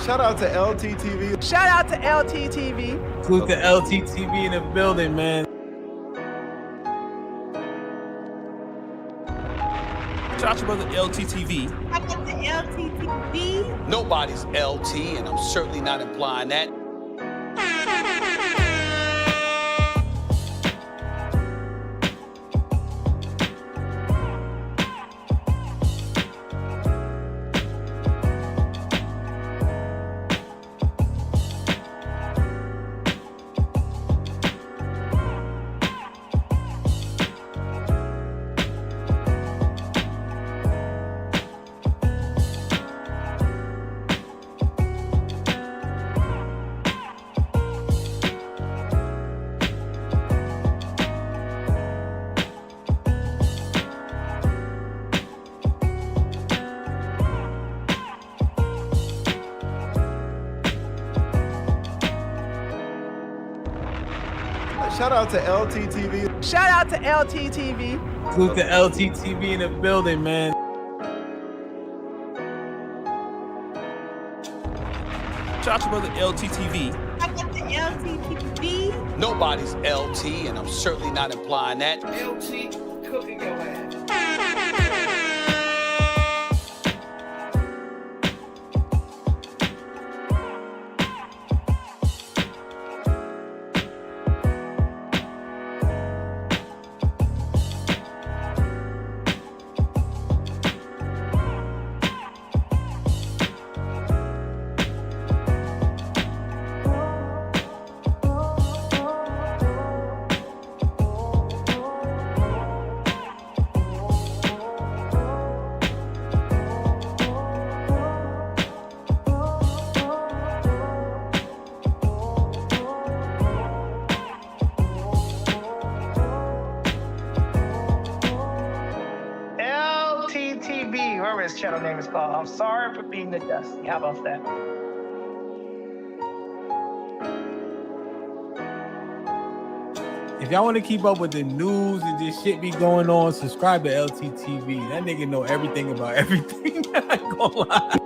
Shout out to LTTV. Shout out to LTTV. Salute the LTTV in the building, man. Shout out to brother LTTV. Shout out to LTTV. Nobody's LT, and I'm certainly not implying that. Shout out to LTTV. Shout out to LTTV. Salute the LTTV in the building, man. Shout out to brother LTTV. Shout out to LTTV. Nobody's LT, and I'm certainly not implying that. LT cooking your ass. LTTV, whoever his channel name is called. I'm sorry for being the dusty. How about that? If y'all want to keep up with the news and this shit be going on, subscribe to LTTV. That nigga know everything about everything. I ain't gonna lie.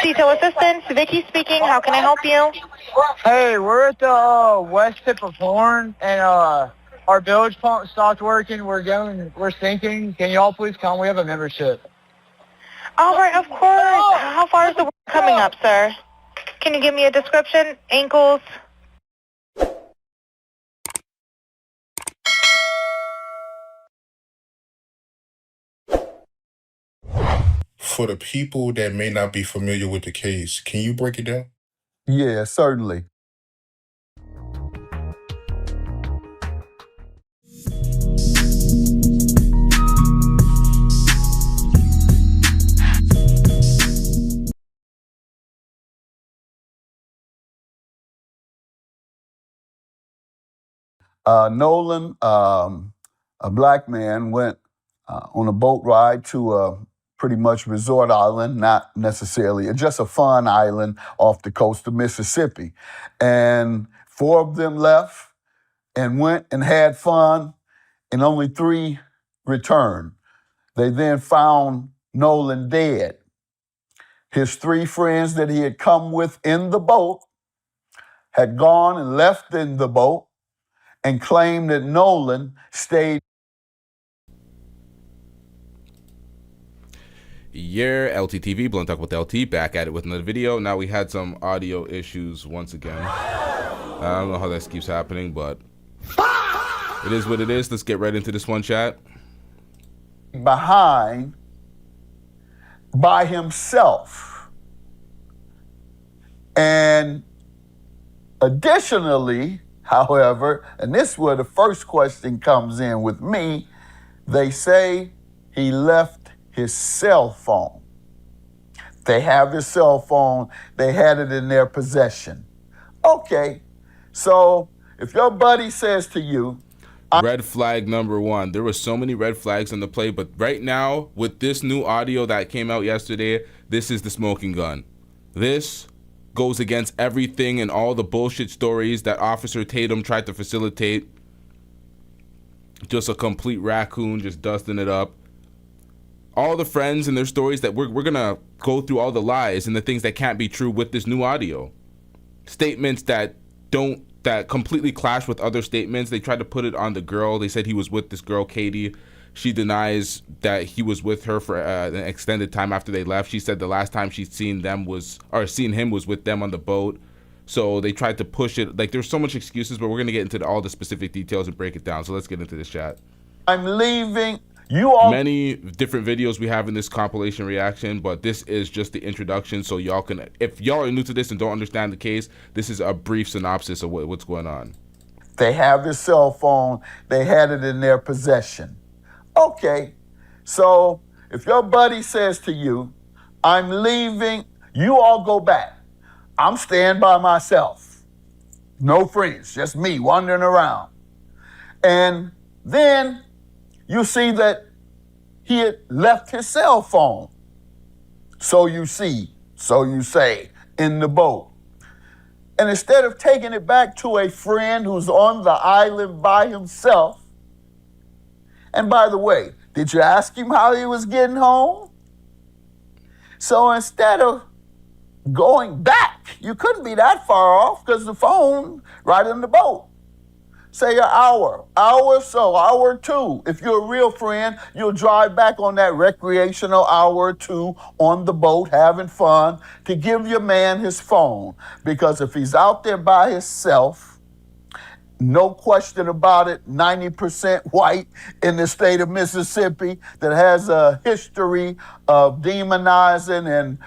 Detail assistance, Vicky speaking. How can I help you? Hey, we're at the west tip of Horn, and our bilge pump stopped working. We're sinking. Can y'all please come? We have a membership. All right, of course. How far is the work coming up, sir? Can you give me a description? Ankles? For the people that may not be familiar with the case, can you break it down? Yeah, certainly. Nolan, a black man, went on a boat ride to a pretty much resort island, not necessarily, just a fun island off the coast of Mississippi. And 4 of them left and went and had fun, and only 3 returned. They then found Nolan dead. His 3 friends that he had come with in the boat had gone and left in the boat and claimed that Nolan stayed. Yeah, LTTV, Blunt Talk with LT, back at it with another video. Now we had some audio issues once again. I don't know how this keeps happening, but it is what it is. Let's get right into this one, chat. Behind by himself. And additionally, however, and this is where the first question comes in with me, they say he left his cell phone. They have his cell phone. They had it in their possession. Okay, so if your buddy says to you, red flag number 1. There were so many red flags on the play, but right now, with this new audio that came out yesterday, this is the smoking gun. This goes against everything and all the bullshit stories that Officer Tatum tried to facilitate. Just a complete raccoon, just dusting it up. All the friends and their stories that we're gonna go through all the lies and the things that can't be true with this new audio. Statements that completely clash with other statements. They tried to put it on the girl. They said he was with this girl, Katie. She denies that he was with her for an extended time after they left. She said the last time she'd seen him was with them on the boat. So they tried to push it. Like, there's so much excuses, but we're gonna get into all the specific details and break it down. So let's get into this chat. I'm leaving. You all. Many different videos we have in this compilation reaction, but this is just the introduction, so y'all can, if y'all are new to this and don't understand the case, this is a brief synopsis of what's going on. They have his cell phone. They had it in their possession. Okay, so if your buddy says to you, I'm leaving, you all go back. I'm staying by myself. No friends, just me wandering around. And then you see that he had left his cell phone. So you see, so you say, in the boat. And instead of taking it back to a friend who's on the island by himself, and by the way, did you ask him how he was getting home? So instead of going back, you couldn't be that far off because the phone right in the boat. Say an hour or two. If you're a real friend, you'll drive back on that recreational hour or two on the boat having fun to give your man his phone. Because if he's out there by himself, no question about it, 90% white in the state of Mississippi that has a history of demonizing and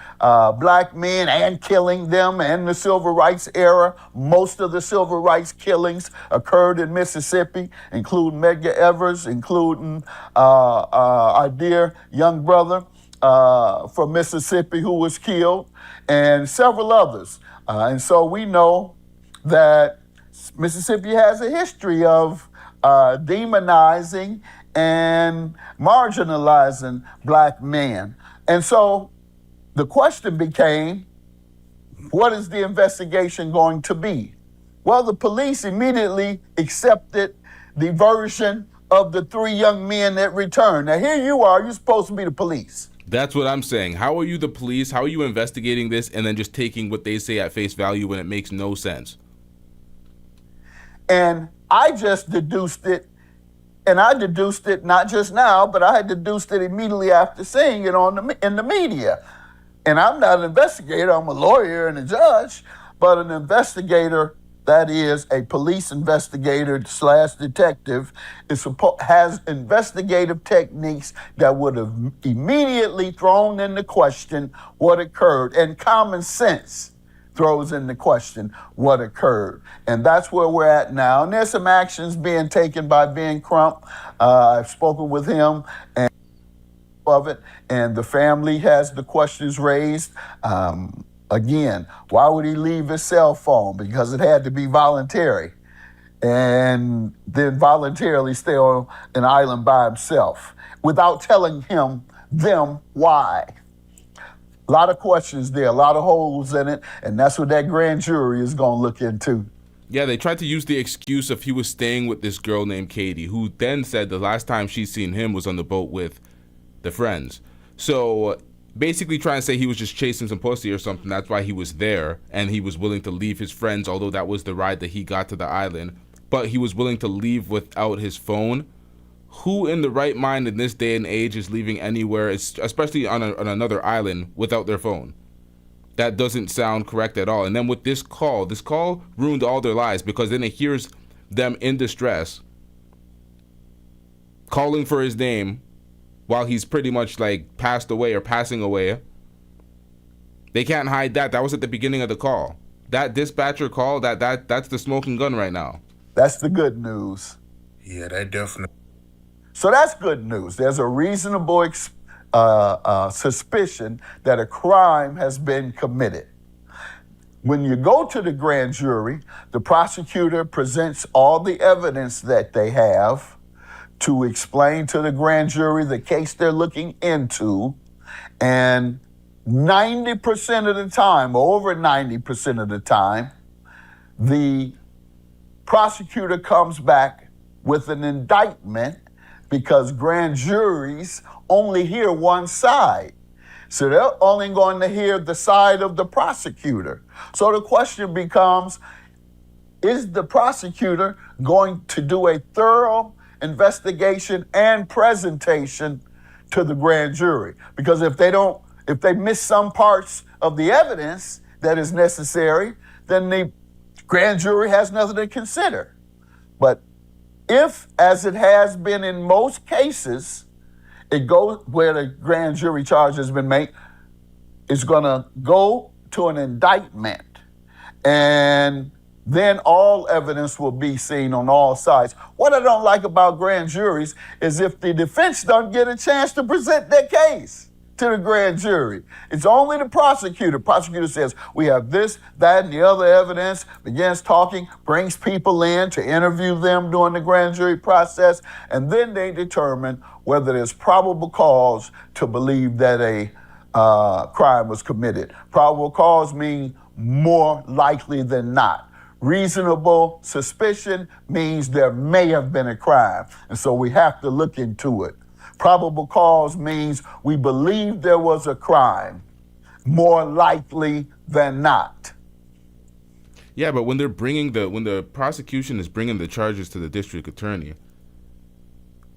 black men and killing them in the civil rights era. Most of the civil rights killings occurred in Mississippi, including Medgar Evers, including our dear young brother from Mississippi who was killed, and several others. And so we know that Mississippi has a history of demonizing and marginalizing black men. And so the question became, what is the investigation going to be? Well, the police immediately accepted the version of the three young men that returned. Now, here you are, you're supposed to be the police. That's what I'm saying. How are you the police? How are you investigating this and then just taking what they say at face value when it makes no sense? And I just deduced it, and I deduced it not just now, but I had deduced it immediately after seeing it in the media. And I'm not an investigator, I'm a lawyer and a judge, but an investigator, that is a police investigator / detective, has investigative techniques that would have immediately thrown into question what occurred, and common sense throws into question what occurred. And that's where we're at now. And there's some actions being taken by Ben Crump. I've spoken with him and of it, and the family has the questions raised. Again, why would he leave his cell phone? Because it had to be voluntary. And then voluntarily stay on an island by himself without telling them why. A lot of questions there, a lot of holes in it, and that's what that grand jury is going to look into. Yeah, they tried to use the excuse of he was staying with this girl named Katie, who then said the last time she'd seen him was on the boat with the friends. So basically trying to say he was just chasing some pussy or something. That's why he was there, and he was willing to leave his friends, although that was the ride that he got to the island. But he was willing to leave without his phone. Who in the right mind in this day and age is leaving anywhere, especially on another island, without their phone? That doesn't sound correct at all. And then with this call ruined all their lives, because then it hears them in distress calling for his name while he's pretty much like passed away or passing away. They can't hide that. That was at the beginning of the call. That dispatcher call, that's the smoking gun right now. That's the good news. Yeah, that definitely. So that's good news. There's a reasonable suspicion that a crime has been committed. When you go to the grand jury, the prosecutor presents all the evidence that they have to explain to the grand jury the case they're looking into, and 90% of the time, or over 90% of the time, the prosecutor comes back with an indictment because grand juries only hear one side. So they're only going to hear the side of the prosecutor. So the question becomes, is the prosecutor going to do a thorough investigation and presentation to the grand jury? Because if they miss some parts of the evidence that is necessary, then the grand jury has nothing to consider. But if, as it has been in most cases, it goes where the grand jury charge has been made, it's going to go to an indictment. And then all evidence will be seen on all sides. What I don't like about grand juries is if the defense don't get a chance to present their case to the grand jury. It's only the prosecutor. Prosecutor says, we have this, that, and the other evidence, begins talking, brings people in to interview them during the grand jury process, and then they determine whether there's probable cause to believe that a crime was committed. Probable cause means more likely than not. Reasonable suspicion means there may have been a crime, and so we have to look into it. Probable cause means we believe there was a crime, more likely than not. Yeah, but when the prosecution is bringing the charges to the district attorney,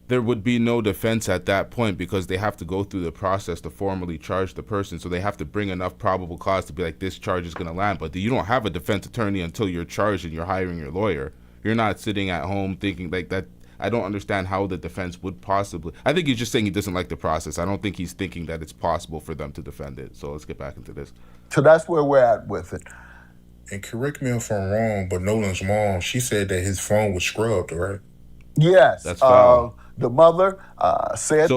there would be no defense at that point because they have to go through the process to formally charge the person. So they have to bring enough probable cause to be like, this charge is going to land. But you don't have a defense attorney until you're charged and you're hiring your lawyer. You're not sitting at home thinking like that. I don't understand how the defense would possibly. I think he's just saying he doesn't like the process. I don't think he's thinking that it's possible for them to defend it. So let's get back into this. So that's where we're at with it. And correct me if I'm wrong, but Nolan's mom, she said that his phone was scrubbed, right? Yes. That's foul. The mother said.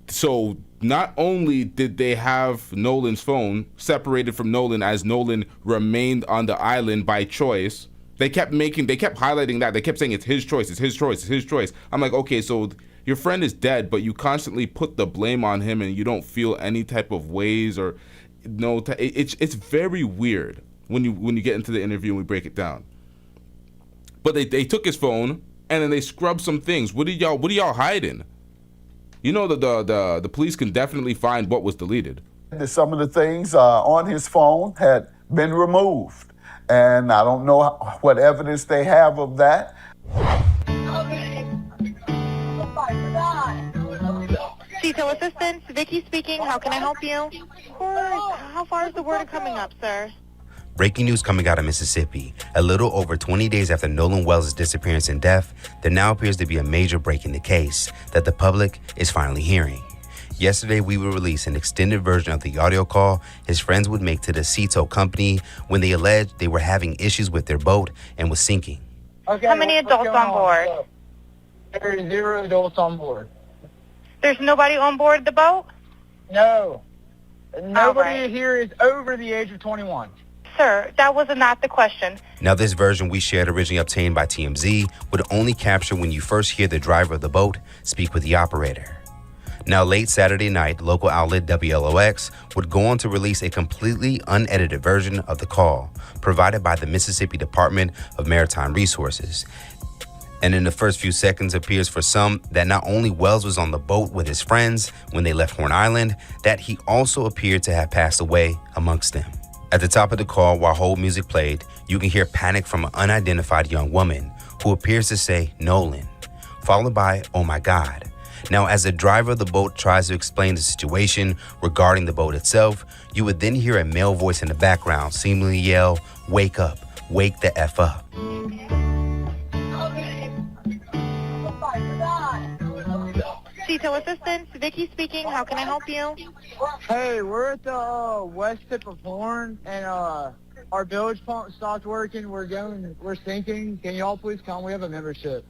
So not only did they have Nolan's phone separated from Nolan as Nolan remained on the island by choice, they kept highlighting that. They kept saying it's his choice, it's his choice, it's his choice. I'm like, okay, so your friend is dead, but you constantly put the blame on him and you don't feel any type of ways or no. It's very weird when you get into the interview and we break it down. But they took his phone and then they scrubbed some things. What are y'all hiding? You know that the police can definitely find what was deleted. Some of the things on his phone had been removed. And I don't know what evidence they have of that. Detail assistance, Vicky speaking. How can I help you? Of course. How far is the word coming up, sir? Breaking news coming out of Mississippi. A little over 20 days after Nolan Wells' disappearance and death, there now appears to be a major break in the case that the public is finally hearing. Yesterday, we would release an extended version of the audio call his friends would make to the sea tow company when they alleged they were having issues with their boat and was sinking. Okay, How many adults on board? There's 0 adults on board. There's nobody on board the boat? No. Nobody right. here is over the age of 21. Sir, that was not the question. Now, this version we shared originally obtained by TMZ would only capture when you first hear the driver of the boat speak with the operator. Now, late Saturday night, local outlet WLOX would go on to release a completely unedited version of the call provided by the Mississippi Department of Maritime Resources. And in the first few seconds appears for some that not only Wells was on the boat with his friends when they left Horn Island, that he also appeared to have passed away amongst them. At the top of the call, while hold music played, you can hear panic from an unidentified young woman who appears to say Nolan, followed by, "Oh my God." Now, as the driver of the boat tries to explain the situation regarding the boat itself, you would then hear a male voice in the background seemingly yell, "Wake up, wake the F up." Detail assistance, Vicky speaking. How can I help you? Hey, we're at the west tip of Horn, and our bilge pump stopped working. We're sinking. Can y'all please come? We have a membership.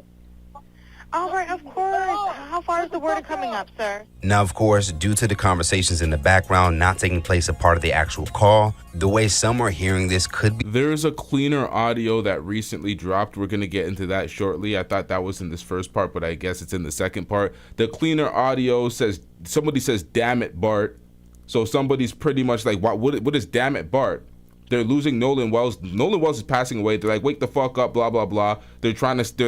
All right, of course. How far is the word coming up, sir? Now, of course, due to the conversations in the background not taking place a part of the actual call, the way some are hearing this could be... There's a cleaner audio that recently dropped. We're going to get into that shortly. I thought that was in this first part, but I guess it's in the second part. The cleaner audio says, somebody says, "Damn it, Bart." So somebody's pretty much like, what is damn it, Bart? They're losing Nolan Wells. Nolan Wells is passing away. They're like, wake the fuck up, blah, blah, blah. They're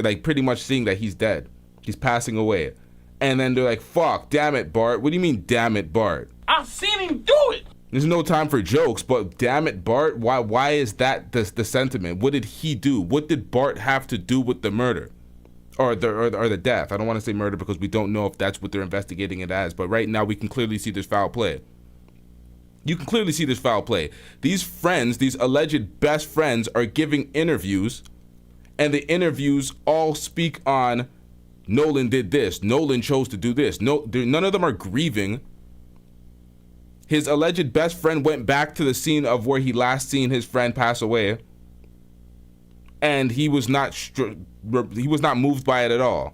like pretty much seeing that he's dead. He's passing away. And then they're like, fuck, damn it, Bart. What do you mean, damn it, Bart? I've seen him do it. There's no time for jokes, but damn it, Bart. Why is that the sentiment? What did he do? What did Bart have to do with the murder? Or the death? I don't want to say murder because we don't know if that's what they're investigating it as. But right now we can clearly see there's foul play. You can clearly see this foul play. These friends, these alleged best friends, are giving interviews, and the interviews all speak on Nolan did this, Nolan chose to do this. None of them are grieving. His alleged best friend went back to the scene of where he last seen his friend pass away, and he was not moved by it at all.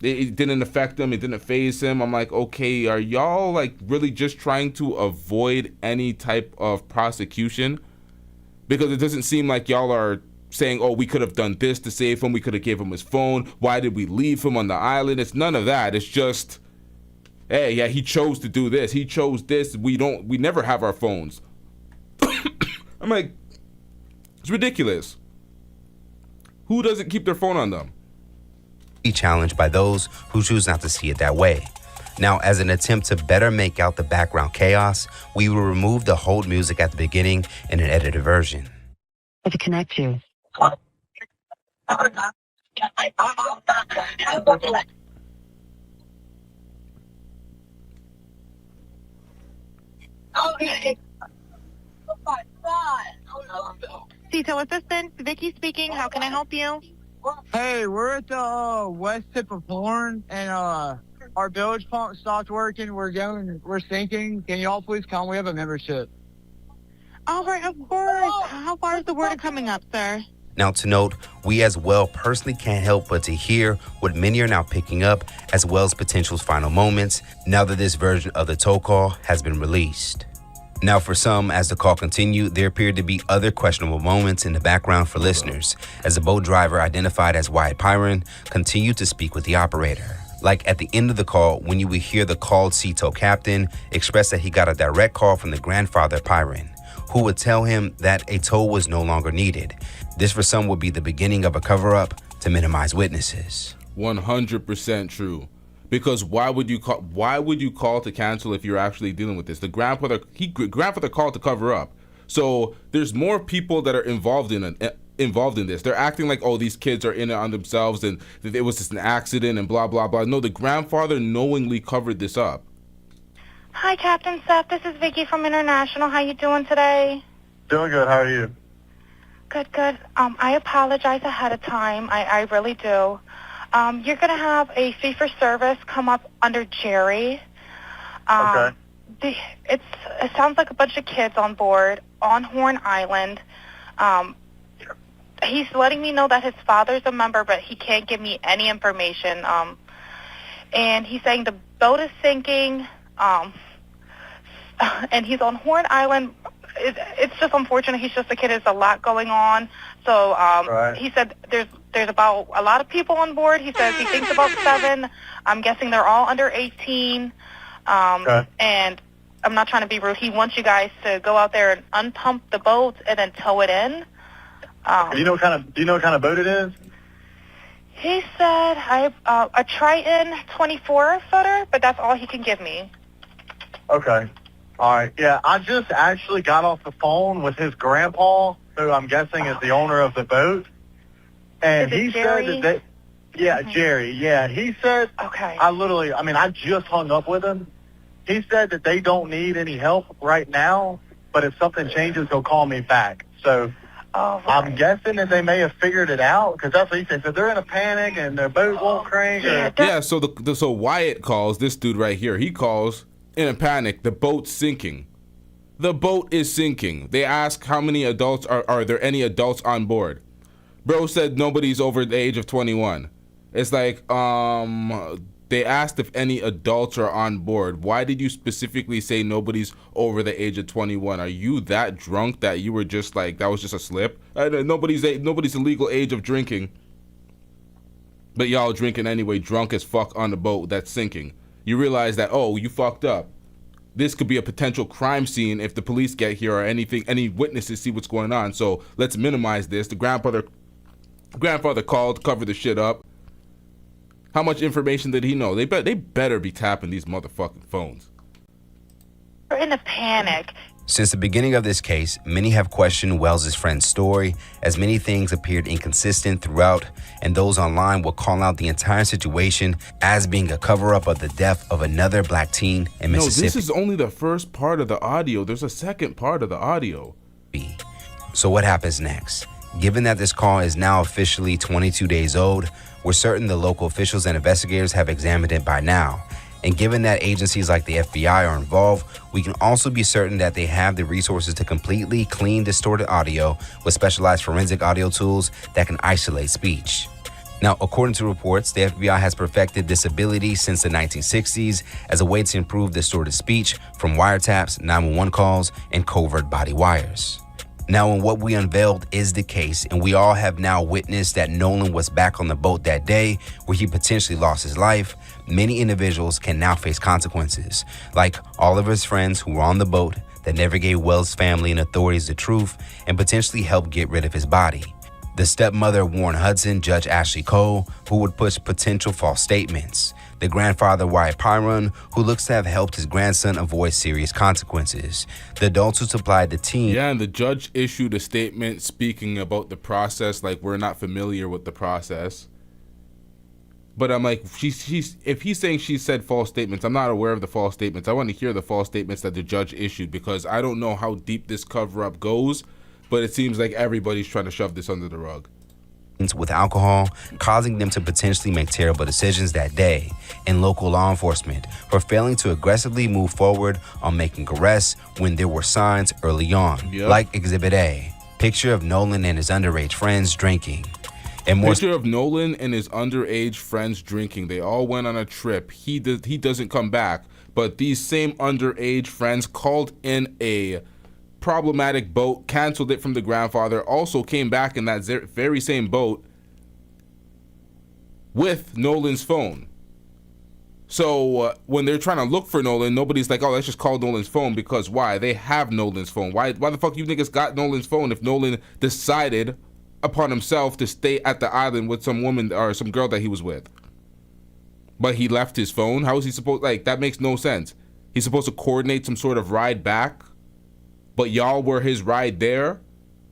It didn't affect him. It didn't faze him. I'm like, okay, are y'all like really just trying to avoid any type of prosecution? Because it doesn't seem like y'all are saying, oh, we could have done this to save him. We could have gave him his phone. Why did we leave him on the island? It's none of that. It's just, hey, yeah, he chose to do this. He chose this. We never have our phones. I'm like, it's ridiculous. Who doesn't keep their phone on them? Be challenged by those who choose not to see it that way. Now, as an attempt to better make out the background chaos, we will remove the hold music at the beginning in an edited version. To connect you. Cito Assistant, Vicky speaking. How can I help you? Hey, we're at the west tip of Horn, and our bilge pump stopped working. We're sinking. Can y'all please come? We have a membership. All right, of course. How far is the water coming up, sir? Now, to note, we as well personally can't help but to hear what many are now picking up, as well as potential's final moments, now that this version of the tow call has been released. Now, for some, as the call continued, there appeared to be other questionable moments in the background for listeners, as the boat driver, identified as Wyatt Pyron, continued to speak with the operator. Like at the end of the call, when you would hear the called sea tow captain express that he got a direct call from the grandfather Pyron, who would tell him that a tow was no longer needed. This for some would be the beginning of a cover-up to minimize witnesses. 100% true. Because why would you call to cancel if you're actually dealing with this? The grandfather called to cover up. So there's more people that are involved in this. They're acting like, oh, these kids are in it on themselves and it was just an accident and blah blah blah. No, the grandfather knowingly covered this up. Hi, Captain Seth. This is Vicky from International. How you doing today? Doing good. How are you? Good, good. I apologize ahead of time. I really do. You're going to have a fee-for-service come up under Jerry. Okay. It sounds like a bunch of kids on board on Horn Island. He's letting me know that his father's a member, but he can't give me any information. And he's saying the boat is sinking, and he's on Horn Island. It's just unfortunate. He's just a kid. There's a lot going on. So right. He said there's about a lot of people on board. He says he thinks about 7. I'm guessing they're all under 18. Okay. And I'm not trying to be rude. He wants you guys to go out there and unpump the boat and then tow it in. Do you know what kind of boat it is? He said a Triton 24-footer, but that's all he can give me. Okay. All right. Yeah, I just actually got off the phone with his grandpa, who I'm guessing is the owner of the boat. And he said that Jerry. Yeah, he said, okay. I just hung up with him. He said that they don't need any help right now, but if something changes, he'll call me back. So I'm guessing that they may have figured it out, because that's what he said. So they're in a panic and their boat won't crank. Yeah, so Wyatt calls, this dude right here, he calls in a panic, the boat's sinking. The boat is sinking. They ask how many adults are there any adults on board? Bro said nobody's over the age of 21. It's like, they asked if any adults are on board. Why did you specifically say nobody's over the age of 21? Are you that drunk that you were just like, that was just a slip? Nobody's the legal age of drinking. But y'all drinking anyway, drunk as fuck on the boat that's sinking. You realize that, oh, you fucked up. this could be a potential crime scene if the police get here or any witnesses see what's going on. So let's minimize this. The grandfather called, covered the shit up. How much information did he know? They better be tapping these motherfucking phones. We're in a panic. Since the beginning of this case, many have questioned Wells' friend's story, as many things appeared inconsistent throughout, and those online will call out the entire situation as being a cover-up of the death of another black teen in Mississippi. No, this is only the first part of the audio. There's a second part of the audio. So what happens next? Given that this call is now officially 22 days old, we're certain the local officials and investigators have examined it by now. And given that agencies like the FBI are involved, we can also be certain that they have the resources to completely clean distorted audio with specialized forensic audio tools that can isolate speech. Now, according to reports, the FBI has perfected this ability since the 1960s as a way to improve distorted speech from wiretaps, 911 calls, and covert body wires. Now, when what we unveiled is the case, and we all have now witnessed that Nolan was back on the boat that day where he potentially lost his life, many individuals can now face consequences, like all of his friends who were on the boat that never gave Wells' family and authorities the truth and potentially helped get rid of his body. The stepmother of Warren Hudson, Judge Ashley Cole, who would push potential false statements. The grandfather, Wyatt Pyron, who looks to have helped his grandson avoid serious consequences. The adults who supplied the teen. Yeah, and the judge issued a statement speaking about the process, like we're not familiar with the process. But I'm like, if he's saying she said false statements, I'm not aware of the false statements. I want to hear the false statements that the judge issued, because I don't know how deep this cover-up goes, but it seems like everybody's trying to shove this under the rug. With alcohol, causing them to potentially make terrible decisions that day, and local law enforcement for failing to aggressively move forward on making arrests when there were signs early on, like Exhibit A, picture of Nolan and his underage friends drinking. And picture of Nolan and his underage friends drinking. They all went on a trip. He doesn't come back, but these same underage friends called in a problematic boat, canceled it from the grandfather, also came back in that very same boat with Nolan's phone. So when they're trying to look for Nolan, nobody's like, oh, let's just call Nolan's phone, because why? They have Nolan's phone. Why the fuck you niggas got Nolan's phone if Nolan decided upon himself to stay at the island with some woman or some girl that he was with? But he left his phone? How is he supposed, like, that makes no sense. He's supposed to coordinate some sort of ride back, but y'all were his ride there,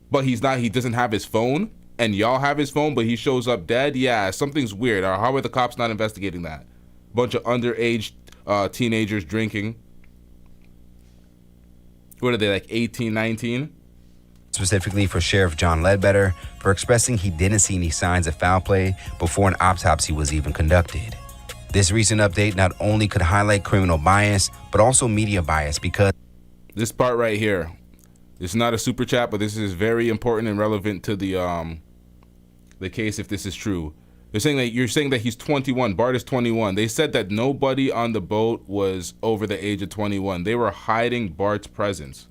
but he doesn't have his phone, and y'all have his phone, but he shows up dead? Yeah, something's weird. Or how are the cops not investigating that? Bunch of underage teenagers drinking. What are they, like 18, 19? Specifically for Sheriff John Ledbetter for expressing he didn't see any signs of foul play before an autopsy was even conducted. This recent update not only could highlight criminal bias, but also media bias, because this part right here, it's not a super chat, but this is very important and relevant to the case if this is true. You're saying that he's 21. Bart is 21. They said that nobody on the boat was over the age of 21. They were hiding Bart's presence.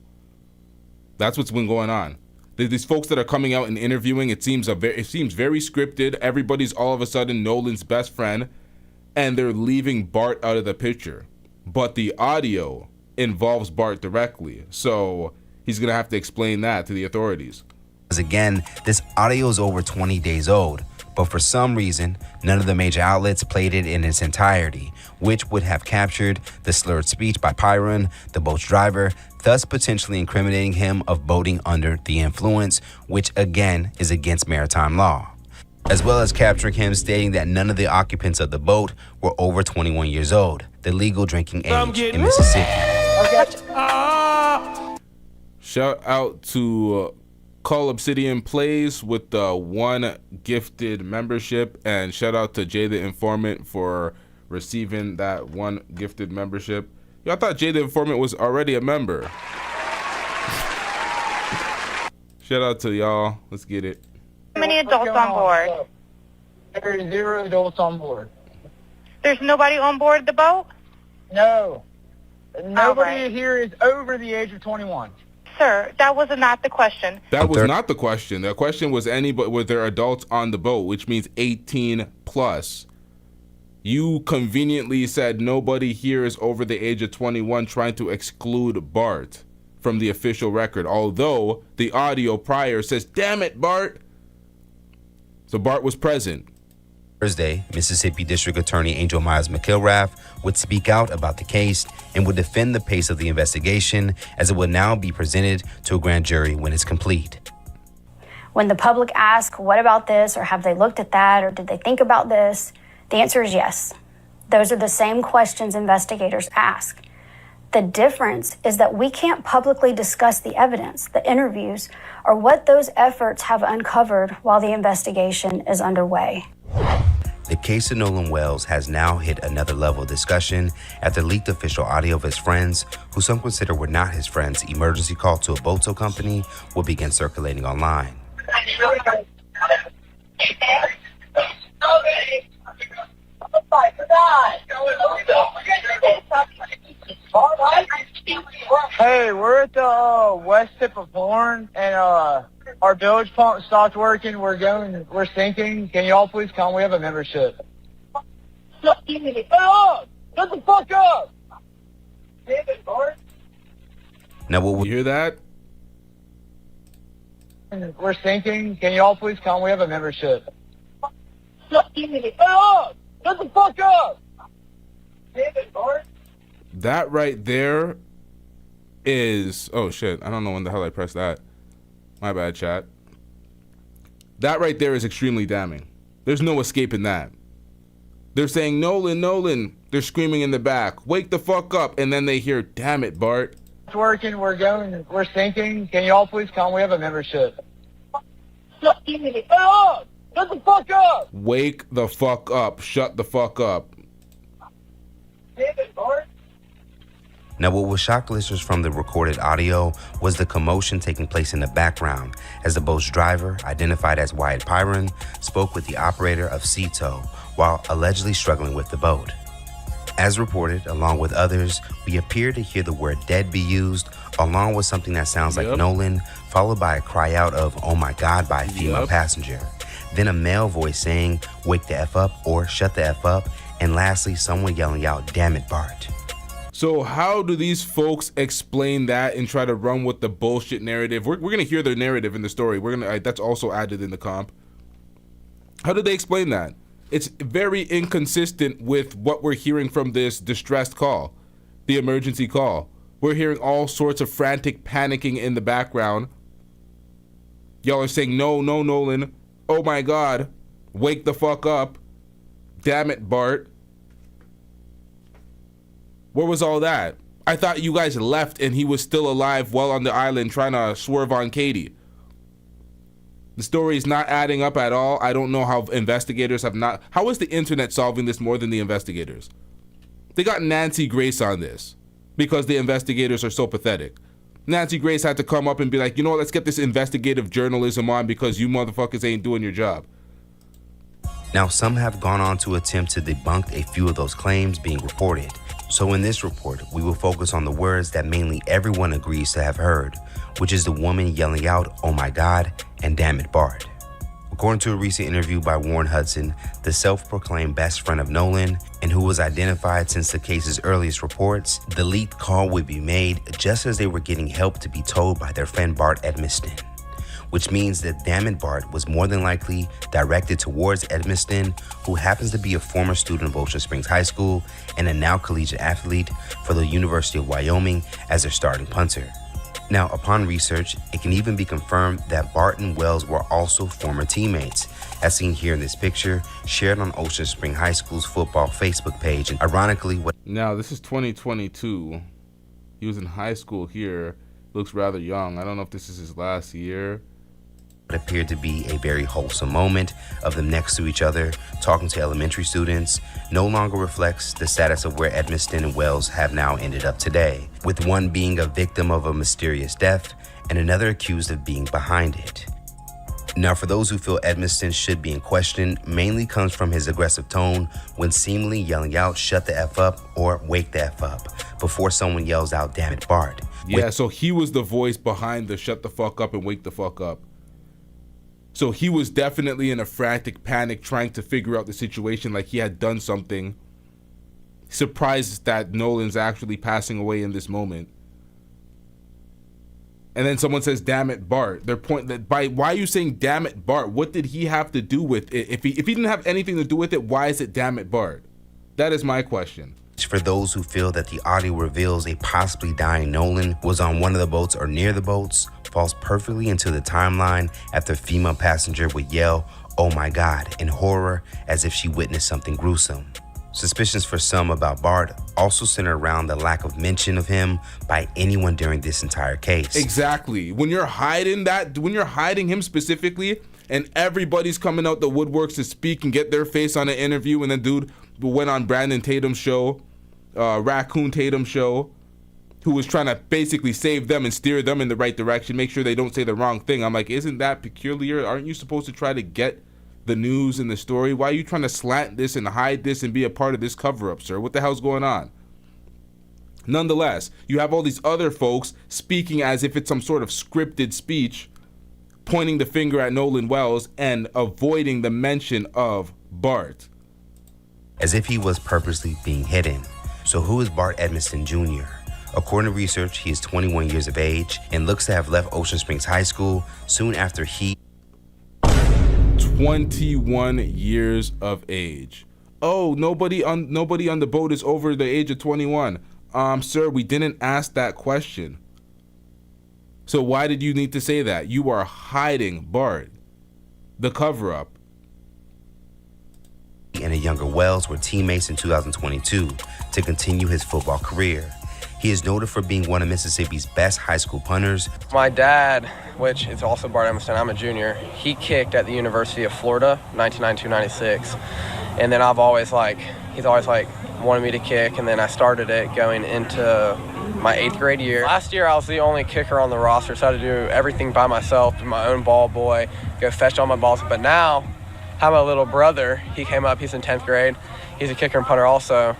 That's what's been going on. These folks that are coming out and interviewing, it seems very scripted. Everybody's all of a sudden Nolan's best friend, and they're leaving Bart out of the picture. But the audio involves Bart directly, so he's gonna have to explain that to the authorities. Again, this audio is over 20 days old, but for some reason, none of the major outlets played it in its entirety, which would have captured the slurred speech by Pyron, the boat's driver, thus potentially incriminating him of boating under the influence, which again is against maritime law, as well as capturing him stating that none of the occupants of the boat were over 21 years old, the legal drinking age in Mississippi. Shout out to Call Obsidian Plays with the 1 gifted membership, and shout out to Jay the Informant for receiving that 1 gifted membership. Yo, I thought Jay the Informant was already a member. Shout out to y'all. Let's get it. How many adults on board? There are 0 adults on board. There's nobody on board the boat? No. Nobody right. here is over the age of 21. Sir, that was not the question. That was not the question. The question was were there adults on the boat, which means 18 plus. You conveniently said nobody here is over the age of 21, trying to exclude Bart from the official record, although the audio prior says, damn it, Bart. So Bart was present. Thursday, Mississippi District Attorney Angel Miles McIlrath would speak out about the case and would defend the pace of the investigation as it would now be presented to a grand jury when it's complete. When the public asks, what about this, or have they looked at that, or did they think about this? The answer is yes. Those are the same questions investigators ask. The difference is that we can't publicly discuss the evidence, the interviews, or what those efforts have uncovered while the investigation is underway. The case of Nolan Wells has now hit another level of discussion after leaked official audio of his friends, who some consider were not his friends, emergency call to a boat tow company will begin circulating online. Hey, we're at the west tip of Horn, and our bilge pump stopped working. We're sinking. Can you all please come? We have a membership. Shut the fuck up! Damn it, Bart. Now, what you hear that? We're sinking. Can you all please come? We have a membership. Shut the fuck up! Damn it, Bart. That right there is, oh shit, I don't know when the hell I pressed that. My bad, chat. That right there is extremely damning. There's no escaping that. They're saying, Nolan, Nolan. They're screaming in the back, wake the fuck up. And then they hear, damn it, Bart. It's working. We're sinking. Can you all please come? We have a membership. Shut the fuck up! Wake the fuck up. Shut the fuck up. Damn it, Bart. Now, what was shocked listeners from the recorded audio was the commotion taking place in the background as the boat's driver, identified as Wyatt Pyron, spoke with the operator of Sea Tow while allegedly struggling with the boat. As reported, along with others, we appear to hear the word dead be used, along with something that sounds like Nolan, followed by a cry out of, oh my God, by a female passenger. Then a male voice saying, wake the F up or shut the F up. And lastly, someone yelling out, damn it, Bart. So how do these folks explain that and try to run with the bullshit narrative? We're going to hear their narrative in the story. That's also added in the comp. How do they explain that? It's very inconsistent with what we're hearing from this distressed call, the emergency call. We're hearing all sorts of frantic panicking in the background. Y'all are saying, no, no, Nolan. Oh my God. Wake the fuck up. Damn it, Bart. Where was all that? I thought you guys left and he was still alive while on the island trying to swerve on Katie. The story is not adding up at all. I don't know how investigators have not... How is the internet solving this more than the investigators? They got Nancy Grace on this because the investigators are so pathetic. Nancy Grace had to come up and be like, you know what, let's get this investigative journalism on because you motherfuckers ain't doing your job. Now, some have gone on to attempt to debunk a few of those claims being reported. So in this report, we will focus on the words that mainly everyone agrees to have heard, which is the woman yelling out, oh my God, and damn it, Bart. According to a recent interview by Warren Hudson, the self-proclaimed best friend of Nolan, and who was identified since the case's earliest reports, the leaked call would be made just as they were getting help to be told by their friend Bart Edmiston, which means that damn it, Bart was more than likely directed towards Edmiston, who happens to be a former student of Ocean Springs High School and a now collegiate athlete for the University of Wyoming as their starting punter. Now, upon research, it can even be confirmed that Bart and Wells were also former teammates, as seen here in this picture, shared on Ocean Spring High School's football Facebook page. And ironically, now this is 2022. He was in high school here. Looks rather young. I don't know if this is his last year. It appeared to be a very wholesome moment of them next to each other, talking to elementary students, no longer reflects the status of where Edmiston and Wells have now ended up today, with one being a victim of a mysterious death and another accused of being behind it. Now, for those who feel Edmiston should be in question, mainly comes from his aggressive tone when seemingly yelling out, shut the F up or wake the F up, before someone yells out, damn it, Bart. Yeah, so he was the voice behind the shut the fuck up and wake the fuck up. So he was definitely in a frantic panic trying to figure out the situation, like he had done something. Surprised that Nolan's actually passing away in this moment. And then someone says, damn it, Bart. Their point that why are you saying damn it, Bart? What did he have to do with it? If he didn't have anything to do with it, why is it damn it, Bart? That is my question. For those who feel that the audio reveals a possibly dying Nolan was on one of the boats or near the boats, falls perfectly into the timeline after a female passenger would yell, "Oh my God," in horror as if she witnessed something gruesome. Suspicions for some about Bart also center around the lack of mention of him by anyone during this entire case. Exactly. When you're hiding him specifically, and everybody's coming out the woodworks to speak and get their face on an interview, and the dude went on Brandon Tatum's show, Raccoon Tatum's show, who was trying to basically save them and steer them in the right direction, make sure they don't say the wrong thing. I'm like, isn't that peculiar? Aren't you supposed to try to get the news and the story? Why are you trying to slant this and hide this and be a part of this cover-up, sir? What the hell's going on? Nonetheless, you have all these other folks speaking as if it's some sort of scripted speech, pointing the finger at Nolan Wells and avoiding the mention of Bart. As if he was purposely being hidden. So who is Bart Edmiston Jr.? According to research, he is 21 years of age and looks to have left Ocean Springs High School soon after he... 21 years of age. Oh, nobody on the boat is over the age of 21. Sir, we didn't ask that question. So why did you need to say that? You are hiding Bart. The cover-up. And a younger Wells were teammates in 2022 to continue his football career. He is noted for being one of Mississippi's best high school punters. My dad, which is also Bart Edmiston, I'm a junior, he kicked at the University of Florida, 1992-96. And then he's always wanted me to kick, and then I started it going into my 8th grade year. Last year, I was the only kicker on the roster, so I had to do everything by myself, be my own ball boy, go fetch all my balls. But now, I have my little brother. He came up, he's in 10th grade. He's a kicker and punter also.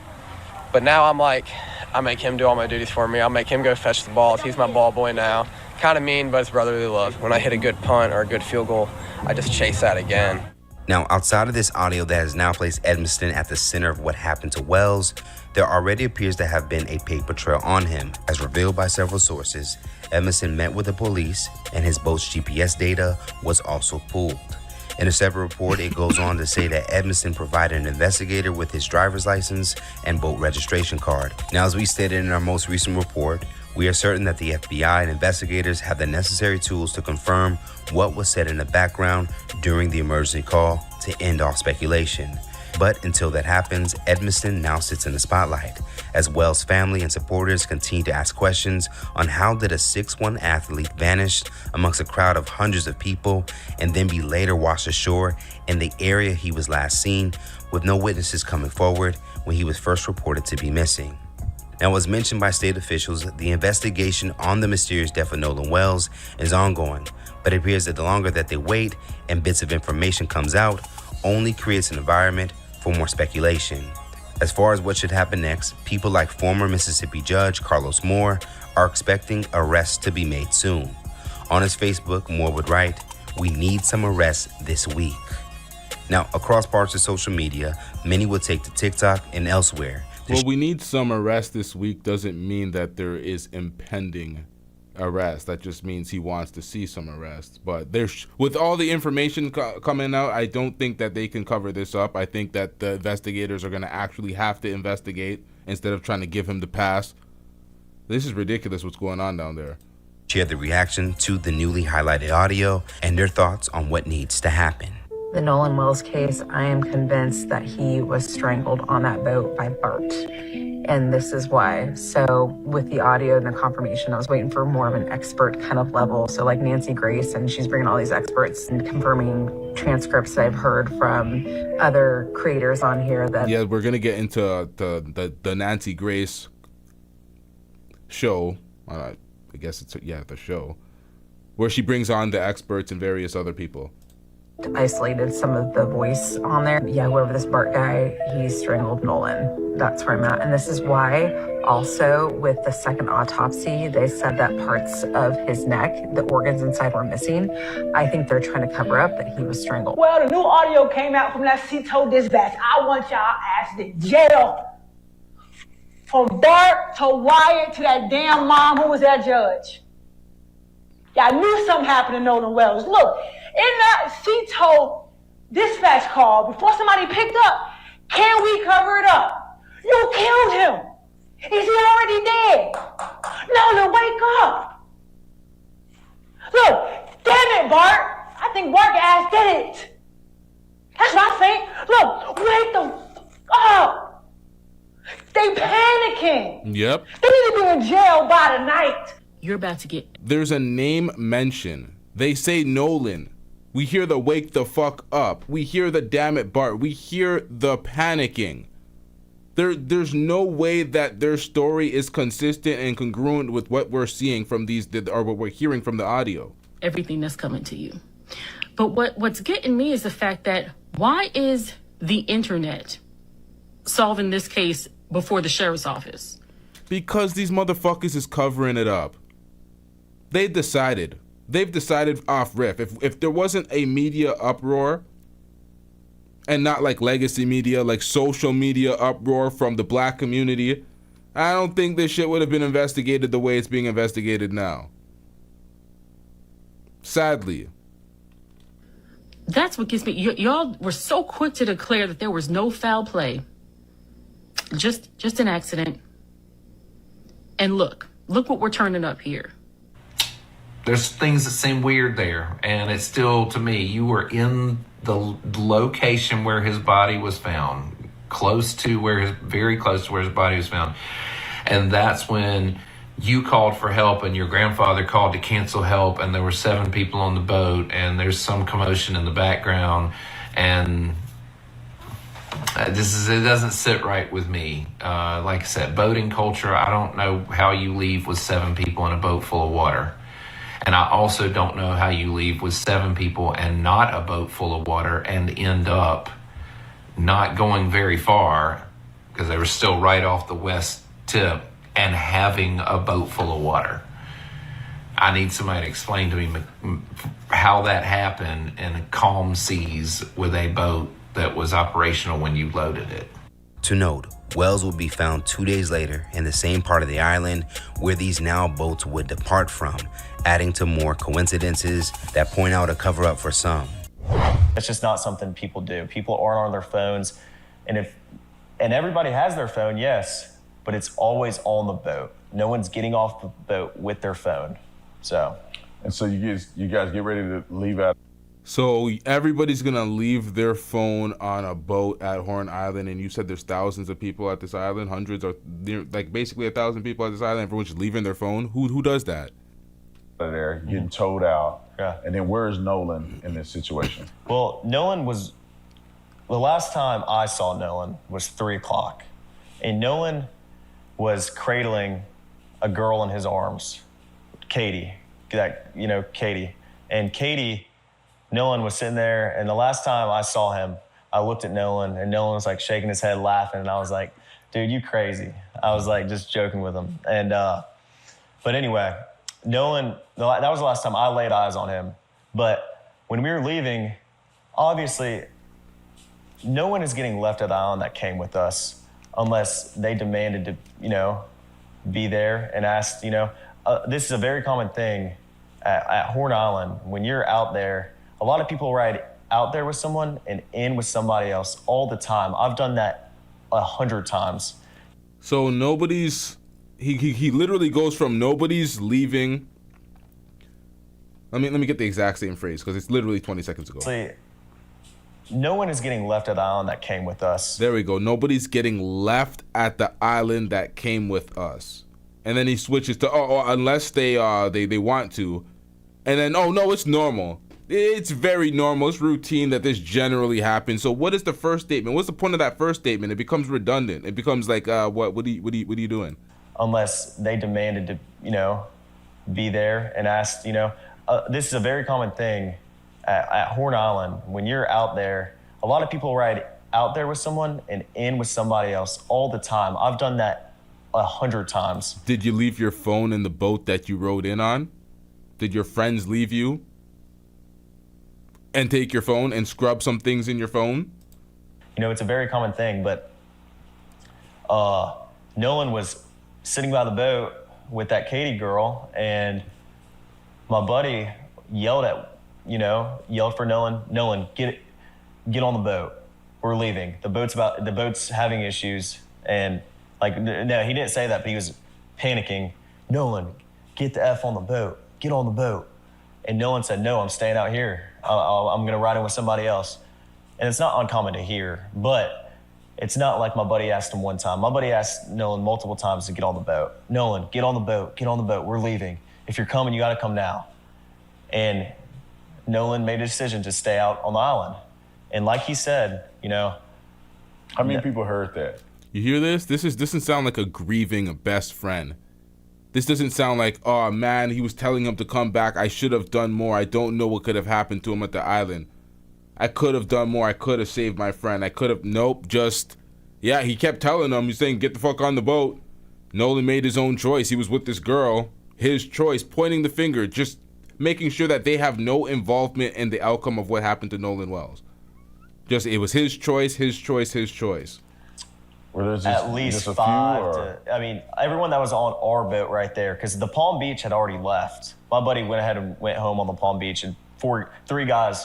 But now I make him do all my duties for me. I'll make him go fetch the balls. He's my ball boy now. Kind of mean, but it's brotherly love. When I hit a good punt or a good field goal, I just chase that again. Now, outside of this audio that has now placed Edmiston at the center of what happened to Wells, there already appears to have been a paper trail on him. As revealed by several sources, Edmiston met with the police and his boat's GPS data was also pulled. In a separate report, it goes on to say that Edmiston provided an investigator with his driver's license and boat registration card. Now, as we stated in our most recent report, we are certain that the FBI and investigators have the necessary tools to confirm what was said in the background during the emergency call to end all speculation. But until that happens, Edmiston now sits in the spotlight as Wells' family and supporters continue to ask questions on how did a 6'1" athlete vanish amongst a crowd of hundreds of people and then be later washed ashore in the area he was last seen, with no witnesses coming forward when he was first reported to be missing. Now, as mentioned by state officials, the investigation on the mysterious death of Nolan Wells is ongoing, but it appears that the longer that they wait and bits of information comes out, only creates an environment for more speculation. As far as what should happen next, people like former Mississippi Judge Carlos Moore are expecting arrests to be made soon. On his Facebook, Moore would write, "We need some arrests this week." Now, across parts of social media, many would take to TikTok and elsewhere. Well, we need some arrest this week doesn't mean that there is impending arrest. That just means he wants to see some arrests. But with all the information coming out, I don't think that they can cover this up. I think that the investigators are going to actually have to investigate instead of trying to give him the pass. This is ridiculous what's going on down there. Share the reaction to the newly highlighted audio and their thoughts on what needs to happen. The Nolan Wells case, I am convinced that he was strangled on that boat by Bart. And this is why. So with the audio and the confirmation, I was waiting for more of an expert kind of level. So like Nancy Grace, and she's bringing all these experts and confirming transcripts that I've heard from other creators on here. That yeah, we're going to get into the Nancy Grace show. I guess it's, the show, where she brings on the experts and various other people. isolated some of the voice on there. Yeah, whoever this Bart guy, he strangled Nolan. That's where I'm at. And this is why also with the second autopsy, they said that parts of his neck, the organs inside were missing. I think they're trying to cover up that he was strangled. Well, the new audio came out from that CTO dispatch. I want y'all ass in jail. From Bart to Wyatt to that damn mom who was that judge. Yeah, I knew something happened to Nolan Wells. Look, in that CTO dispatch call, before somebody picked up, can we cover it up? You killed him. Is he already dead? Nolan, wake up. Look, damn it, Bart. I think Bart ass did it. That's what I think. Look, wake the up. They panicking. Yep. They need to be in jail by tonight. You're about to get... There's a name mention. They say Nolan. We hear the wake the fuck up. We hear the damn it Bart. We hear the panicking. There's no way that their story is consistent and congruent with what we're seeing from these, or what we're hearing from the audio. Everything that's coming to you. But what's getting me is the fact that why is the internet solving this case before the sheriff's office? Because these motherfuckers is covering it up. They've decided off rip. If there wasn't a media uproar, and not like legacy media, like social media uproar from the black community, I don't think this shit would have been investigated the way it's being investigated now. Sadly. That's what gets me. Y'all were so quick to declare that there was no foul play. Just an accident. And look what we're turning up here. There's things that seem weird there, and it's still, to me, you were in the location where his body was found, very close to where his body was found, and that's when you called for help, and your grandfather called to cancel help, and there were 7 people on the boat, and there's some commotion in the background, and it doesn't sit right with me. Like I said, boating culture, I don't know how you leave with 7 people in a boat full of water. And I also don't know how you leave with 7 people and not a boat full of water and end up not going very far, because they were still right off the west tip, and having a boat full of water. I need somebody to explain to me how that happened in calm seas with a boat that was operational when you loaded it. To note, Wells will be found 2 days later in the same part of the island where these now boats would depart from, adding to more coincidences that point out a cover-up for some. It's just not something people do. People aren't on their phones, and everybody has their phone, yes, but it's always on the boat. No one's getting off the boat with their phone. And so you guys get ready to leave out. So everybody's gonna leave their phone on a boat at Horn Island, and you said there's thousands of people at this island, hundreds, or like basically 1,000 people at this island. Everyone's just leaving their phone. Who does that? There, getting towed out. Yeah. And then where's Nolan in this situation? Well, the last time I saw Nolan was 3 o'clock, and Nolan was cradling a girl in his arms, Katie. Katie. And Katie, Nolan was sitting there, and the last time I saw him, I looked at Nolan, and Nolan was like shaking his head, laughing, and I was like, dude, you crazy. I was like just joking with him. And, but anyway, Nolan, that was the last time I laid eyes on him. But when we were leaving, obviously, no one is getting left at the island that came with us unless they demanded to, be there and asked, this is a very common thing at Horn Island. When you're out there, a lot of people ride out there with someone and in with somebody else all the time. I've done that 100 times. So he literally goes from nobody's leaving. Let me get the exact same phrase, because it's literally 20 seconds ago. See, no one is getting left at the island that came with us. There we go. Nobody's getting left at the island that came with us. And then he switches to, unless they want to. And then, no, it's normal. It's very normal. It's routine that this generally happens. So what is the first statement? What's the point of that first statement? It becomes redundant. It becomes like, what are you doing? Unless they demanded to, be there and asked, this is a very common thing at Horn Island, when you're out there, a lot of people ride out there with someone and in with somebody else all the time. I've done that 100 times. Did you leave your phone in the boat that you rode in on? Did your friends leave you and take your phone and scrub some things in your phone? You know, it's a very common thing, but Nolan was sitting by the boat with that Katie girl, and my buddy yelled for Nolan, get on the boat. We're leaving. The boat's having issues. And like, no, he didn't say that, but he was panicking. Nolan, get the F on the boat. Get on the boat. And Nolan said, no, I'm staying out here. I'm going to ride in with somebody else. And it's not uncommon to hear, but it's not like my buddy asked him one time. My buddy asked Nolan multiple times to get on the boat. Nolan, get on the boat. Get on the boat. We're leaving. If you're coming, you got to come now. And Nolan made a decision to stay out on the island. And like he said, you know. How many people heard that? You hear this? This doesn't sound like a grieving best friend. This doesn't sound like, oh man, he was telling him to come back. I should have done more. I don't know what could have happened to him at the island. I could have done more. I could have saved my friend. I could have, nope, just, yeah, he kept telling him, he's saying, get the fuck on the boat. Nolan made his own choice. He was with this girl, his choice, pointing the finger, just making sure that they have no involvement in the outcome of what happened to Nolan Wells. Just, it was his choice, his choice, his choice. Were there At least just five. I mean, everyone that was on our boat right there, because the Palm Beach had already left. My buddy went ahead and went home on the Palm Beach, and three guys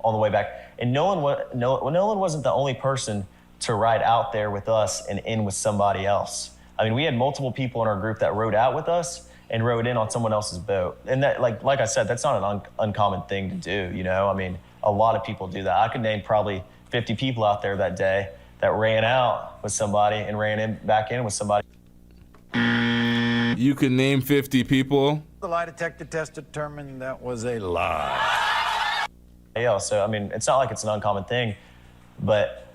on the way back. And Nolan wasn't the only person to ride out there with us and in with somebody else. I mean, we had multiple people in our group that rode out with us and rode in on someone else's boat. And that, like I said, that's not an uncommon thing to do, you know? I mean, a lot of people do that. I could name probably 50 people out there that day that ran out with somebody and ran back in with somebody. You can name 50 people? The lie detector test determined that was a lie. Yeah, so, I mean, it's not like it's an uncommon thing, but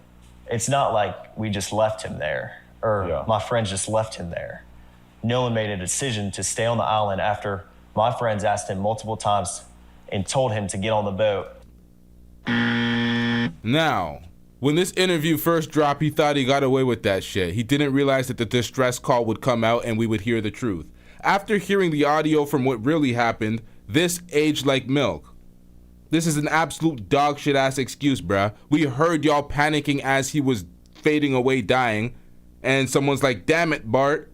it's not like we just left him there or my friends just left him there. Nolan made a decision to stay on the island after my friends asked him multiple times and told him to get on the boat. Now, when this interview first dropped, he thought he got away with that shit. He didn't realize that the distress call would come out and we would hear the truth. After hearing the audio from what really happened, this aged like milk. This is an absolute dog shit ass excuse, bruh. We heard y'all panicking as he was fading away dying, and someone's like, damn it, Bart.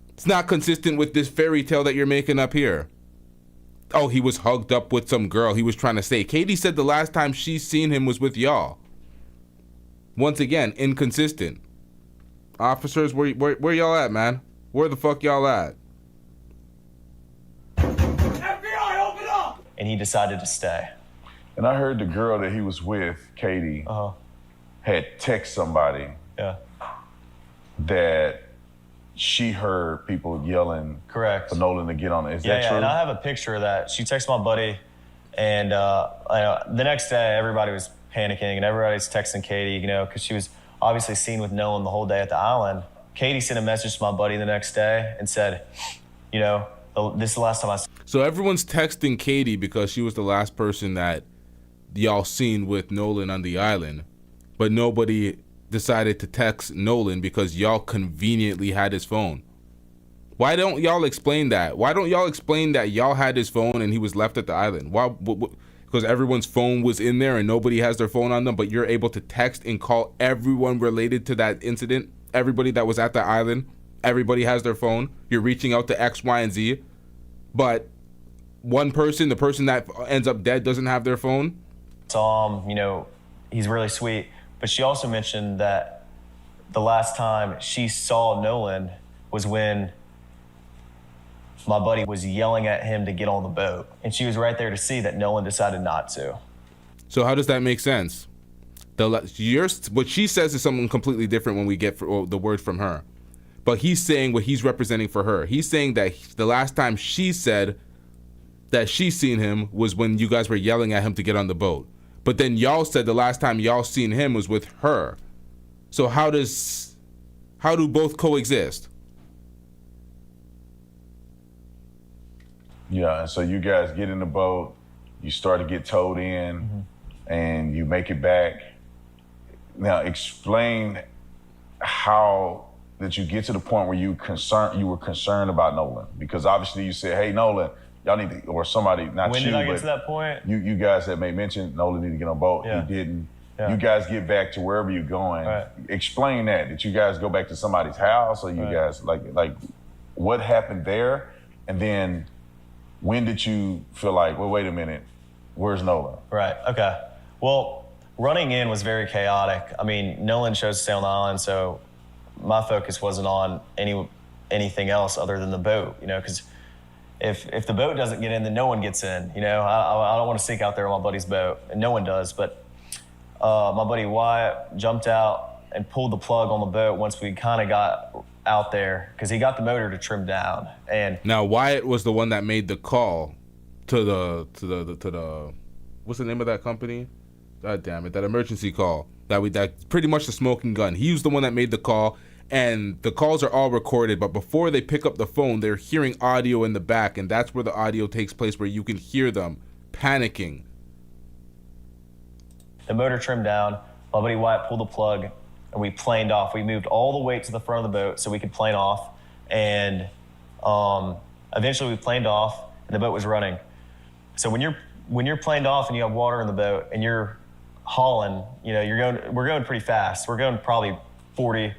It's not consistent with this fairy tale that you're making up here. Oh, he was hugged up with some girl. He was trying to say. Katie said the last time she's seen him was with y'all. Once again, inconsistent. Officers, where y'all at, man? Where the fuck y'all at? FBI, open up! And he decided to stay. And I heard the girl that he was with, Katie, had text somebody that she heard people yelling for Nolan to get on it. Is that true? And I have a picture of that. She texted my buddy, and the next day, everybody was panicking, and everybody's texting Katie, you know, because she was obviously seen with Nolan the whole day at the island. Katie sent a message to my buddy the next day and said, you know, this is the last time I... So everyone's texting Katie because she was the last person that y'all seen with Nolan on the island, but nobody decided to text Nolan because y'all conveniently had his phone. Why don't y'all explain that? Why don't y'all explain that y'all had his phone and he was left at the island? Why? Because everyone's phone was in there and nobody has their phone on them, but you're able to text and call everyone related to that incident, everybody that was at the island, everybody has their phone. You're reaching out to X, Y, and Z, but one person, the person that ends up dead, doesn't have their phone. Saw him, you know, he's really sweet. But she also mentioned that the last time she saw Nolan was when my buddy was yelling at him to get on the boat. And she was right there to see that Nolan decided not to. So how does that make sense? What she says is something completely different when we get the word from her. But he's saying what he's representing for her. He's saying that the last time she said that she seen him was when you guys were yelling at him to get on the boat. But then y'all said the last time y'all seen him was with her. So how do both coexist? Yeah, and so you guys get in the boat, you start to get towed in, and you make it back. Now, explain how did you get to the point where you were concerned about Nolan? Because obviously you said, "Hey, Nolan, y'all need to," or somebody, not When you, did I get but to that point? you guys had made mention Nolan needed to get on a boat. Yeah. He didn't. Yeah. You guys get back to wherever you're going. Right. Explain that. Did you guys go back to somebody's house, or you guys like what happened there? And then when did you feel like, well, wait a minute, where's Nolan? Right. Okay. Well, running in was very chaotic. I mean, Nolan chose to stay on the island, so my focus wasn't on anything else other than the boat. You know, because if the boat doesn't get in, then no one gets in. You know, I don't want to sink out there on my buddy's boat, and no one does. But my buddy Wyatt jumped out and pulled the plug on the boat once we kind of got out there, because he got the motor to trim down. And now Wyatt was the one that made the call to the what's the name of that company? God damn it, that emergency call that pretty much the smoking gun. He was the one that made the call, and the calls are all recorded, but before they pick up the phone, they're hearing audio in the back, and that's where the audio takes place, where you can hear them panicking. The motor trimmed down, my buddy Wyatt pulled the plug, and we planed off. We moved all the way to the front of the boat so we could plane off, and eventually we planed off, and the boat was running. So when you're planed off and you have water in the boat and you're hauling, you know, we're going pretty fast. We're going probably 40,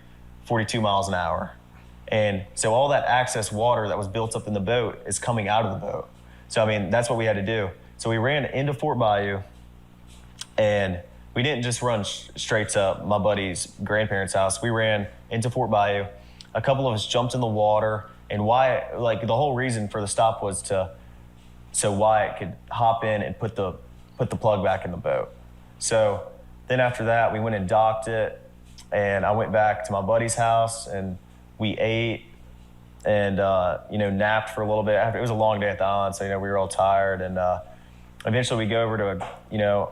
42 miles an hour. And so all that excess water that was built up in the boat is coming out of the boat. So, I mean, that's what we had to do. So we ran into Fort Bayou, and we didn't just run straight to my buddy's grandparents' house. We ran into Fort Bayou. A couple of us jumped in the water, and Wyatt, like, the whole reason for the stop was so Wyatt could hop in and put the plug back in the boat. So then after that, we went and docked it, and I went back to my buddy's house, and we ate and, napped for a little bit. It was a long day at the island, so, we were all tired. And eventually we go over to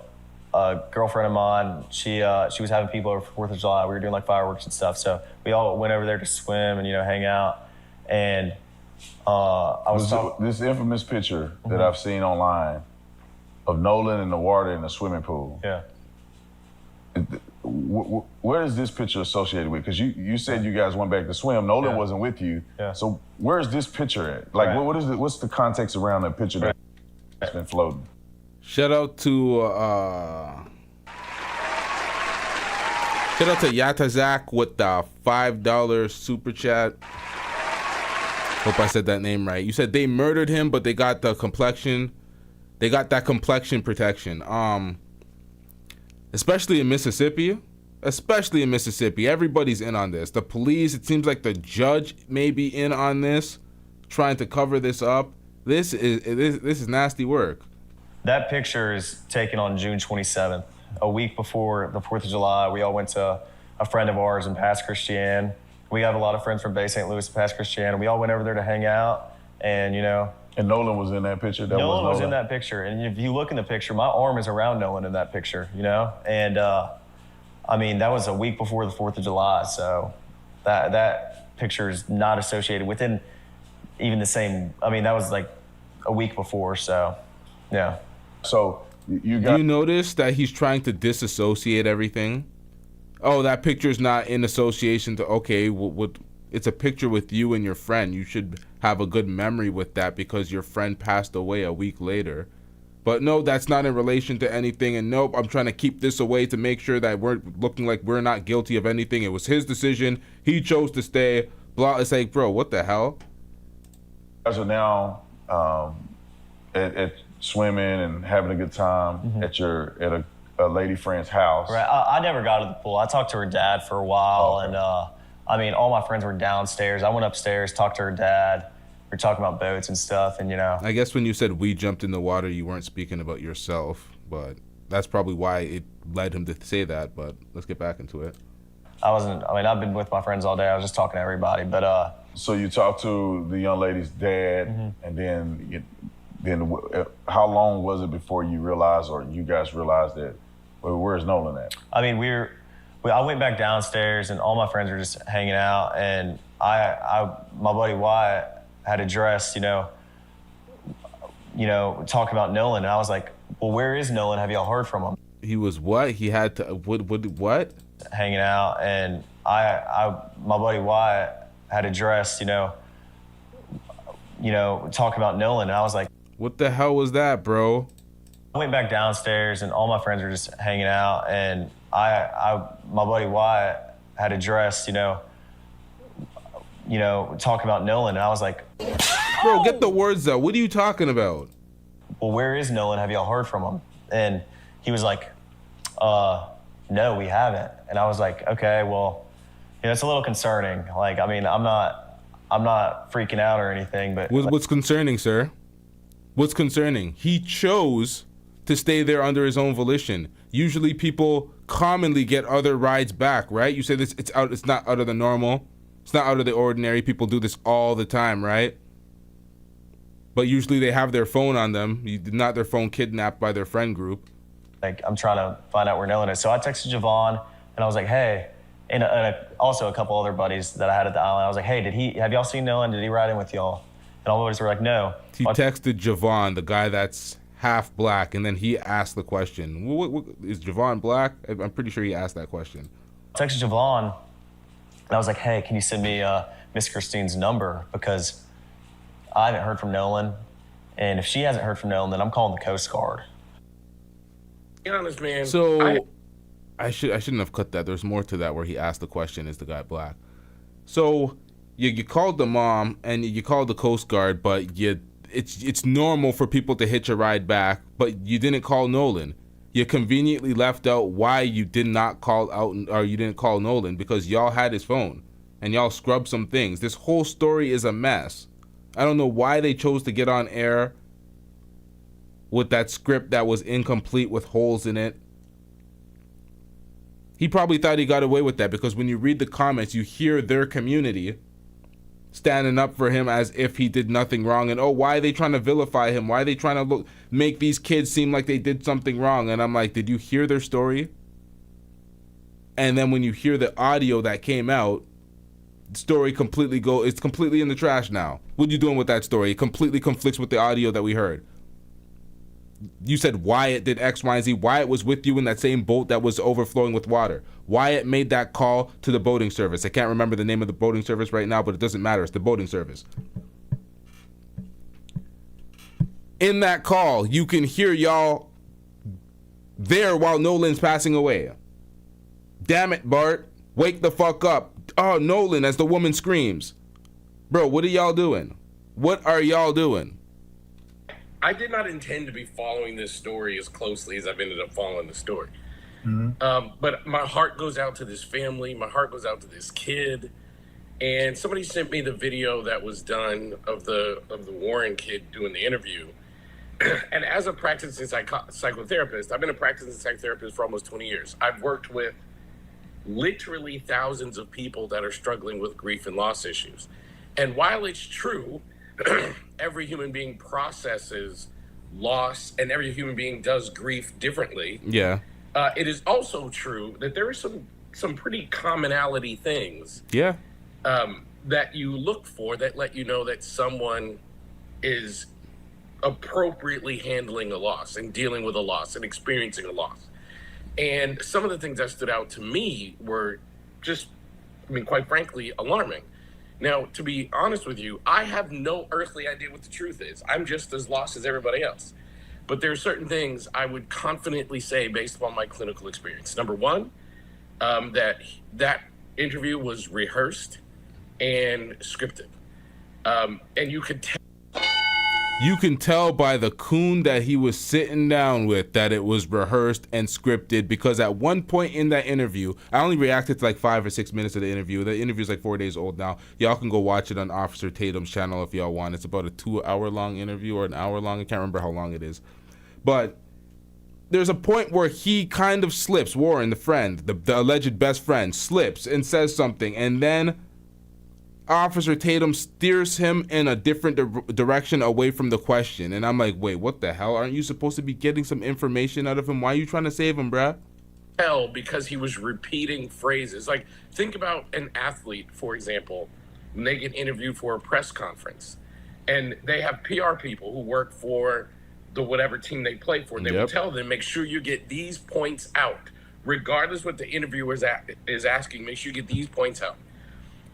a girlfriend of mine. She was having people over for 4th of July. We were doing like fireworks and stuff. So we all went over there to swim and, hang out. And this infamous picture that I've seen online of Nolan in the water in the swimming pool. Yeah. Where is this picture associated with? Because you said you guys went back to swim. Nolan wasn't with you. Yeah. So where's this picture at? Like, Right. what's the context around that picture that's been floating? Shout out to Yatazak with the $5 super chat. Hope I said that name right. You said they murdered him, but they got the complexion. They got that complexion protection. Especially in Mississippi. Everybody's in on this. The police, it seems like the judge may be in on this, trying to cover this up. This is nasty work. That picture is taken on June 27th, a week before the 4th of July. We all went to a friend of ours in Pass Christian. We have a lot of friends from Bay St. Louis, Pass Christian. We all went over there to hang out, and And Nolan was in that picture? Nolan was in that picture. And if you look in the picture, my arm is around Nolan in that picture, And, that was a week before the 4th of July, so that picture is not associated within even the same, that was like a week before, so, yeah. So do you notice that he's trying to disassociate everything? Oh, that picture's not in association to, okay, it's a picture with you and your friend. You should have a good memory with that because your friend passed away a week later. But no, that's not in relation to anything. And nope, I'm trying to keep this away to make sure that we're looking like we're not guilty of anything. It was his decision. He chose to stay. Blah. It's like, bro, what the hell? You guys are now at swimming and having a good time at a lady friend's house. Right. I never got to the pool. I talked to her dad for a while, and all my friends were downstairs. I went upstairs, talked to her dad. We were talking about boats and stuff, and I guess when you said we jumped in the water, you weren't speaking about yourself, but that's probably why it led him to say that. But let's get back into it. I've been with my friends all day. I was just talking to everybody, but. So you talked to the young lady's dad, and then how long was it before you realized, or you guys realized that, well, where's Nolan at? I went back downstairs, and all my friends were just hanging out, and my buddy Wyatt had addressed, you know, talking about Nolan. And I was like, well, where is Nolan? Have y'all heard from him? He was what? He had to, what? Hanging out. And my buddy Wyatt had addressed, you know, talking about Nolan. And I was like, what the hell was that, bro? I went back downstairs and all my friends were just hanging out. And my buddy Wyatt had addressed, you know, talking about Nolan. And I was like, bro, get the words out. What are you talking about? Well, where is Nolan? Have y'all heard from him? And he was like, no, we haven't. And I was like, okay, well, you know, it's a little concerning. Like, I mean, I'm not freaking out or anything, but what's concerning, sir? What's concerning? He chose to stay there under his own volition. Usually people commonly get other rides back, right? You say this, it's not out of the normal. It's not out of the ordinary. People do this all the time, right? But usually they have their phone on them, not their phone kidnapped by their friend group. Like, I'm trying to find out where Nolan is. So I texted Javon and I was like, hey, and also a couple other buddies that I had at the island. I was like, hey, have y'all seen Nolan? Did he ride in with y'all? And all the buddies were like, no. He texted Javon, the guy that's half black, and then he asked the question, what, is Javon black? I'm pretty sure he asked that question. I texted Javon and I was like, hey, can you send me Miss Christine's number? Because I haven't heard from Nolan. And if she hasn't heard from Nolan, then I'm calling the Coast Guard. Be honest, man. So I shouldn't have cut that. There's more to that where he asked the question, is the guy black? So you called the mom and you called the Coast Guard, but it's normal for people to hitch a ride back, but you didn't call Nolan. You conveniently left out why you did not call out, or you didn't call Nolan, because y'all had his phone and y'all scrubbed some things. This whole story is a mess. I don't know why they chose to get on air with that script that was incomplete with holes in it. He probably thought he got away with that because when you read the comments, you hear their community standing up for him as if he did nothing wrong. And, oh, why are they trying to vilify him? Why are they trying to make these kids seem like they did something wrong? And I'm like, did you hear their story? And then when you hear the audio that came out, the story it's completely in the trash now. What are you doing with that story? It completely conflicts with the audio that we heard. You said Wyatt did X, Y, and Z. Wyatt was with you in that same boat that was overflowing with water. Wyatt made that call to the boating service. I can't remember the name of the boating service right now, but it doesn't matter. It's the boating service. In that call, you can hear y'all there while Nolan's passing away. Damn it, Bart. Wake the fuck up. Oh, Nolan, as the woman screams. Bro, what are y'all doing? What are y'all doing? I did not intend to be following this story as closely as I've ended up following the story. But my heart goes out to this family. My heart goes out to this kid. And somebody sent me the video that was done of the Warren kid doing the interview. And as a practicing psychotherapist, I've been a practicing psychotherapist for almost 20 years. I've worked with literally thousands of people that are struggling with grief and loss issues. And while it's true, every human being processes loss and every human being does grief differently. Yeah. It is also true that there are some pretty commonality things. Yeah. That you look for that let you know that someone is appropriately handling a loss and dealing with a loss and experiencing a loss. And some of the things that stood out to me were just, quite frankly, alarming. Now, to be honest with you, I have no earthly idea what the truth is. I'm just as lost as everybody else. But there are certain things I would confidently say based upon my clinical experience. Number one, that interview was rehearsed and scripted. And you could tell. You can tell by the coon that he was sitting down with that it was rehearsed and scripted, because at one point in that interview, I only reacted to like 5 or 6 minutes of the interview. The interview is like 4 days old now. Y'all can go watch it on Officer Tatum's channel if y'all want. It's about a 2-hour long interview or an hour long. I can't remember how long it is. But there's a point where he kind of slips. Warren, the friend, the alleged best friend, slips and says something, and then Officer Tatum steers him in a different direction away from the question. And I'm like, wait, what the hell? Aren't you supposed to be getting some information out of him? Why are you trying to save him, bruh? Tell because he was repeating phrases. Like, think about an athlete, for example, when they get interviewed for a press conference. And they have PR people who work for the whatever team they play for. They will tell them, make sure you get these points out. Regardless what the interviewer is asking, make sure you get these points out.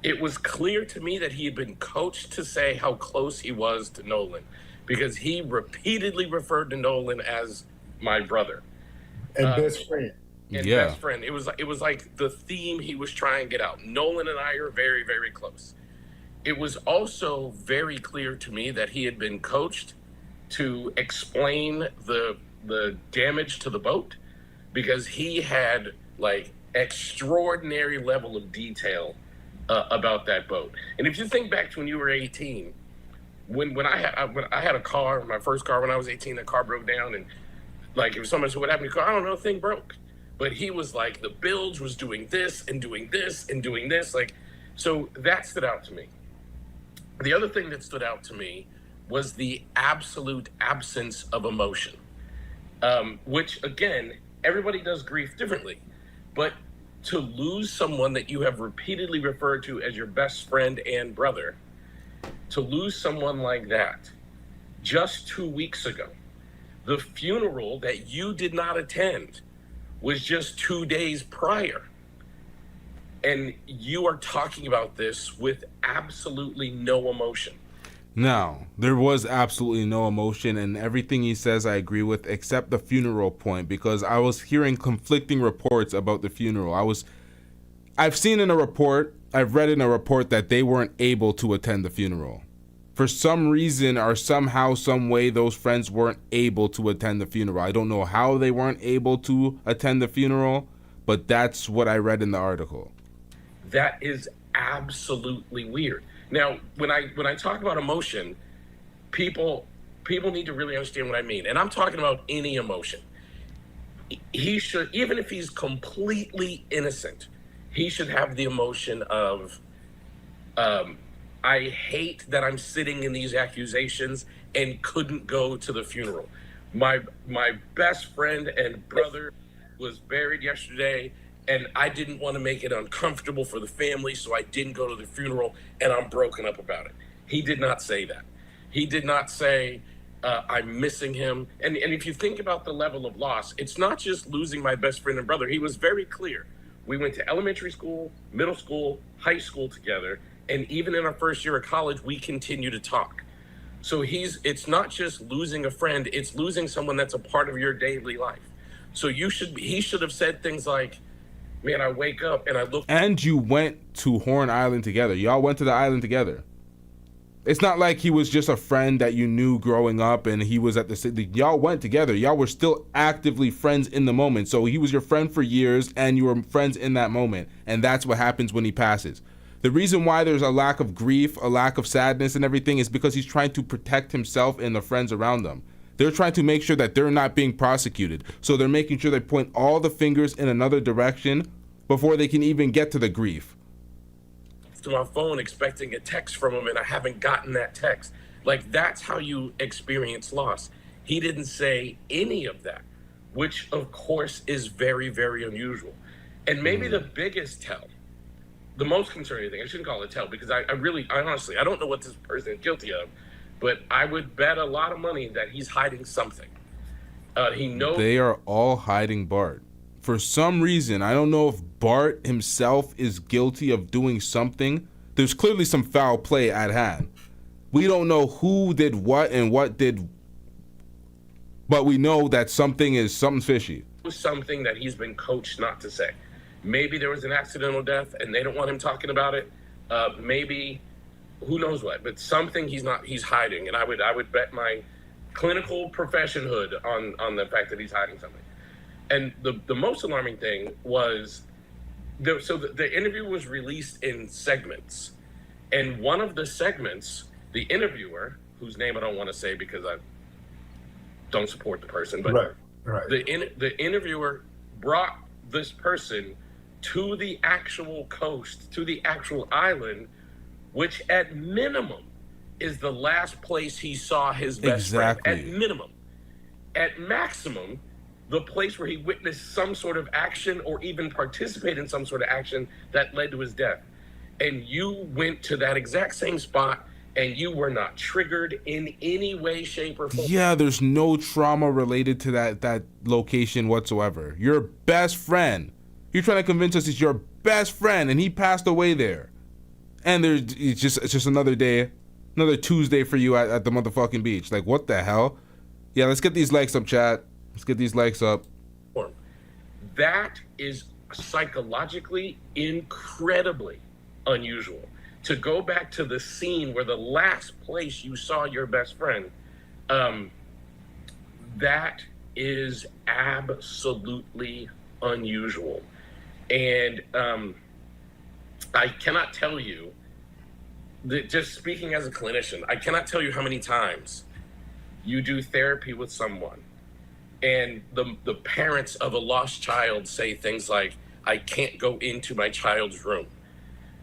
It was clear to me that he had been coached to say how close he was to Nolan, because he repeatedly referred to Nolan as my brother. And best friend. And best friend. It was like the theme he was trying to get out. Nolan and I are very, very close. It was also very clear to me that he had been coached to explain the damage to the boat, because he had like extraordinary level of detail about that boat. And if you think back to when you were 18, when I had a car, my first car when I was 18, the car broke down, and like if someone said, what happened to your car? I don't know, the thing broke. But he was like, the bilge was doing this and doing this and doing this. Like, so that stood out to me. The other thing that stood out to me was the absolute absence of emotion, which again, everybody does grief differently, but to lose someone that you have repeatedly referred to as your best friend and brother, to lose someone like that just 2 weeks ago, the funeral that you did not attend was just 2 days prior. And you are talking about this with absolutely no emotion. Now, there was absolutely no emotion, and everything he says I agree with, except the funeral point, because I was hearing conflicting reports about the funeral. I've seen in a report, I've read in a report that they weren't able to attend the funeral. For some reason or somehow, some way, those friends weren't able to attend the funeral. I don't know how they weren't able to attend the funeral, but that's what I read in the article. That is absolutely weird. Now, when I talk about emotion, people need to really understand what I mean. And I'm talking about any emotion. He should, even if he's completely innocent, he should have the emotion of, I hate that I'm sitting in these accusations and couldn't go to the funeral. My best friend and brother was buried yesterday, and I didn't want to make it uncomfortable for the family, so I didn't go to the funeral, and I'm broken up about it. He did not say that. He did not say, I'm missing him. And if you think about the level of loss, it's not just losing my best friend and brother. He was very clear. We went to elementary school, middle school, high school together, and even in our first year of college, we continue to talk. So it's not just losing a friend, it's losing someone that's a part of your daily life. So he should have said things like, man, I wake up and I look. And you went to Horn Island together. Y'all went to the island together. It's not like he was just a friend that you knew growing up and he was at the city. Y'all went together. Y'all were still actively friends in the moment. So he was your friend for years and you were friends in that moment. And that's what happens when he passes. The reason why there's a lack of grief, a lack of sadness and everything is because he's trying to protect himself and the friends around them. They're trying to make sure that they're not being prosecuted. So they're making sure they point all the fingers in another direction before they can even get to the grief. To my phone expecting a text from him and I haven't gotten that text. Like, that's how you experience loss. He didn't say any of that, which of course is very, very unusual. And maybe the biggest tell, the most concerning thing, I shouldn't call it tell, because I honestly, I don't know what this person is guilty of, but I would bet a lot of money that he's hiding something. He knows. They are all hiding Bart. For some reason, I don't know if Bart himself is guilty of doing something. There's clearly some foul play at hand. We don't know who did what and what did, but we know that something's fishy. Something that he's been coached not to say. Maybe there was an accidental death and they don't want him talking about it. Maybe, who knows what, but something he's hiding. And I would bet my clinical professionhood on the fact that he's hiding something. And the most alarming thing was, the interview was released in segments. And one of the segments, the interviewer, whose name I don't want to say because I don't support the person, but right. The interviewer brought this person to the actual coast, to the actual island, which at minimum is the last place he saw his best friend. At minimum. At maximum, the place where he witnessed some sort of action or even participated in some sort of action that led to his death. And you went to that exact same spot and you were not triggered in any way, shape, or form. Yeah, there's no trauma related to that location whatsoever. Your best friend. You're trying to convince us he's your best friend, and he passed away there. And it's just another day, another Tuesday for you at the motherfucking beach. Like, what the hell? Yeah, let's get these likes up, chat. Let's get these likes up. That is psychologically incredibly unusual. To go back to the scene where the last place you saw your best friend, that is absolutely unusual. And I cannot tell you, that just speaking as a clinician, I cannot tell you how many times you do therapy with someone and the parents of a lost child say things like, I can't go into my child's room.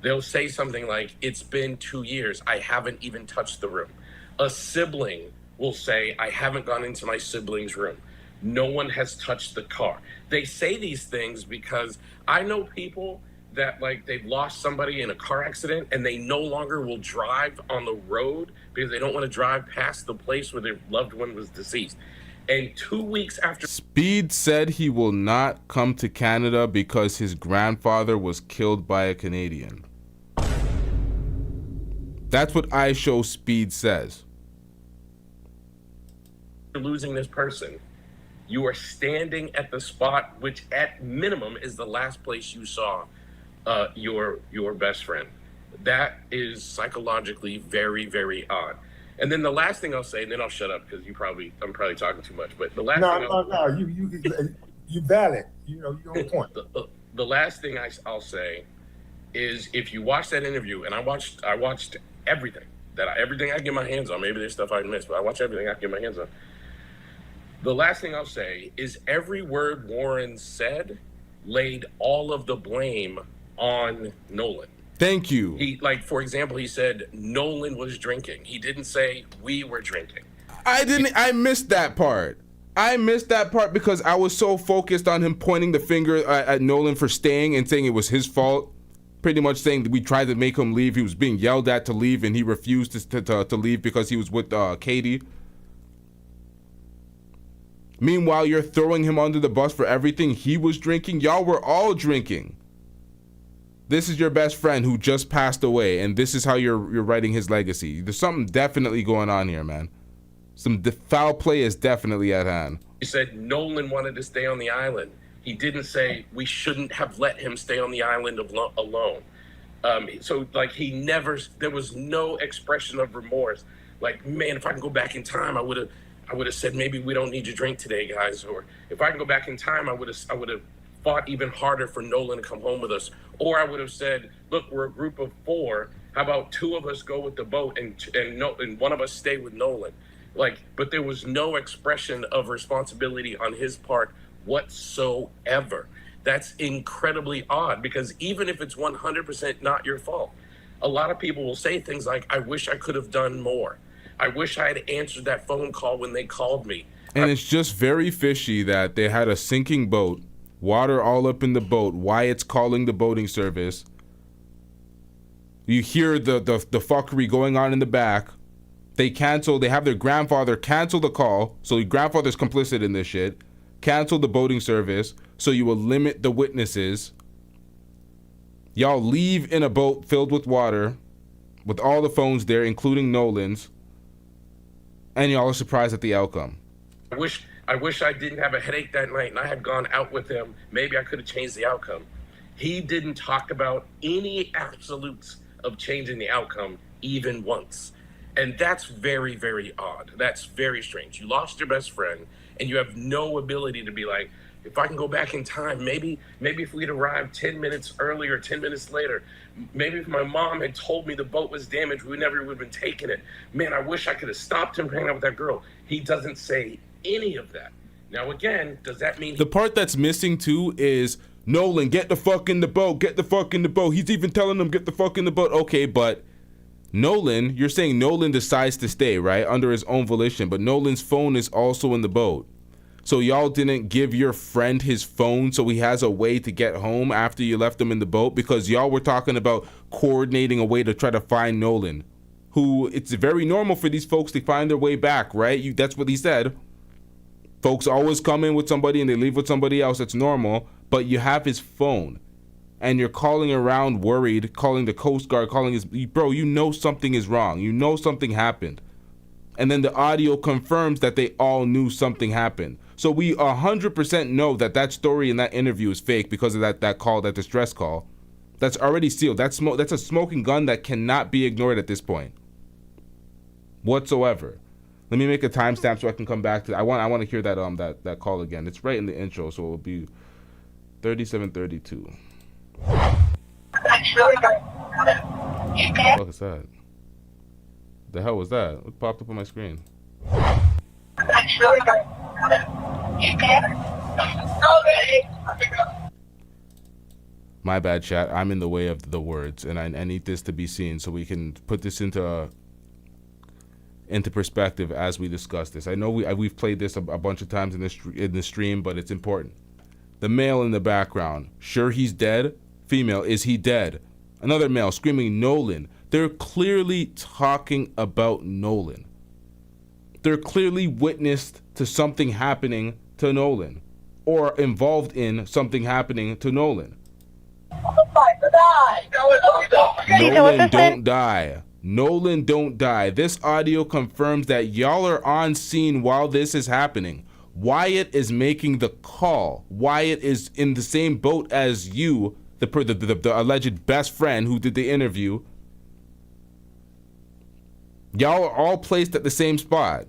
They'll say something like, it's been 2 years, I haven't even touched the room. A sibling will say, I haven't gone into my sibling's room. No one has touched the car. They say these things because I know people that, like, they've lost somebody in a car accident and they no longer will drive on the road because they don't want to drive past the place where their loved one was deceased. And 2 weeks after... Speed said he will not come to Canada because his grandfather was killed by a Canadian. That's what iShow Speed says. Losing this person, you are standing at the spot which at minimum is the last place you saw your best friend. That is psychologically very, very odd. And then the last thing I'll say, and then I'll shut up because I'm probably talking too much. But the last you valid. You know, you're on point. The last thing I'll say is, if you watch that interview, and I watched everything everything I get my hands on. Maybe there's stuff I missed, but I watch everything I get my hands on. The last thing I'll say is, every word Warren said laid all of the blame on Nolan. Thank you. For example, he said Nolan was drinking. He didn't say we were drinking. I missed that part. I missed that part because I was so focused on him pointing the finger at Nolan for staying and saying it was his fault. Pretty much saying that we tried to make him leave. He was being yelled at to leave and he refused to leave because he was with Katie. Meanwhile, you're throwing him under the bus for everything he was drinking. Y'all were all drinking. This is your best friend who just passed away, and this is how you're writing his legacy. There's something definitely going on here, man. Some foul play is definitely at hand. He said Nolan wanted to stay on the island. He didn't say we shouldn't have let him stay on the island alone. There was no expression of remorse. Like, man, if I can go back in time, I would have said, maybe we don't need to drink today, guys. Or if I can go back in time, I would have fought even harder for Nolan to come home with us. Or I would have said, look, we're a group of 4. How about 2 of us go with the boat and one of us stay with Nolan? But there was no expression of responsibility on his part whatsoever. That's incredibly odd, because even if it's 100% not your fault, a lot of people will say things like, I wish I could have done more. I wish I had answered that phone call when they called me. And it's just very fishy that they had a sinking boat, water all up in the boat, Wyatt's calling the boating service. You hear the fuckery going on in the back. They have their grandfather cancel the call, so your grandfather's complicit in this shit. Cancel the boating service, so you will limit the witnesses. Y'all leave in a boat filled with water, with all the phones there, including Nolan's, and y'all are surprised at the outcome. I wish I didn't have a headache that night and I had gone out with him. Maybe I could have changed the outcome. He didn't talk about any absolutes of changing the outcome even once. And that's very, very odd. That's very strange. You lost your best friend and you have no ability to be like, if I can go back in time, maybe if we'd arrived 10 minutes earlier, 10 minutes later, maybe if my mom had told me the boat was damaged, we never would have been taking it. Man, I wish I could have stopped him hanging out with that girl. He doesn't say any of that. Now, again, does that mean... The part that's missing, too, is Nolan, get the fuck in the boat, get the fuck in the boat. He's even telling them, get the fuck in the boat. Okay, but Nolan, you're saying Nolan decides to stay, right, under his own volition, but Nolan's phone is also in the boat. So y'all didn't give your friend his phone so he has a way to get home after you left him in the boat? Because y'all were talking about coordinating a way to try to find Nolan. who it's very normal for these folks to find their way back, right? That's what he said. Folks always come in with somebody and they leave with somebody else. That's normal. But you have his phone and you're calling around worried, calling the Coast Guard, calling his... Bro, you know something is wrong. You know something happened. And then the audio confirms that they all knew something happened. So we 100% know that that story in that interview is fake because of that call, that distress call. That's already sealed. That's a smoking gun that cannot be ignored at this point whatsoever. Let me make a timestamp so I can come back to. I want to hear that call again. It's right in the intro, so it'll be 3732. What is that? The hell was that? What popped up on my screen? My bad, chat. I'm in the way of the words, and I need this to be seen so we can put this into perspective as we discuss this. I know we've played this a bunch of times in the stream, but it's important. The male in the background, sure he's dead. Female, is he dead? Another male screaming Nolan. They're clearly talking about Nolan. They're clearly witnessed to something happening to Nolan, or involved in something happening to Nolan. Nolan don't die. Nolan don't die. This audio confirms that y'all are on scene while this is happening. Wyatt is making the call. Wyatt is in the same boat as you, the alleged best friend who did the interview. Y'all are all placed at the same spot.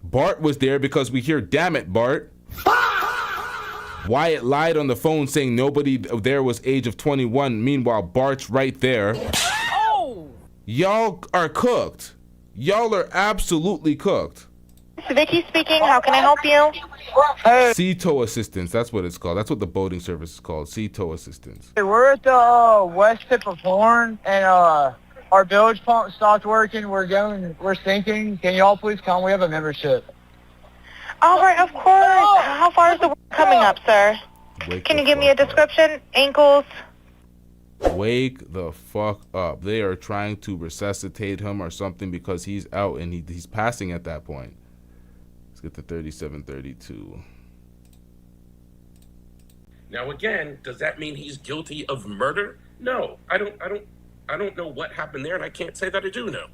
Bart was there because we hear, damn it, Bart. Wyatt lied on the phone saying nobody there was age of 21. Meanwhile, Bart's right there. Oh! Y'all are cooked. Y'all are absolutely cooked. Vicky speaking. How can I help you? Sea tow assistance. That's what it's called. That's what the boating service is called. Sea tow assistance. Hey, we're at the west tip of Horn, and our bilge pump stopped working. We're sinking. Can y'all please come? We have a membership. All right, of course. How far is the work coming up, sir? Can you give me a description? Ankles? Wake the fuck up. They are trying to resuscitate him or something because he's out and he's passing at that point. Let's get to 3732. Now again, does that mean he's guilty of murder? No, I don't know what happened there, and I can't say that I do know.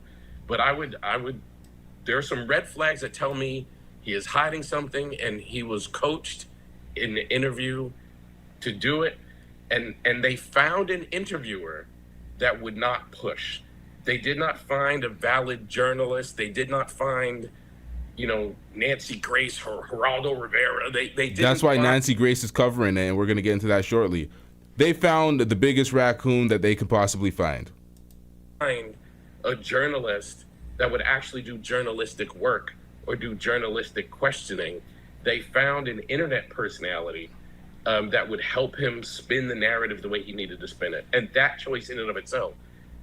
But I would there are some red flags that tell me he is hiding something, and he was coached in the interview to do it. And they found an interviewer that would not push. They did not find a valid journalist. They did not find, Nancy Grace or Geraldo Rivera. They didn't. That's why Nancy Grace is covering it, and we're going to get into that shortly. They found the biggest raccoon that they could possibly find. Find a journalist that would actually do journalistic work or do journalistic questioning. They found an internet personality that would help him spin the narrative the way he needed to spin it. And that choice in and of itself,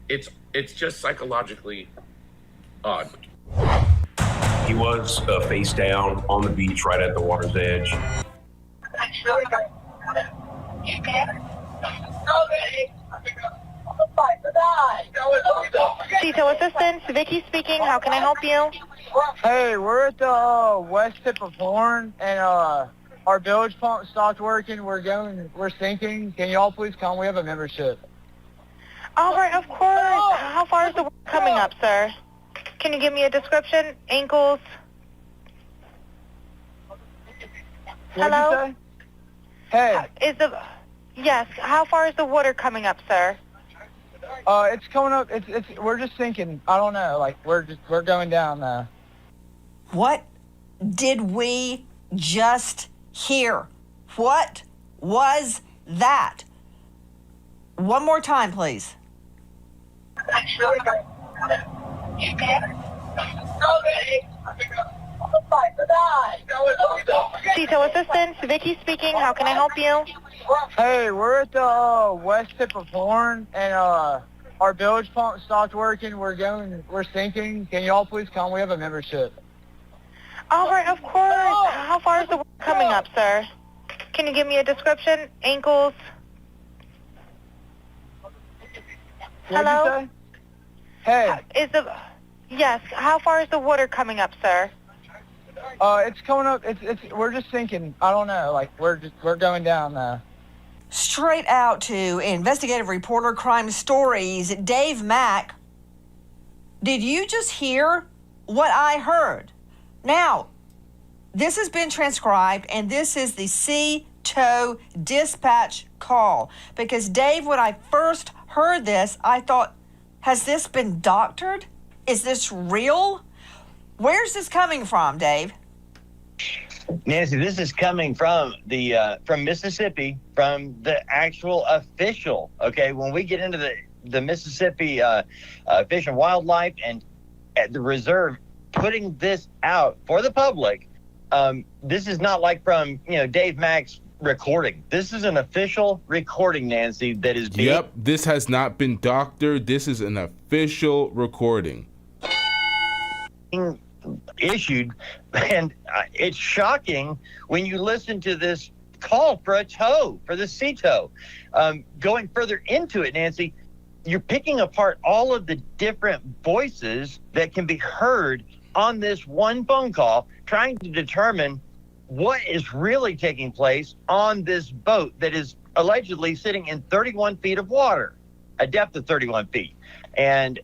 it's just psychologically odd. He was face down on the beach right at the water's edge. Detail assistance, Vicky speaking. How can I help you? Hey, we're at the west tip of Horn, and our bilge pump stopped working. We're sinking. Can y'all please come? We have a membership. All right, of course. How far is the work coming up, sir? Can you give me a description? Ankles? Hello? Hey. Yes. How far is the water coming up, sir? It's coming up. We're just sinking. I don't know. Like we're going down now. What did we just hear? What was that? One more time, please. Detail assistance, Vicky speaking. How can I help you? Hey, we're at the west tip of Horn, and our bilge pump stopped working. We're sinking. Can y'all please come? We have a membership. All right, of course. How far is the work coming up, sir? Can you give me a description? Ankles? Hello? Hey. Yes. How far is the water coming up, sir? It's coming up. We're just sinking. I don't know. Like we're going down now. Straight out to investigative reporter Crime Stories, Dave Mack. Did you just hear what I heard? Now, this has been transcribed, and this is the CTO dispatch call. Because, Dave, when I first heard this, I thought, has this been doctored? Is this real? Where's this coming from, Dave? Nancy, this is coming from from Mississippi, from the actual official. Okay, when we get into the Mississippi Fish and Wildlife and at the reserve putting this out for the public, this is not like from Dave Mack's recording. This is an official recording, Nancy, that is being. Yep, this has not been doctored. This is an official recording. Issued, and it's shocking when you listen to this call for a tow, for the CTO. Going further into it, Nancy, you're picking apart all of the different voices that can be heard on this one phone call, trying to determine what is really taking place on this boat that is allegedly sitting in 31 feet of water, a depth of 31 feet. And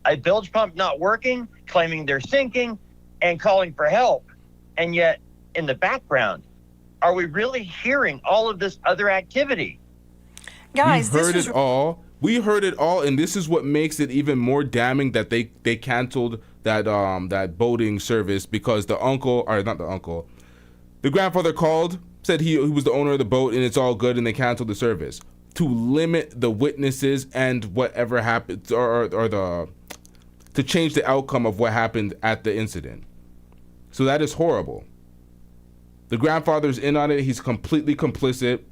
a bilge pump not working, claiming they're sinking, and calling for help. And yet, in the background, are we really hearing all of this other activity? Guys, we heard it all. We heard it all, and this is what makes it even more damning that they canceled that boating service, because the grandfather called, said he was the owner of the boat and it's all good, and they canceled the service to limit the witnesses and whatever happened, or to change the outcome of what happened at the incident. So that is horrible. The grandfather's in on it. He's completely complicit.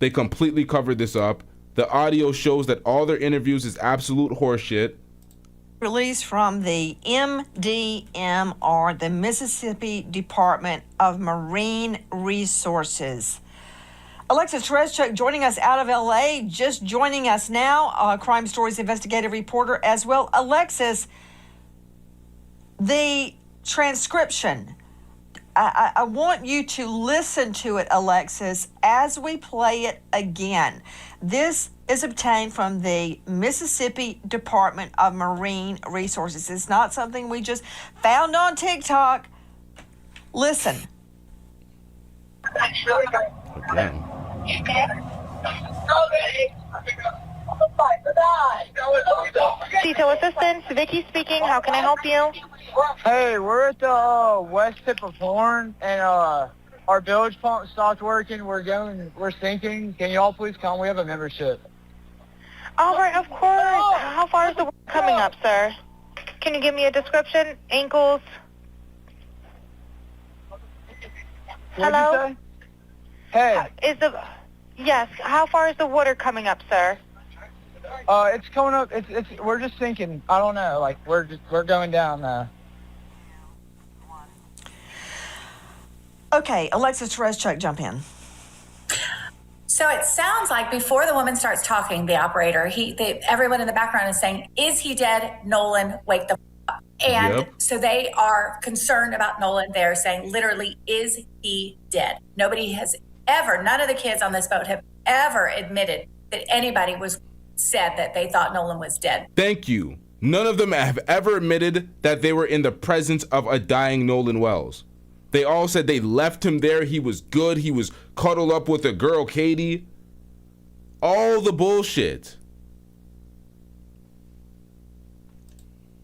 They completely covered this up. The audio shows that all their interviews is absolute horseshit. Released from the MDMR, the Mississippi Department of Marine Resources. Alexis Tereszchuk joining us out of LA, just joining us now, Crime Stories investigative reporter as well. Alexis, the transcription, I want you to listen to it, Alexis, as we play it again. This is obtained from the Mississippi Department of Marine Resources. It's not something we just found on TikTok. Listen. Again. CTO assistant, Vicky speaking. How can I help you? Hey, we're at the west tip of Horn, and our bilge pump stopped working. We're sinking. Can you all please come? We have a membership. All right, of course. How far is the water coming up, sir? Can you give me a description? Ankles? Hello? Hey. Yes. How far is the water coming up, sir? It's coming up. We're just sinking. I don't know. Like we're going down now. Okay, Alexis Tereszchuk, jump in. So it sounds like before the woman starts talking, the operator, everyone in the background is saying, "Is he dead? Nolan, wake the up." And so they are concerned about Nolan. They're saying, literally, is he dead? Nobody has ever, none of the kids on this boat have ever admitted that anybody said that they thought Nolan was dead. Thank you. None of them have ever admitted that they were in the presence of a dying Nolan Wells. They all said they left him there. He was good. He was cuddled up with a girl, Katie. All the bullshit.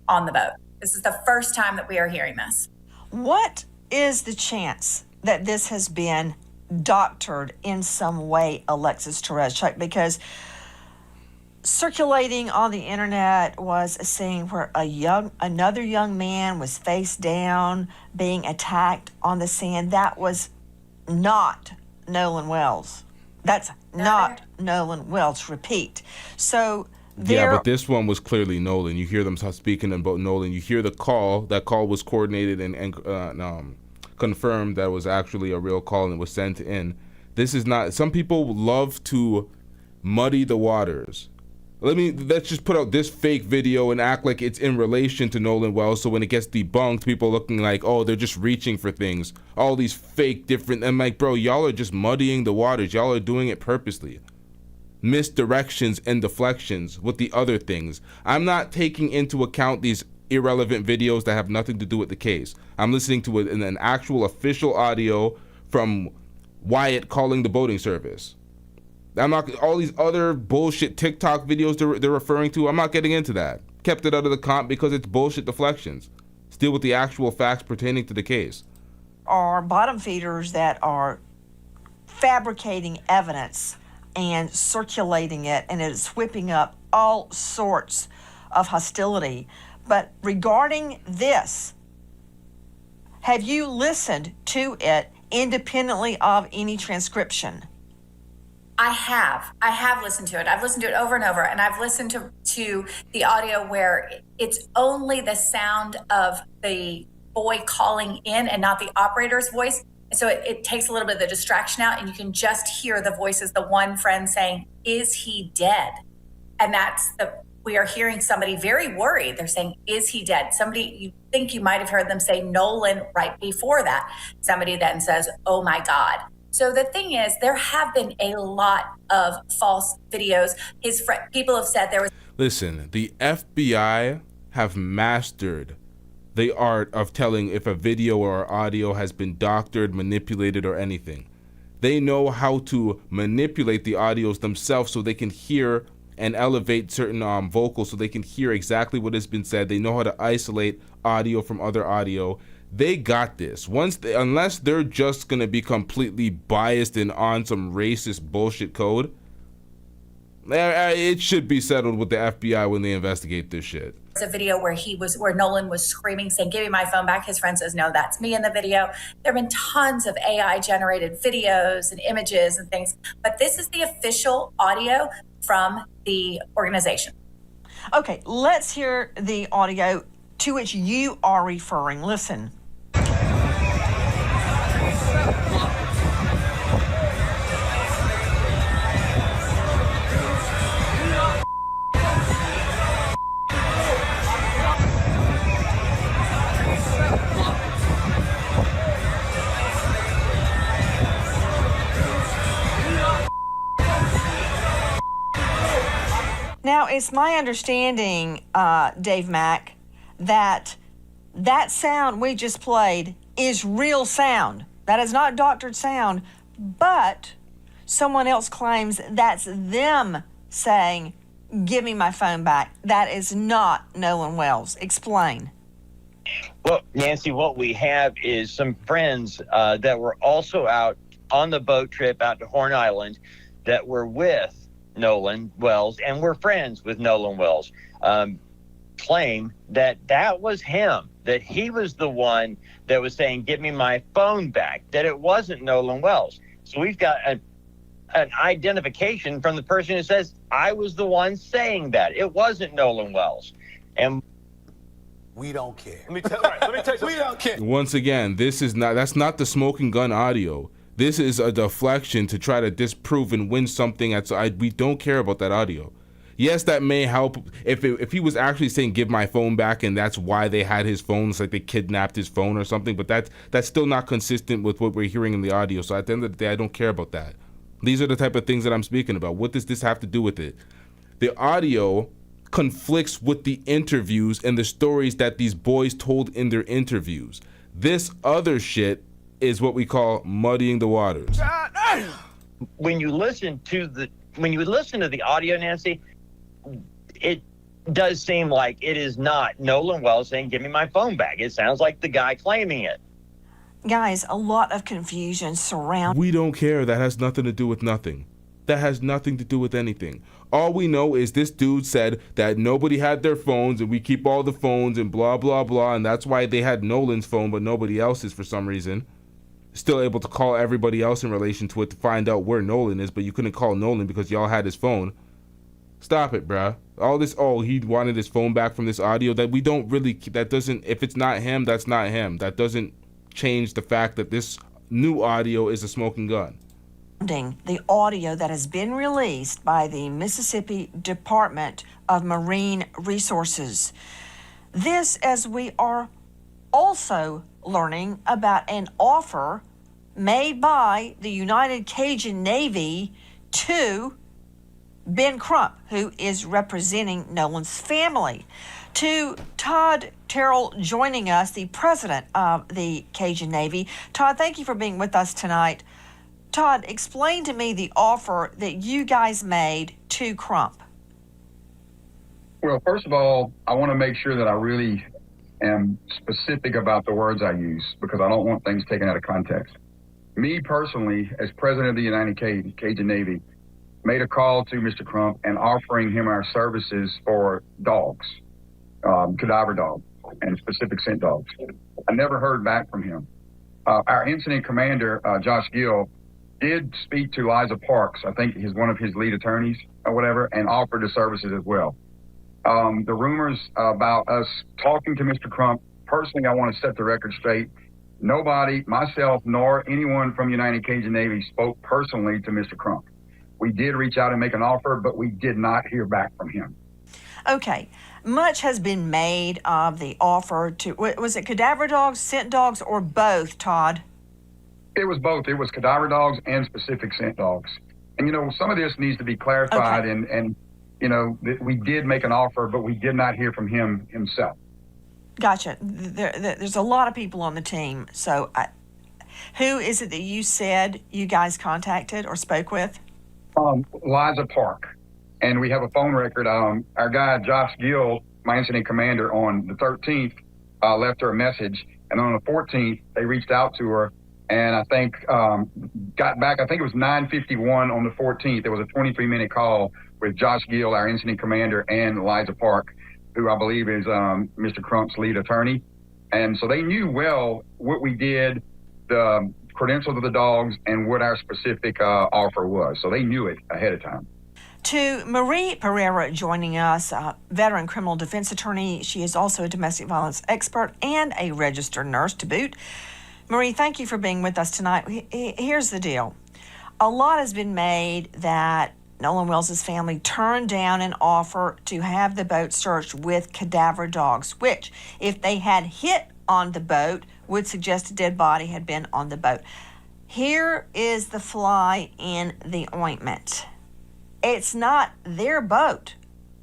On the boat. This is the first time that we are hearing this. What is the chance that this has been doctored in some way, Alexis Tereszchuk? Because circulating on the internet was a scene where another young man was face down being attacked on the sand. That was not Nolan Wells. That's not Nolan Wells. Repeat. So yeah, but this one was clearly Nolan. You hear them speaking about Nolan. You hear the call. That call was coordinated and confirmed that was actually a real call and it was sent in. This is not. Some people love to muddy the waters. Let's just put out this fake video and act like it's in relation to Nolan Wells, so when it gets debunked, people looking like, oh, they're just reaching for things. All these fake different, I'm like, bro, y'all are just muddying the waters. Y'all are doing it purposely. Misdirections and deflections with the other things. I'm not taking into account these irrelevant videos that have nothing to do with the case. I'm listening to an actual official audio from Wyatt calling the boating service. I'm not, all these other bullshit TikTok videos they're referring to, I'm not getting into that. Kept it out of the comp because it's bullshit deflections. Let's deal with the actual facts pertaining to the case. Are bottom feeders that are fabricating evidence and circulating it, and it's whipping up all sorts of hostility. But regarding this, have you listened to it independently of any transcription? I have listened to it. I've listened to it over and over, and I've listened to the audio where it's only the sound of the boy calling in and not the operator's voice. So it takes a little bit of the distraction out, and you can just hear the voices, the one friend saying, "Is he dead?" And we are hearing somebody very worried. They're saying, "Is he dead?" Somebody, you think you might have heard them say Nolan right before that. Somebody then says, "Oh my God." So the thing is, there have been a lot of false videos. People have said there was. Listen, the FBI have mastered the art of telling if a video or audio has been doctored, manipulated, or anything. They know how to manipulate the audios themselves so they can hear and elevate certain vocals so they can hear exactly what has been said. They know how to isolate audio from other audio. They got this. Unless they're just gonna be completely biased and on some racist bullshit code, it should be settled with the FBI when they investigate this shit. There's a video where Nolan was screaming, saying, "Give me my phone back." His friend says, "No, that's me" in the video. There have been tons of AI generated videos and images and things, but this is the official audio from the organization. Okay, let's hear the audio to which you are referring. Listen. Now, it's my understanding, Dave Mack, that sound we just played is real sound. That is not doctored sound, but someone else claims that's them saying, "Give me my phone back." That is not Nolan Wells. Explain. Well, Nancy, what we have is some friends that were also out on the boat trip out to Horn Island that were with Nolan Wells and were friends with Nolan Wells, claim that was him, that he was the one that was saying, "Give me my phone back," that it wasn't Nolan Wells. So we've got an identification from the person who says, "I was the one saying that. It wasn't Nolan Wells." And we don't care. Let me tell you, we don't care. Once again, that's not the smoking gun audio. This is a deflection to try to disprove and win something. We don't care about that audio. Yes, that may help if he was actually saying, "Give my phone back," and that's why they had his phone. It's like they kidnapped his phone or something. But that's still not consistent with what we're hearing in the audio. So at the end of the day, I don't care about that. These are the type of things that I'm speaking about. What does this have to do with it? The audio conflicts with the interviews and the stories that these boys told in their interviews. This other shit is what we call muddying the waters. When you listen to the audio, Nancy, it does seem like it is not Nolan Wells saying, "Give me my phone back." It sounds like the guy claiming it. Guys, a lot of confusion surrounds. We don't care. That has nothing to do with nothing. That has nothing to do with anything. All we know is this dude said that nobody had their phones and we keep all the phones and blah, blah, blah. And that's why they had Nolan's phone, but nobody else's for some reason. Still able to call everybody else in relation to it to find out where Nolan is, but you couldn't call Nolan because y'all had his phone. Stop it, bruh. All this, he wanted his phone back from this audio, that we don't really, that doesn't, if it's not him, that's not him. That doesn't change the fact that this new audio is a smoking gun. the audio that has been released by the Mississippi Department of Marine Resources. This, as we are also learning about an offer made by the United Cajun Navy to Ben Crump, who is representing Nolan's family. To Todd Terrell joining us, the president of the Cajun Navy. Todd, thank you for being with us tonight. Todd, explain to me the offer that you guys made to Crump. Well, first of all, I want to make sure that I really am specific about the words I use because I don't want things taken out of context. Me personally, as president of the United Cajun Navy, made a call to Mr. Crump and offering him our services for dogs, cadaver dogs, and specific scent dogs. I never heard back from him. Our incident commander, Josh Gill, did speak to Liza Parks, I think he's one of his lead attorneys or whatever, and offered the services as well. The rumors about us talking to Mr. Crump, personally, I want to set the record straight. Nobody, myself, nor anyone from United Cajun Navy spoke personally to Mr. Crump. We did reach out and make an offer, but we did not hear back from him. Okay. Much has been made of the offer to, was it cadaver dogs, scent dogs, or both, Todd? It was both. It was cadaver dogs and specific scent dogs. And, you know, some of this needs to be clarified. Okay. And you know, we did make an offer, but we did not hear from him himself. Gotcha. There's a lot of people on the team. So who is it that you said you guys contacted or spoke with? Liza Park. And we have a phone record. Our guy, Josh Gill, my incident commander, on the 13th, left her a message. And on the 14th, they reached out to her. And I think got back, I think it was 9:51 on the 14th. There was a 23-minute call with Josh Gill, our incident commander, and Liza Park, who I believe is Mr. Crump's lead attorney. And so they knew well what we did, the credentials of the dogs, and what our specific offer was. So they knew it ahead of time. To Marie Pereira joining us, veteran criminal defense attorney. She is also a domestic violence expert and a registered nurse to boot. Marie, thank you for being with us tonight. Here's the deal. A lot has been made that Nolan Wells' family turned down an offer to have the boat searched with cadaver dogs, which, if they had hit on the boat, would suggest a dead body had been on the boat. Here is the fly in the ointment. It's not their boat.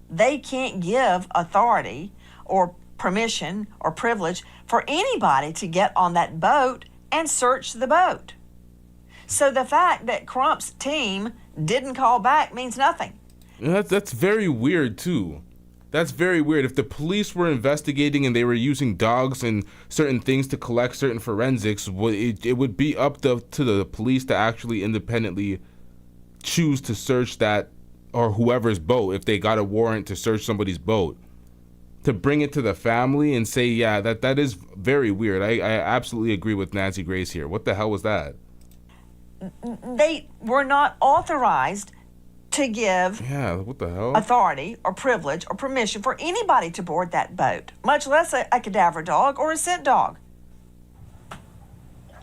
They can't give authority or permission or privilege for anybody to get on that boat and search the boat. So the fact that Crump's team didn't call back means nothing. That's very weird too. That's very weird. If the police were investigating and they were using dogs and certain things to collect certain forensics, it would be up to the police to actually independently choose to search that or whoever's boat if they got a warrant to search somebody's boat. To bring it to the family and say, yeah, that is very weird. I absolutely agree with Nancy Grace here. What the hell was that? They were not authorized to give what the hell? Authority or privilege or permission for anybody to board that boat, much less a cadaver dog or a scent dog.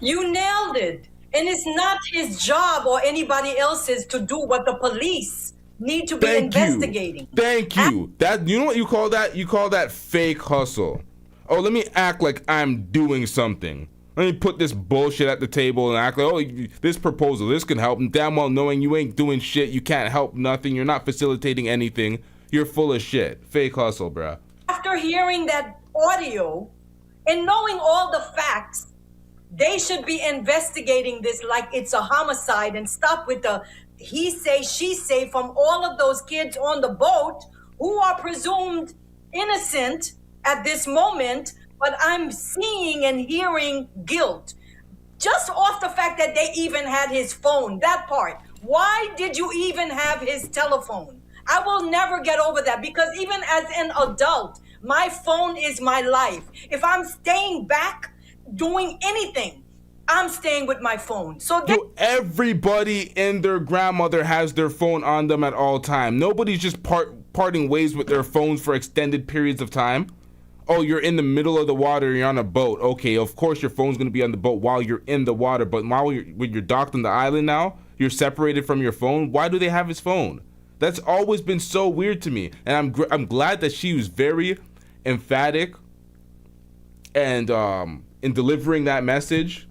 You nailed it. And it's not his job or anybody else's to do what the police need to be investigating. Thank you. That, you know what you call that? You call that fake hustle. Oh, let me act like I'm doing something. Let me put this bullshit at the table and act like, oh, this proposal, this can help. And damn well knowing you ain't doing shit. You can't help nothing. You're not facilitating anything. You're full of shit. Fake hustle, bruh. After hearing that audio and knowing all the facts, they should be investigating this like it's a homicide and stop with the he say, she say from all of those kids on the boat who are presumed innocent at this moment, but I'm seeing and hearing guilt. Just off the fact that they even had his phone, that part. Why did you even have his telephone? I will never get over that because even as an adult, my phone is my life. If I'm staying back doing anything, I'm staying with my phone. So everybody and their grandmother has their phone on them at all time. Nobody's just parting ways with their phones for extended periods of time. Oh, you're in the middle of the water, you're on a boat. Okay, of course your phone's gonna be on the boat while you're in the water, but when you're docked on the island now, You're separated from your phone. Why do they have his phone? That's always been so weird to me. And I'm glad that she was very emphatic and in delivering that message,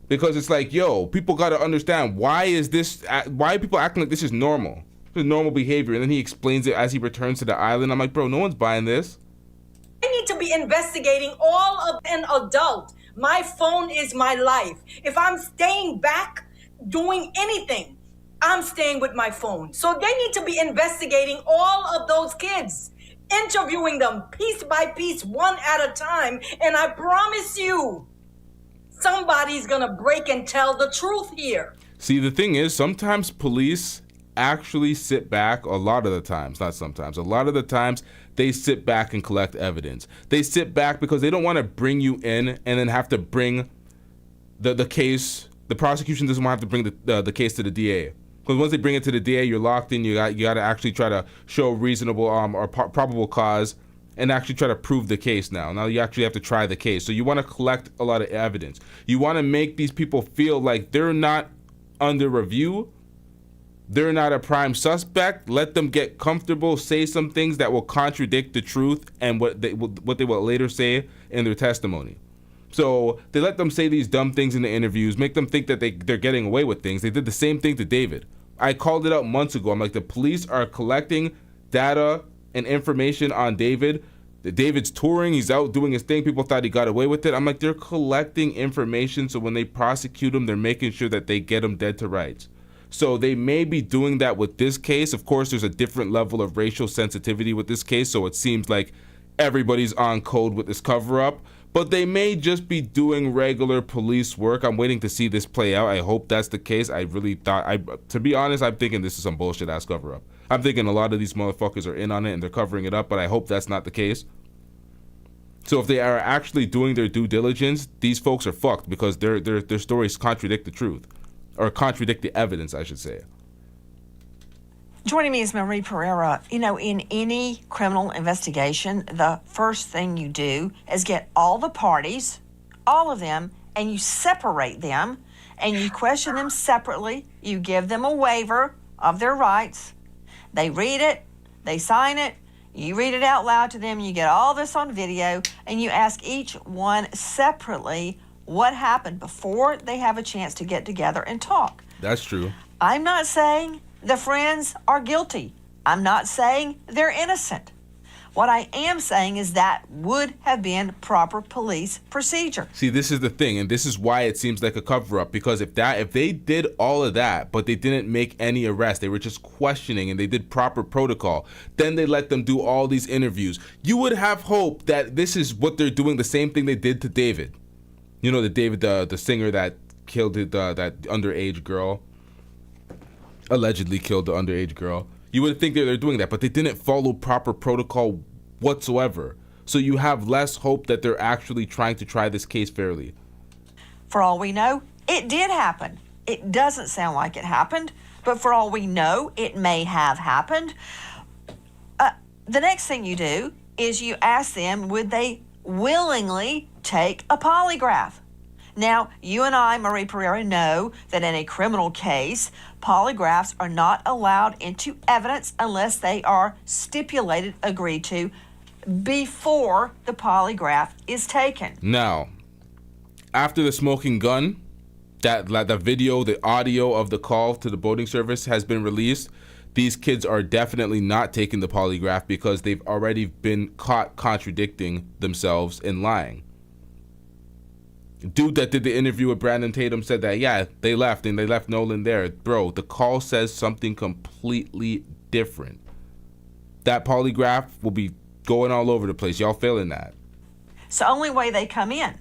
because it's like, yo, people got to understand, why are people acting like this is normal? This is normal behavior. And then he explains it as he returns to the island. I'm like, bro, no one's buying this. I need to be investigating all of an adult. My phone is my life. If I'm staying back doing anything, I'm staying with my phone. So they need to be investigating all of those kids, interviewing them piece by piece, one at a time. And I promise you, somebody's gonna break and tell the truth here. See, the thing is, sometimes police actually sit back, a lot of the times, not sometimes, a lot of the times, they sit back and collect evidence. They sit back because they don't want to bring you in and then have to bring the case. The prosecution doesn't want to have to bring the case to the DA. Because once they bring it to the DA, you're locked in. You got to actually try to show reasonable or probable cause and actually try to prove the case now. Now you actually have to try the case. So you want to collect a lot of evidence. You want to make these people feel like they're not under review. They're not a prime suspect. Let them get comfortable, say some things that will contradict the truth and what they will later say in their testimony. So they let them say these dumb things in the interviews, make them think that they're getting away with things. They did the same thing to David. I called it out months ago. I'm like, the police are collecting data and information on David. David's touring, he's out doing his thing. People thought he got away with it. I'm like, they're collecting information, so when they prosecute him, they're making sure that they get him dead to rights. So they may be doing that with this case. Of course, there's a different level of racial sensitivity with this case, so it seems like everybody's on code with this cover-up. But they may just be doing regular police work. I'm waiting to see this play out. I hope that's the case. I really thought, to be honest, I'm thinking this is some bullshit-ass cover-up. I'm thinking a lot of these motherfuckers are in on it and they're covering it up, but I hope that's not the case. So if they are actually doing their due diligence, these folks are fucked because their stories contradict the truth. Or contradict the evidence, I should say. Joining me is Marie Pereira. You know, in any criminal investigation, the first thing you do is get all the parties, all of them, and you separate them, and you question them separately. You give them a waiver of their rights. They read it, they sign it, you read it out loud to them, you get all this on video, and you ask each one separately what happened before they have a chance to get together and talk. That's true. I'm not saying the friends are guilty. I'm not saying they're innocent. What I am saying is that would have been proper police procedure. See, this is the thing, and this is why it seems like a cover-up, because if they did all of that, but they didn't make any arrests, they were just questioning and they did proper protocol, then they let them do all these interviews. You would have hope that this is what they're doing, the same thing they did to David. You know, the singer that killed that underage girl, allegedly killed the underage girl. You would think that they're doing that, but they didn't follow proper protocol whatsoever. So you have less hope that they're actually trying to try this case fairly. For all we know, it did happen. It doesn't sound like it happened, but for all we know, it may have happened. The next thing you do is you ask them, would they willingly take a polygraph? Now, you and I, Marie Pereira, know that in a criminal case, polygraphs are not allowed into evidence unless they are stipulated, agreed to, before the polygraph is taken. Now, after the smoking gun, the video, the audio of the call to the boating service has been released, these kids are definitely not taking the polygraph because they've already been caught contradicting themselves and lying. Dude that did the interview with Brandon Tatum said that, yeah, they left and they left Nolan there. Bro, the call says something completely different. That polygraph will be going all over the place. Y'all feeling that? It's the only way they come in.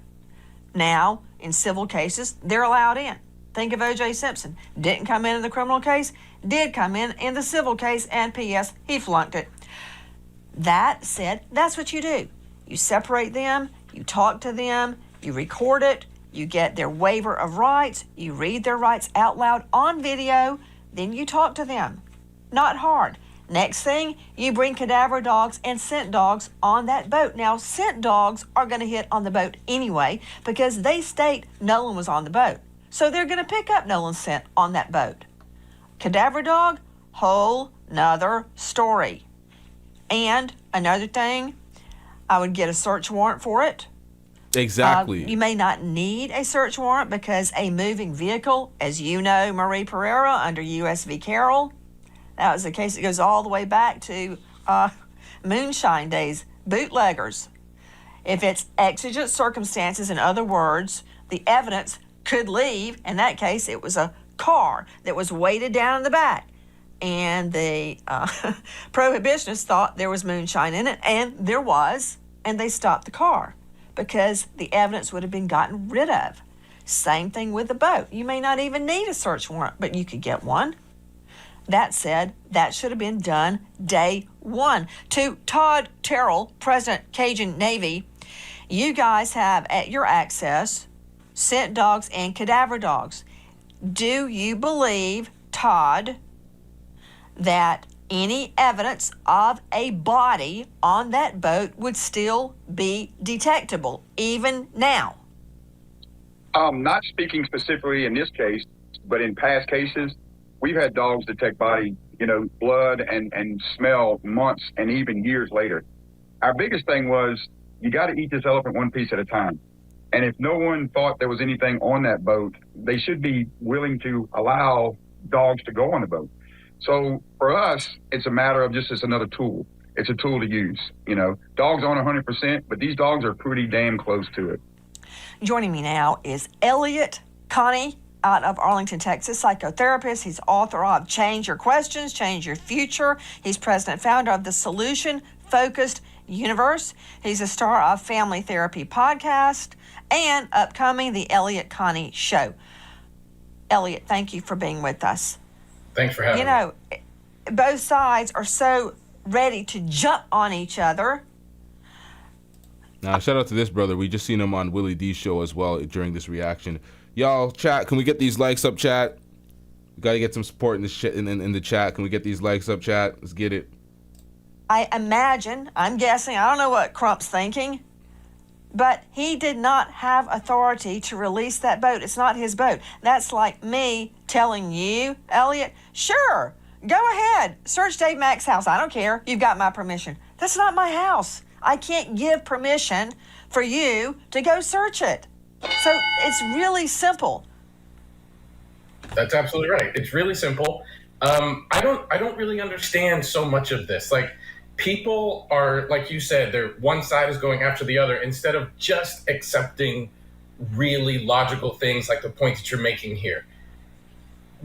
Now, in civil cases, they're allowed in. Think of O.J. Simpson. Didn't come in the criminal case, did come in the civil case, and P.S., he flunked it. That said, that's what you do. You separate them, you talk to them, you record it, you get their waiver of rights, you read their rights out loud on video, then you talk to them. Not hard. Next thing, you bring cadaver dogs and scent dogs on that boat. Now, scent dogs are going to hit on the boat anyway because they state Nolan was on the boat. So they're going to pick up Nolan's scent on that boat. Cadaver dog, whole nother story. And another thing, I would get a search warrant for it. Exactly. You may not need a search warrant because a moving vehicle, as you know, Marie Pereira, under U.S. v. Carroll, that was a case that goes all the way back to moonshine days, bootleggers. If it's exigent circumstances, in other words, the evidence could leave. In that case, it was a car that was weighted down in the back. And the prohibitionists thought there was moonshine in it, and there was, and they stopped the car because the evidence would have been gotten rid of. Same thing with the boat. You may not even need a search warrant, but you could get one. That said, that should have been done day one. To Todd Terrell, President Cajun Navy, you guys have at your access scent dogs and cadaver dogs. Do you believe, Todd, that any evidence of a body on that boat would still be detectable, even now? Not speaking specifically in this case, but in past cases, we've had dogs detect body, blood and smell months and even years later. Our biggest thing was, you got to eat this elephant one piece at a time. And if no one thought there was anything on that boat, they should be willing to allow dogs to go on the boat. So for us, it's a matter of just, it's another tool. It's a tool to use. Dogs aren't 100%, but these dogs are pretty damn close to it. Joining me now is Elliot Connie out of Arlington, Texas, psychotherapist. He's author of Change Your Questions, Change Your Future. He's president and founder of the Solution Focused Universe. He's a star of Family Therapy Podcast and upcoming The Elliot Connie Show. Elliot, thank you for being with us. Thanks for having me. Both sides are so ready to jump on each other. Now, shout out to this brother. We just seen him on Willie D's show as well during this reaction. Y'all, chat, can we get these likes up, chat? We got to get some support in the chat. Can we get these likes up, chat? Let's get it. I imagine, I'm guessing, I don't know what Crump's thinking, but he did not have authority to release that boat. It's not his boat. That's like me telling you, Elliot, sure, go ahead, search Dave Mack's house. I don't care. You've got my permission. That's not my house. I can't give permission for you to go search it. So it's really simple. That's absolutely right. It's really simple. I don't really understand so much of this. Like, people are, like you said, they're one side is going after the other instead of just accepting really logical things like the point that you're making here.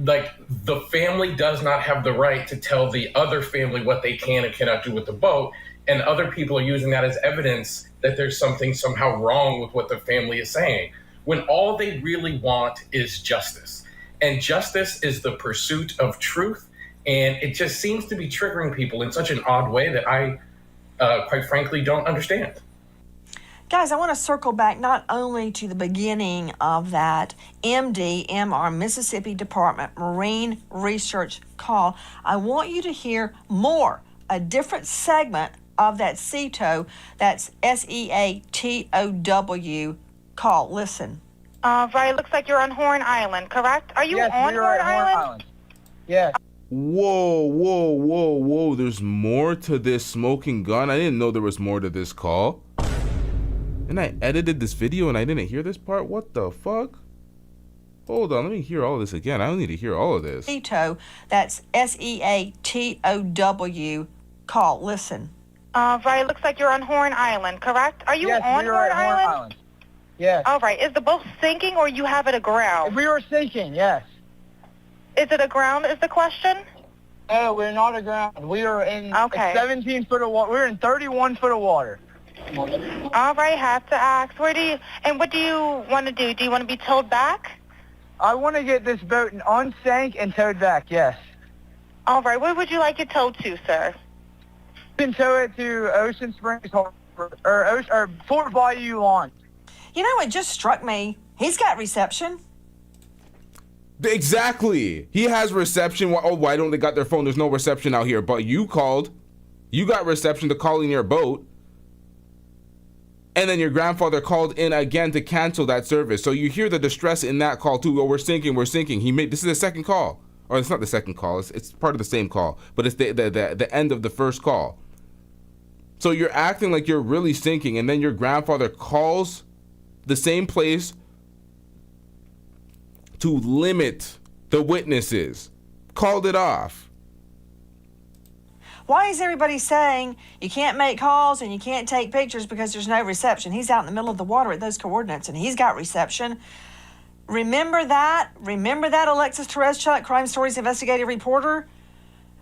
Like, the family does not have the right to tell the other family what they can and cannot do with the boat, and other people are using that as evidence that there's something somehow wrong with what the family is saying, when all they really want is justice. And justice is the pursuit of truth. And it just seems to be triggering people in such an odd way that I, quite frankly, don't understand. Guys, I want to circle back not only to the beginning of that MDMR, Mississippi Department Marine Research call. I want you to hear more, a different segment of that SEATOW, that's SEATOW call. Listen. Right, looks like you're on Horn Island, correct? Are you on Horn Island? Yeah. Whoa. There's more to this smoking gun. I didn't know there was more to this call. And I edited this video and I didn't hear this part? What the fuck? Hold on, let me hear all of this again. I don't need to hear all of this. SEATOW, that's SEATOW call. Listen. Right, looks like you're on Horn Island, correct? Are you on Horn Island? Yes. All right, is the boat sinking or you have it aground? We were sinking, yes. Is it aground is the question? No, we're not aground. We are in 17 foot of water. We're in 31 foot of water. All right, have to ask. What do you want to do? Do you want to be towed back? I want to get this boat unsank and towed back, yes. All right, where would you like it towed to, sir? You can tow it to Ocean Springs Harbor, or Fort Bayou Lawn. You know, it just struck me. He's got reception. Exactly. He has reception. Why don't they got their phone? There's no reception out here. But you called. You got reception to call in your boat. And then your grandfather called in again to cancel that service. So you hear the distress in that call too. Oh, we're sinking. This is the second call. or it's not the second call, it's part of the same call, but it's the end of the first call. So you're acting like you're really sinking, and then your grandfather calls the same place to limit the witnesses. Called it off. Why is everybody saying you can't make calls and you can't take pictures because there's no reception? He's out in the middle of the water at those coordinates and he's got reception. Remember that? Remember that, Alexis Tereszchuk, Crime Stories investigative reporter?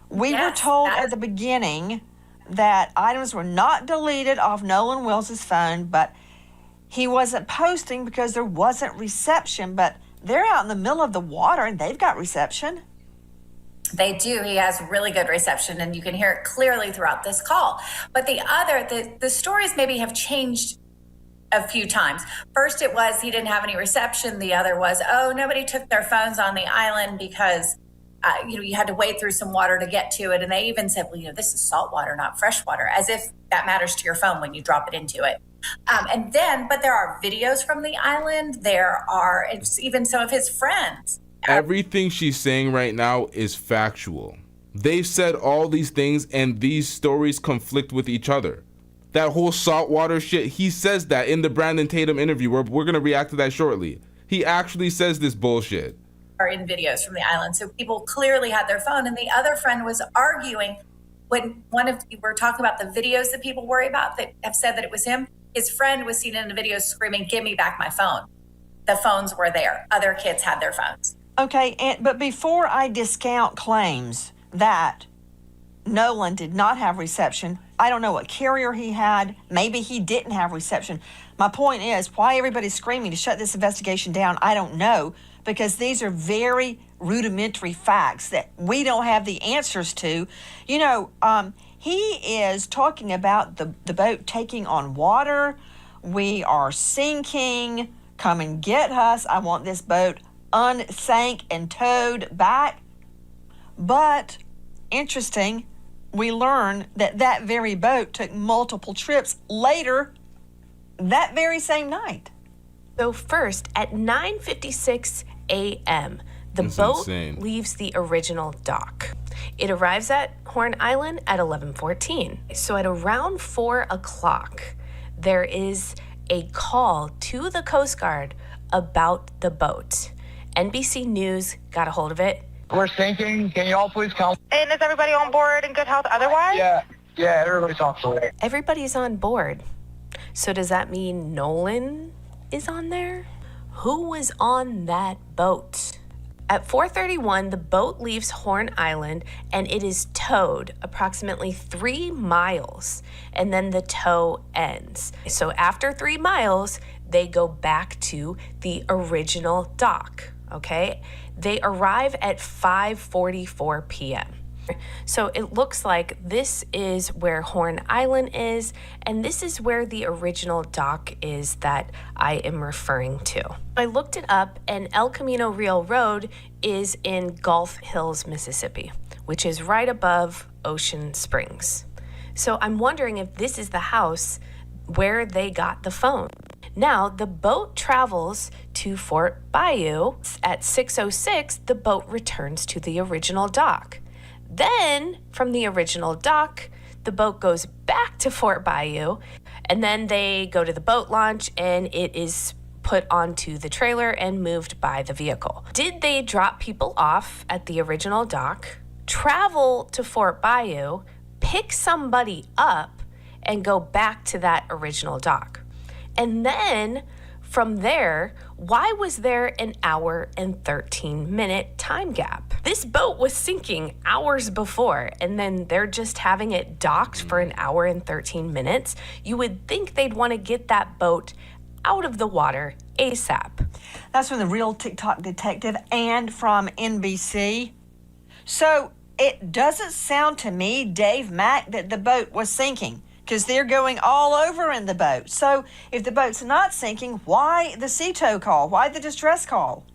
We were told at the beginning that items were not deleted off Nolan Wills's phone, but he wasn't posting because there wasn't reception. But they're out in the middle of the water and they've got reception. They do. He has really good reception, and you can hear it clearly throughout this call. But the stories maybe have changed a few times. First, it was he didn't have any reception. The other was, nobody took their phones on the island because, you had to wade through some water to get to it. And they even said, well, this is salt water, not fresh water, as if that matters to your phone when you drop it into it. But there are videos from the island. It's even some of his friends. Everything she's saying right now is factual. They've said all these things and these stories conflict with each other. That whole saltwater shit, he says that in the Brandon Tatum interview. We're going to react to that shortly. He actually says this bullshit. Are in videos from the island. So people clearly had their phone. And the other friend was arguing when we're talking about the videos that people worry about that have said that it was him. His friend was seen in the video screaming, "Give me back my phone." The phones were there. Other kids had their phones. Okay, but before I discount claims that Nolan did not have reception, I don't know what carrier he had. Maybe he didn't have reception. My point is, why everybody's screaming to shut this investigation down, I don't know, because these are very rudimentary facts that we don't have the answers to. He is talking about the boat taking on water. We are sinking. Come and get us. I want this boat unsank and towed back. But interesting, we learn that very boat took multiple trips later that very same night. So first, at 9:56 a.m., the boat leaves the original dock. It arrives at Horn Island at 11:14. So at around 4 o'clock, there is a call to the Coast Guard about the boat. NBC News got a hold of it. We're sinking. Can you all please come? And is everybody on board in good health otherwise? Yeah, everybody's on board. Everybody's on board. So does that mean Nolan is on there? Who was on that boat? At 4:31, the boat leaves Horn Island and it is towed approximately 3 miles, and then the tow ends. So after 3 miles, they go back to the original dock, okay? They arrive at 5:44 p.m. So it looks like this is where Horn Island is, and this is where the original dock is that I am referring to. I looked it up, and El Camino Real Road is in Gulf Hills, Mississippi, which is right above Ocean Springs. So I'm wondering if this is the house where they got the phone. Now, the boat travels to Fort Bayou. At 6:06, the boat returns to the original dock. Then, from the original dock, the boat goes back to Fort Bayou, and then they go to the boat launch, and it is put onto the trailer and moved by the vehicle. Did they drop people off at the original dock, travel to Fort Bayou, pick somebody up, and go back to that original dock? And then from there, why was there an hour and 13-minute time gap? This boat was sinking hours before, and then they're just having it docked for an hour and 13 minutes. You would think they'd want to get that boat out of the water ASAP. That's from the Real TikTok Detective and from NBC. So it doesn't sound to me, Dave Mack, that the boat was sinking, because they're going all over in the boat. So if the boat's not sinking, why the sea tow call? Why the distress call?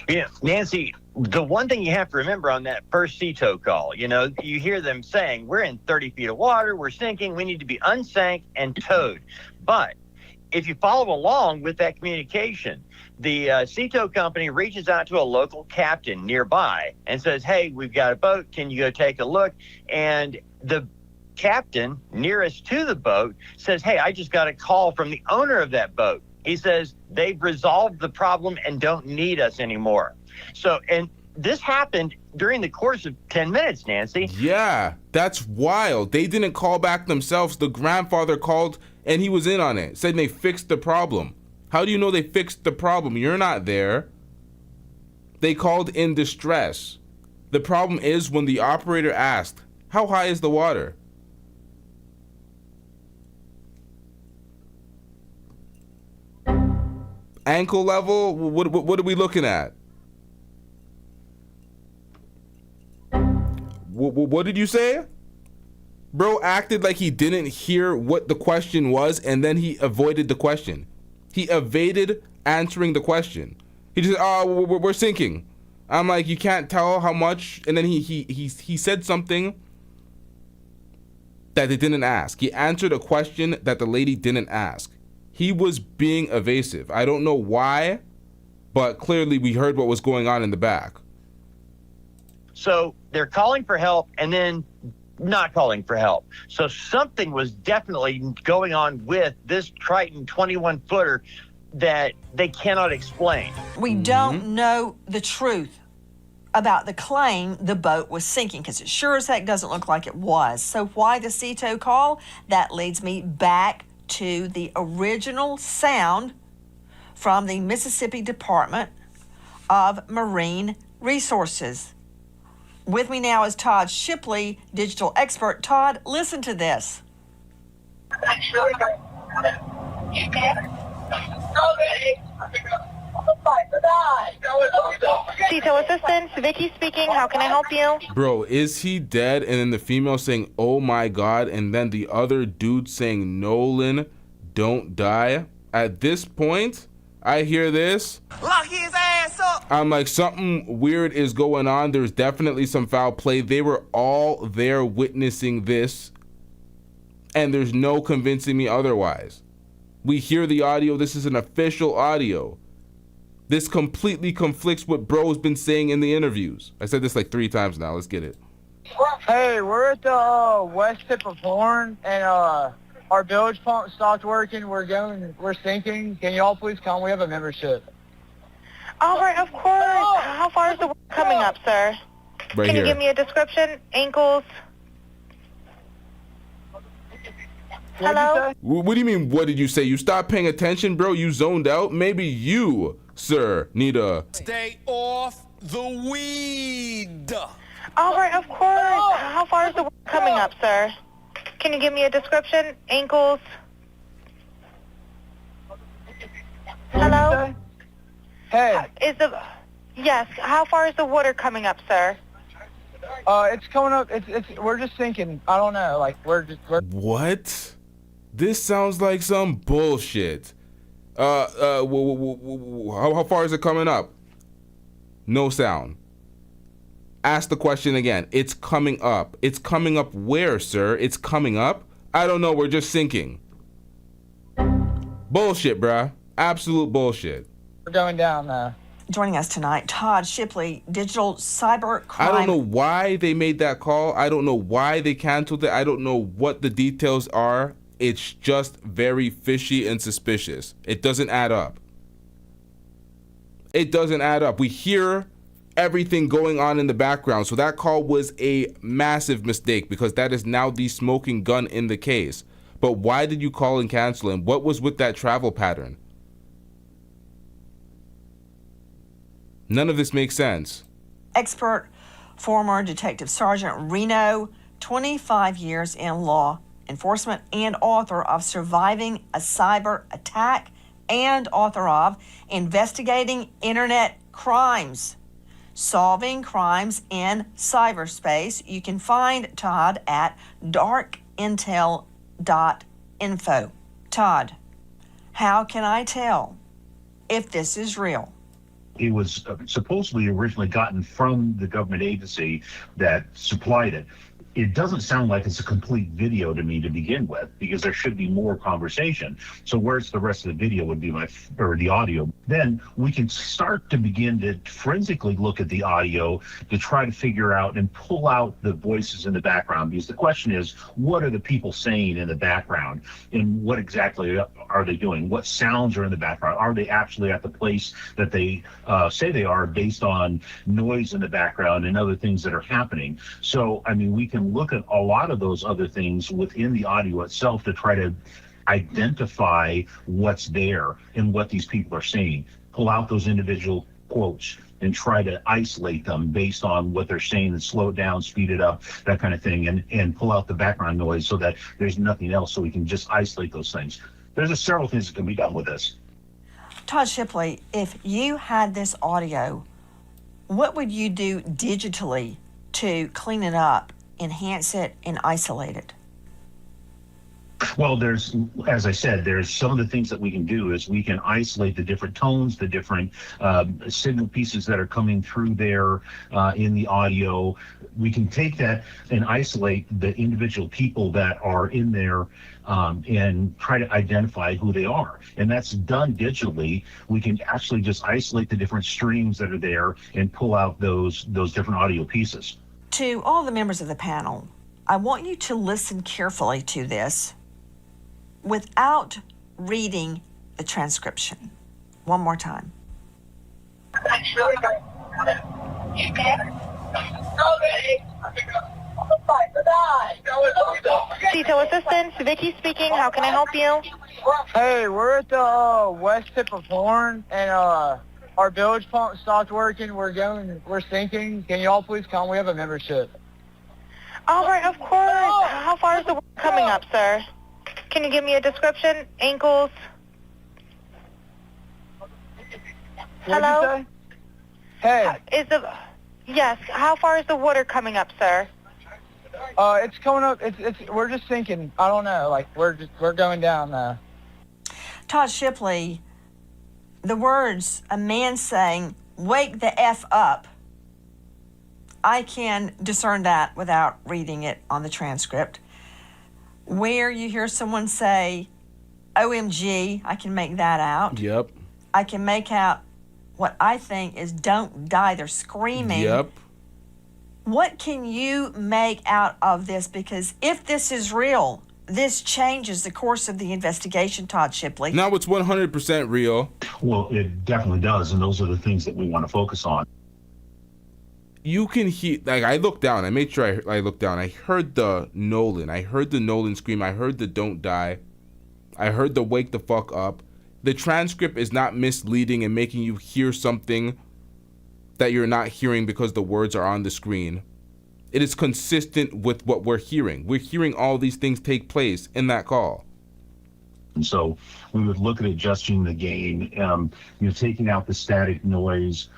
Yeah, Nancy, the one thing you have to remember on that first sea tow call, you hear them saying, we're in 30 feet of water, we're sinking, we need to be unsank and towed. But if you follow along with that communication, the CETO company reaches out to a local captain nearby and says, hey, we've got a boat. Can you go take a look? And the captain nearest to the boat says, hey, I just got a call from the owner of that boat. He says they've resolved the problem and don't need us anymore. So, and this happened during the course of 10 minutes, Nancy. Yeah, that's wild. They didn't call back themselves. The grandfather called and he was in on it, said they fixed the problem. How do you know they fixed the problem? You're not there. They called in distress. The problem is when the operator asked, how high is the water? Ankle level? What are we looking at? What did you say? Bro acted like he didn't hear what the question was, and then he avoided the question. He evaded answering the question. He just said, oh, we're sinking. I'm like, you can't tell how much. And then he said something that they didn't ask. He answered a question that the lady didn't ask. He was being evasive. I don't know why, but clearly we heard what was going on in the back. So they're calling for help and then not calling for help. So something was definitely going on with this Triton 21-footer that they cannot explain. We don't know the truth about the claim the boat was sinking, because it sure as heck doesn't look like it was. So why the CETO call? That leads me back to the original sound from the Mississippi Department of Marine Resources. With me now is Todd Shipley, digital expert. Todd, listen to this. CETO assistant, Vicky speaking. How can I help you? Bro, is he dead? And then the female saying, oh my God. And then the other dude saying, Nolan, don't die. At this point, I hear this. Lock his ass up. I'm like, something weird is going on. There's definitely some foul play. They were all there witnessing this, and there's no convincing me otherwise. We hear the audio. This is an official audio. This completely conflicts what bro's been saying in the interviews. I said this like 3 times now. Let's get it. Hey, we're at the west tip of Horn, and our bilge pump stopped working. We're sinking. Can y'all please come? We have a membership. All right, of course. How far is the work coming up, sir? Right Can here. you give me a description? Ankles? Hello? What do you mean, what did you say? You stopped paying attention, bro? You zoned out? Maybe you, sir, need a... Stay off the weed. All right, of course. How far is the work coming up, sir? Can you give me a description? Ankles? Hello? Hey. Yes, how far is the water coming up, sir? It's coming up. We're just sinking. I don't know. Like, we're. What? This sounds like some bullshit. How far is it coming up? No sound. Ask the question again. It's coming up. It's coming up where, sir? It's coming up? I don't know. We're just sinking. Bullshit, bruh. Absolute bullshit. We're going down now. Joining us tonight, Todd Shipley, digital cyber crime. I don't know why they made that call. I don't know why they canceled it. I don't know what the details are. It's just very fishy and suspicious. It doesn't add up. It doesn't add up. We hear everything going on in the background. So that call was a massive mistake, because that is now the smoking gun in the case. But why did you call and cancel him? What was with that travel pattern? None of this makes sense. Expert, former Detective Sergeant Reno, 25 years in law enforcement, and author of Surviving a Cyber Attack, and author of Investigating Internet Crimes, Solving Crimes in Cyberspace. You can find Todd at darkintel.info. Todd, how can I tell if this is real? It was supposedly originally gotten from the government agency that supplied it. it doesn't sound like it's a complete video to me to begin with, because there should be more conversation. So where's the rest of the video would be or the audio. Then we can start to begin to forensically look at the audio to try to figure out and pull out the voices in the background, because the question is, what are the people saying in the background, and what exactly are they doing? What sounds are in the background? Are they actually at the place that they say they are, based on noise in the background and other things that are happening? So, I mean, we can look at a lot of those other things within the audio itself to try to identify what's there and what these people are saying. Pull out those individual quotes and try to isolate them based on what they're saying, and slow it down, speed it up, that kind of thing, and pull out the background noise so that there's nothing else, so we can just isolate those things. There's several things that can be done with this. Todd Shipley, if you had this audio, what would you do digitally to clean it up, enhance it, and isolate it? Well, there's, as I said, there's some of the things that we can do is we can isolate the different tones, the different signal pieces that are coming through there in the audio. We can take that and isolate the individual people that are in there and try to identify who they are. And that's done digitally. We can actually just isolate the different streams that are there and pull out those different audio pieces. To all the members of the panel, I want you to listen carefully to this without reading the transcription. One more time. Detail assistant, Vicky speaking. How can I help you? Hey, we're at the west tip of Horn, and our bilge pump stopped working. We're sinking. Can you all please come? We have a membership. All right, of course. How far is the water coming up, sir? Can you give me a description? Ankles? Hello? Hey. Yes. How far is the water coming up, sir? It's coming up. We're just sinking. I don't know. Like we're going down now. Todd Shipley, the words, a man saying, "Wake the F up." I can discern that without reading it on the transcript. Where you hear someone say, OMG, I can make that out. Yep. I can make out what I think is don't die. They're screaming. Yep. What can you make out of this? Because if this is real, this changes the course of the investigation, Todd Shipley. Now it's 100% real. Well, it definitely does, and those are the things that we want to focus on. You can hear, like, I looked down. I made sure I looked down. I heard the Nolan. I heard the Nolan scream. I heard the don't die. I heard the wake the fuck up. The transcript is not misleading and making you hear something that you're not hearing because the words are on the screen. It is consistent with what we're hearing. We're hearing all these things take place in that call. And so we would look at adjusting the gain, taking out the static noise.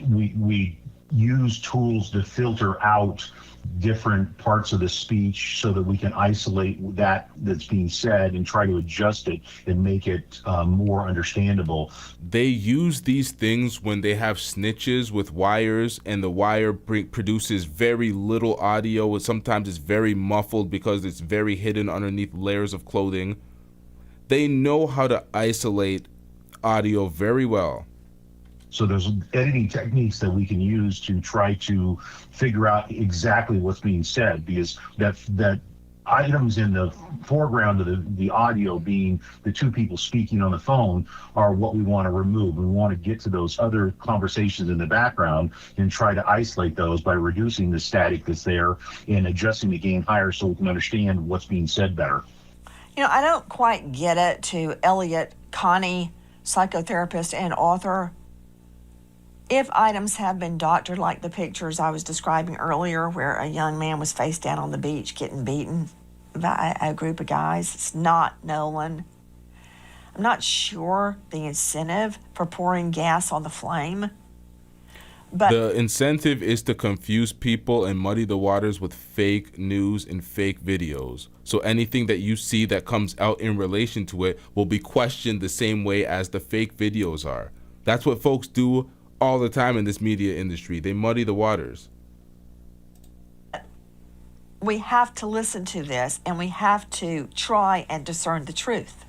We use tools to filter out different parts of the speech so that we can isolate that's being said and try to adjust it and make it more understandable. They use these things when they have snitches with wires, and the wire produces very little audio, and sometimes it's very muffled because it's very hidden underneath layers of clothing. They know how to isolate audio very well. So there's editing techniques that we can use to try to figure out exactly what's being said, because that items in the foreground of the audio being the two people speaking on the phone are what we want to remove. We want to get to those other conversations in the background and try to isolate those by reducing the static that's there and adjusting the gain higher so we can understand what's being said better. I don't quite get it. To Elliot Connie, psychotherapist and author, if items have been doctored, like the pictures I was describing earlier where a young man was face down on the beach getting beaten by a group of guys, it's not Nolan. I'm not sure the incentive for pouring gas on the flame. But the incentive is to confuse people and muddy the waters with fake news and fake videos. So anything that you see that comes out in relation to it will be questioned the same way as the fake videos are. That's what folks do all the time in this media industry. They muddy the waters. we have to listen to this and we have to try and discern the truth.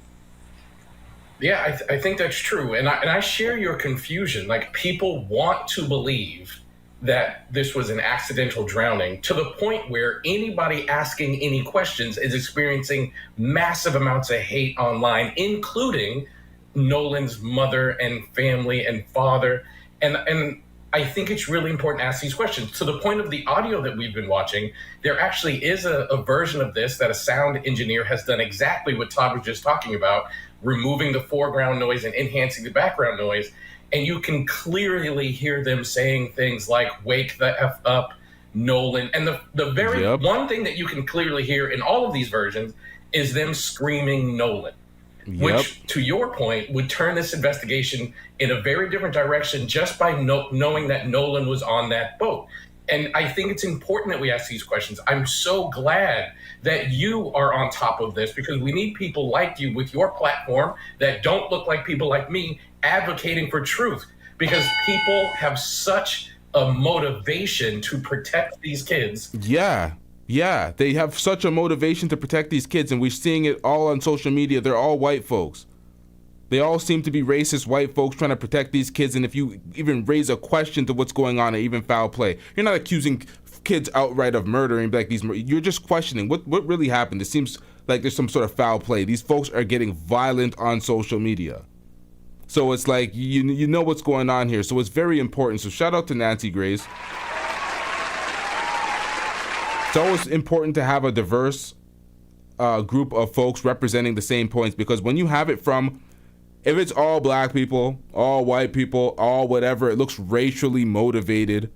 Yeah, I think that's true. And I share your confusion. Like, people want to believe that this was an accidental drowning to the point where anybody asking any questions is experiencing massive amounts of hate online, including Nolan's mother and family and father. And I think it's really important to ask these questions. To the point of the audio that we've been watching, there actually is a version of this that a sound engineer has done exactly what Todd was just talking about, removing the foreground noise and enhancing the background noise. And you can clearly hear them saying things like, "Wake the F up, Nolan." And the very one thing that you can clearly hear in all of these versions is them screaming Nolan. Which, to your point, would turn this investigation in a very different direction just by knowing that Nolan was on that boat. And I think it's important that we ask these questions. I'm so glad that you are on top of this, because we need people like you with your platform that don't look like people like me advocating for truth, because people have such a motivation to protect these kids. Yeah, they have such a motivation to protect these kids, and we're seeing it all on social media. They're all white folks. They all seem to be racist white folks trying to protect these kids, and if you even raise a question to what's going on, or even foul play, you're not accusing kids outright of murder and be like, you're just questioning what really happened. It seems like there's some sort of foul play. These folks are getting violent on social media. So it's like, you know what's going on here. So it's very important. So shout out to Nancy Grace. It's always important to have a diverse group of folks representing the same points, because when you have it from, if it's all black people, all white people, all whatever, it looks racially motivated.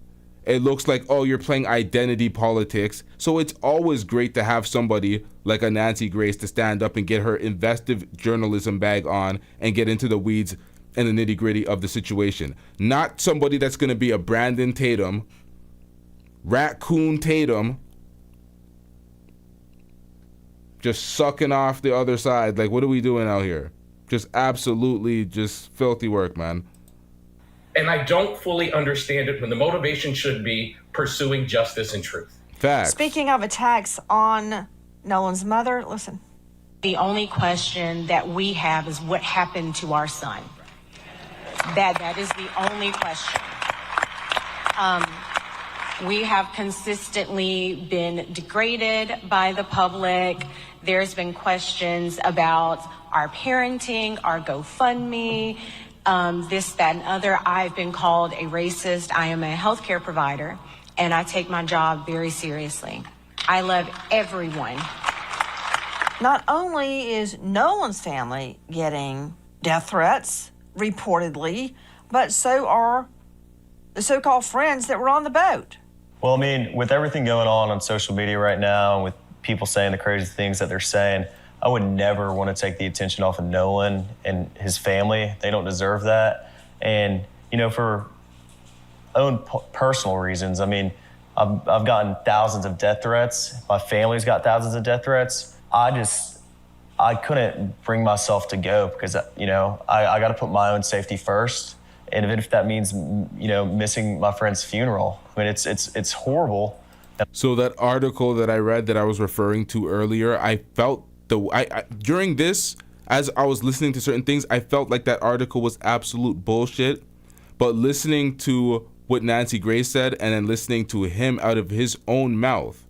It looks like, oh, you're playing identity politics. So it's always great to have somebody like a Nancy Grace to stand up and get her investive journalism bag on and get into the weeds and the nitty gritty of the situation. Not somebody that's going to be a Brandon Tatum, Raccoon Tatum, just sucking off the other side. Like, what are we doing out here? Just absolutely just filthy work, man. And I don't fully understand it when the motivation should be pursuing justice and truth. Facts. Speaking of attacks on Nolan's mother, listen. The only question that we have is what happened to our son. That is the only question. We have consistently been degraded by the public. There's been questions about our parenting, our GoFundMe, this, that, and other. I've been called a racist. I am a healthcare provider, and I take my job very seriously. I love everyone. Not only is Nolan's family getting death threats, reportedly, but so are the so-called friends that were on the boat. Well, I mean, with everything going on social media right now, and with people saying the crazy things that they're saying, I would never want to take the attention off of Nolan and his family. They don't deserve that. And, you know, for own personal reasons, I mean, I've gotten thousands of death threats. My family's got thousands of death threats. I couldn't bring myself to go because, you know, I got to put my own safety first. And even if that means, you know, missing my friend's funeral, I mean, it's horrible. So that article that I read that I was referring to earlier, I felt during this, as I was listening to certain things, I felt like that article was absolute bullshit. But listening to what Nancy Grace said and then listening to him out of his own mouth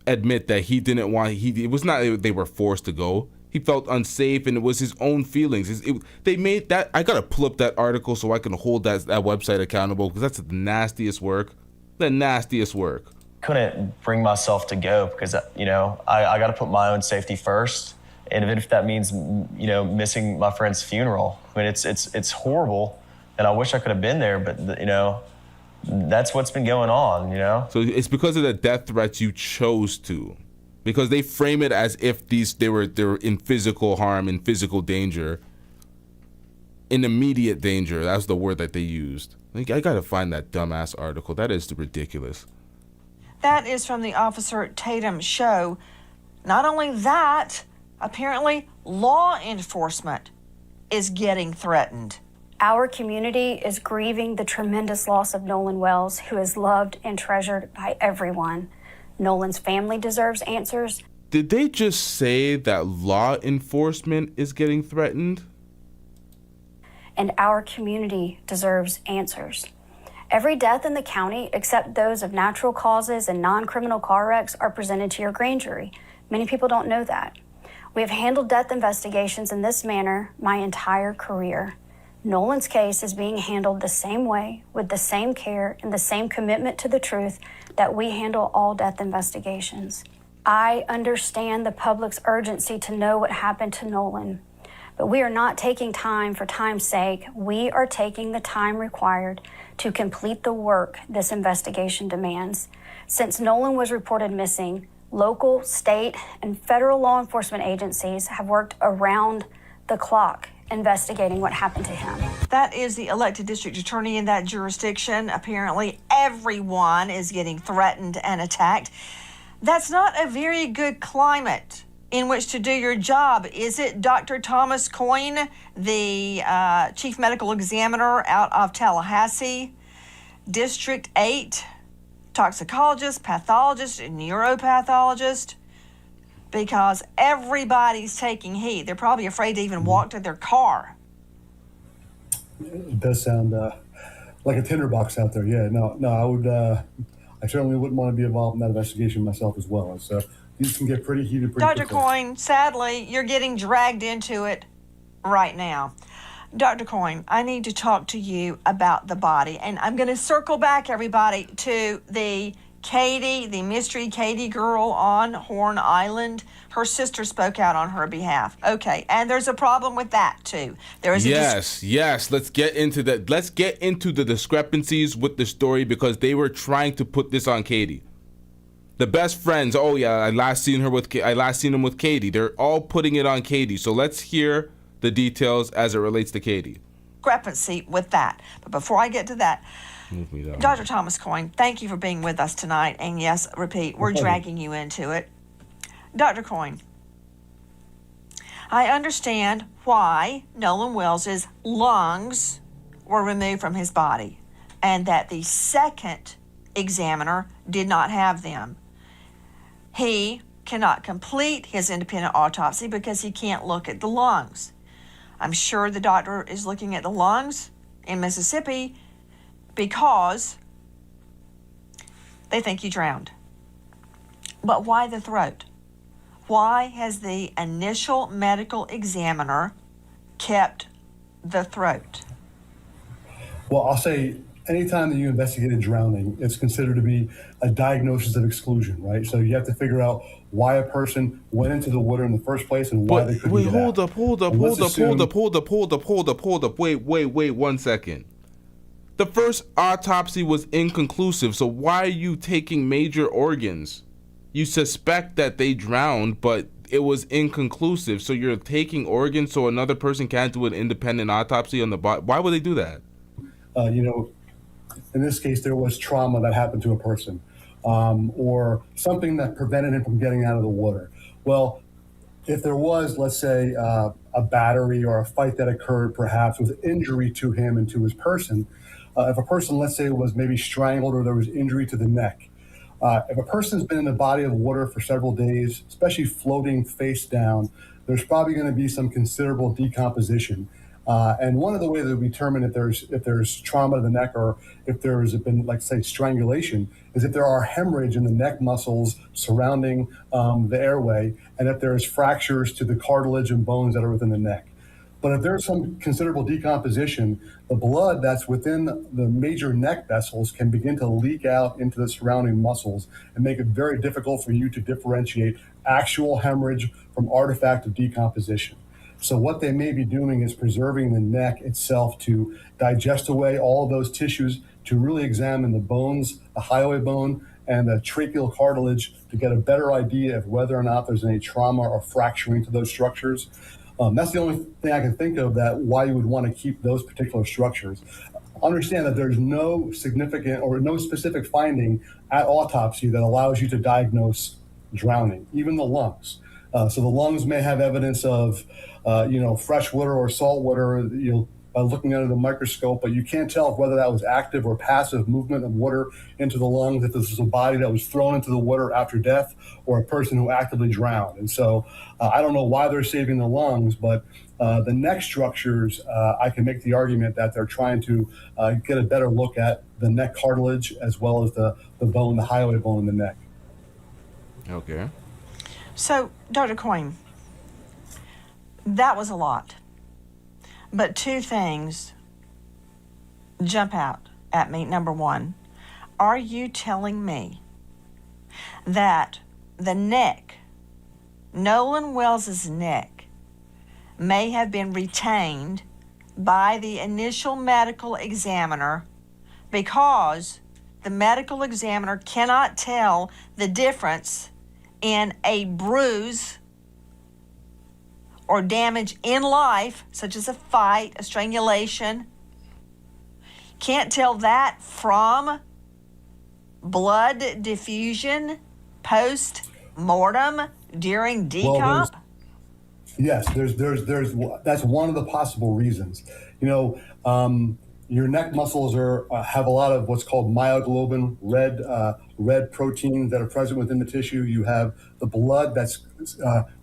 admit that he didn't want, it was not they were forced to go. He felt unsafe, and it was his own feelings. They made that. I gotta pull up that article so I can hold that website accountable, because that's the nastiest work. The nastiest work. Couldn't bring myself to go because, you know, I got to put my own safety first. And even if that means, you know, missing my friend's funeral, I mean, it's horrible, and I wish I could have been there, but, you know, that's what's been going on, you know? So it's because of the death threats you chose to. Because they frame it as if they were in physical harm, in physical danger, in immediate danger. That's the word that they used. I gotta find that dumbass article. That is ridiculous. That is from the Officer Tatum show. Not only that, apparently law enforcement is getting threatened. Our community is grieving the tremendous loss of Nolan Wells, who is loved and treasured by everyone. Nolan's family deserves answers. Did they just say that law enforcement is getting threatened? And our community deserves answers. Every death in the county, except those of natural causes and non-criminal car wrecks, are presented to your grand jury. Many people don't know that. We have handled death investigations in this manner my entire career. Nolan's case is being handled the same way, with the same care and the same commitment to the truth that we handle all death investigations. I understand the public's urgency to know what happened to Nolan, but we are not taking time for time's sake. We are taking the time required to complete the work this investigation demands. Since Nolan was reported missing, local, state, and federal law enforcement agencies have worked around the clock investigating what happened to him. That is the elected district attorney in that jurisdiction. Apparently, everyone is getting threatened and attacked. That's not a very good climate in which to do your job, is it? Dr. Thomas Coyne, the chief medical examiner out of Tallahassee, District 8, toxicologist, pathologist, and neuropathologist, because everybody's taking heat. They're probably afraid to even walk to their car. It does sound like a tinderbox out there. Yeah, no, I would, I certainly wouldn't want to be involved in that investigation myself as well. So these can get pretty heated pretty Dr. quickly. Coyne, sadly, you're getting dragged into it right now. Dr. Coyne, I need to talk to you about the body, and I'm going to circle back, everybody, to the Katie, the mystery Katie girl on Horn Island. Her sister spoke out on her behalf. Okay, and there's a problem with that too. There is yes. Let's get into that. Let's get into the discrepancies with the story, because they were trying to put this on Katie. The best friends. Oh yeah, I last seen him with Katie. They're all putting it on Katie. So let's hear the details as it relates to Katie. Discrepancy with that. But before I get to that, Move me down. Dr. Thomas Coyne, thank you for being with us tonight. And yes, repeat, we're dragging you into it. Dr. Coyne, I understand why Nolan Wells's lungs were removed from his body and that the second examiner did not have them. He cannot complete his independent autopsy because he can't look at the lungs. I'm sure the doctor is looking at the lungs in Mississippi because they think he drowned. But why the throat? Why has the initial medical examiner kept the throat? Well, I'll say anytime that you investigate a drowning, it's considered to be a diagnosis of exclusion, right? So you have to figure out why a person went into the water in the first place and why they couldn't get out. Hold up. Wait 1 second. The first autopsy was inconclusive, so why are you taking major organs? You suspect that they drowned, but it was inconclusive, so you're taking organs so another person can't do an independent autopsy on the body. Why would they do that? In this case, there was trauma that happened to a person, or something that prevented him from getting out of the water. Well, if there was, let's say, a battery or a fight that occurred, perhaps with injury to him and to his person, if a person, let's say, was maybe strangled or there was injury to the neck, if a person's been in the body of water for several days, especially floating face down, there's probably going to be some considerable decomposition. And one of the ways that we determine if there's trauma to the neck or if there's been, like, say, strangulation, is if there are hemorrhage in the neck muscles surrounding the airway, and if there's fractures to the cartilage and bones that are within the neck. But if there's some considerable decomposition, the blood that's within the major neck vessels can begin to leak out into the surrounding muscles and make it very difficult for you to differentiate actual hemorrhage from artifact of decomposition. So what they may be doing is preserving the neck itself to digest away all of those tissues, to really examine the bones, the highway bone, and the tracheal cartilage to get a better idea of whether or not there's any trauma or fracturing to those structures. That's the only thing I can think of that why you would want to keep those particular structures. Understand that there's no significant or no specific finding at autopsy that allows you to diagnose drowning, even the lungs. So the lungs may have evidence of, fresh water or salt water, by looking under the microscope, but you can't tell whether that was active or passive movement of water into the lungs, if this was a body that was thrown into the water after death or a person who actively drowned. And so I don't know why they're saving the lungs, but the neck structures, I can make the argument that they're trying to get a better look at the neck cartilage as well as the bone, the highway bone in the neck. Okay. So, Dr. Coyne, that was a lot. But two things jump out at me. Number one, are you telling me that the neck, Nolan Wells's neck, may have been retained by the initial medical examiner because the medical examiner cannot tell the difference in a bruise or damage in life, such as a fight, a strangulation, can't tell that from blood diffusion post-mortem during decomp? Yes, there's that's one of the possible reasons. You know, your neck muscles have a lot of what's called myoglobin, red proteins that are present within the tissue. You have the blood that's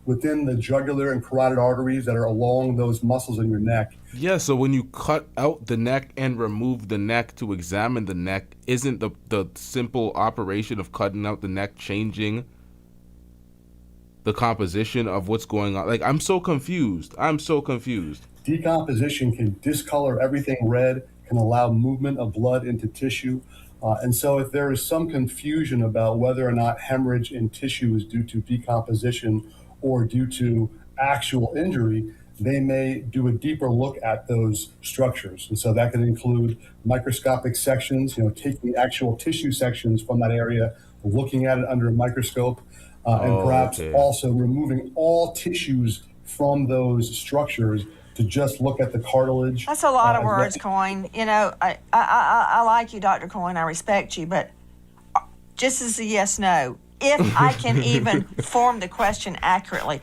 within the jugular and carotid arteries that are along those muscles in your neck. Yeah, so when you cut out the neck and remove the neck to examine the neck, isn't the simple operation of cutting out the neck changing the composition of what's going on? Like, I'm so confused. Decomposition can discolor everything red, can allow movement of blood into tissue. And so if there is some confusion about whether or not hemorrhage in tissue is due to decomposition or due to actual injury, they may do a deeper look at those structures. And so that could include microscopic sections, you know, taking actual tissue sections from that area, looking at it under a microscope, and perhaps also removing all tissues from those structures to just look at the cartilage. That's a lot of words, Coyne. You know, I like you, Dr. Coyne. I respect you, but just as a yes, no, if I can even form the question accurately,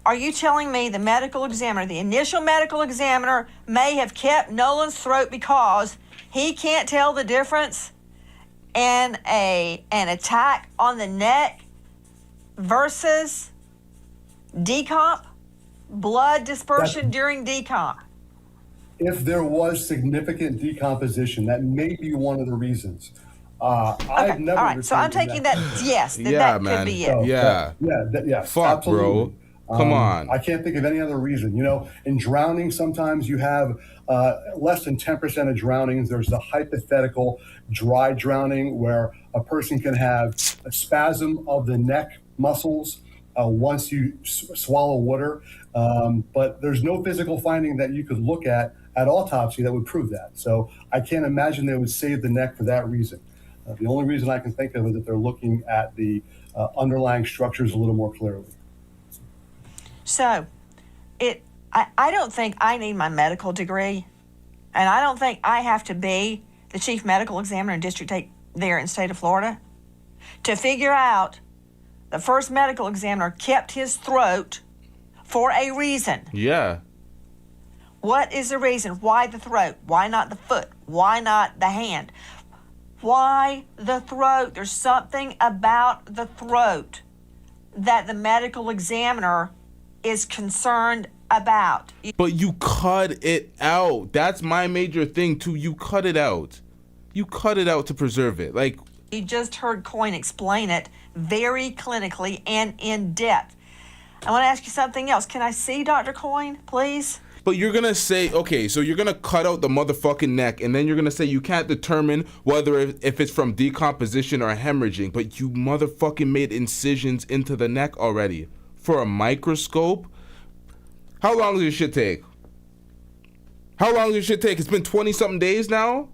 are you telling me the medical examiner, the initial medical examiner, may have kept Nolan's throat because he can't tell the difference in an attack on the neck versus decomp? Blood dispersion during decomp? If there was significant decomposition, that may be one of the reasons. I've never. All right, so I'm taking that yes. That could be it. Yes. Fuck, absolutely. bro. Come on. I can't think of any other reason. You know, in drowning, sometimes you have less than 10% of drownings. There's the hypothetical dry drowning where a person can have a spasm of the neck muscles once you swallow water. But there's no physical finding that you could look at autopsy that would prove that. So I can't imagine they would save the neck for that reason. The only reason I can think of is that they're looking at the underlying structures a little more clearly. So I don't think I need my medical degree, and I don't think I have to be the chief medical examiner in District 8 there in the state of Florida to figure out the first medical examiner kept his throat for a reason. Yeah. What is the reason? Why the throat? Why not the foot? Why not the hand? Why the throat? There's something about the throat that the medical examiner is concerned about. But you cut it out. That's my major thing too. You cut it out. You cut it out to preserve it. Like, you just heard Coyne explain it very clinically and in depth. I want to ask you something else. Can I see Dr. Coyne, please? But you're going to say, okay, so you're going to cut out the motherfucking neck, and then you're going to say you can't determine whether if it's from decomposition or hemorrhaging, but you motherfucking made incisions into the neck already for a microscope? How long does this shit take? How long does this shit take? It's been 20-something days now?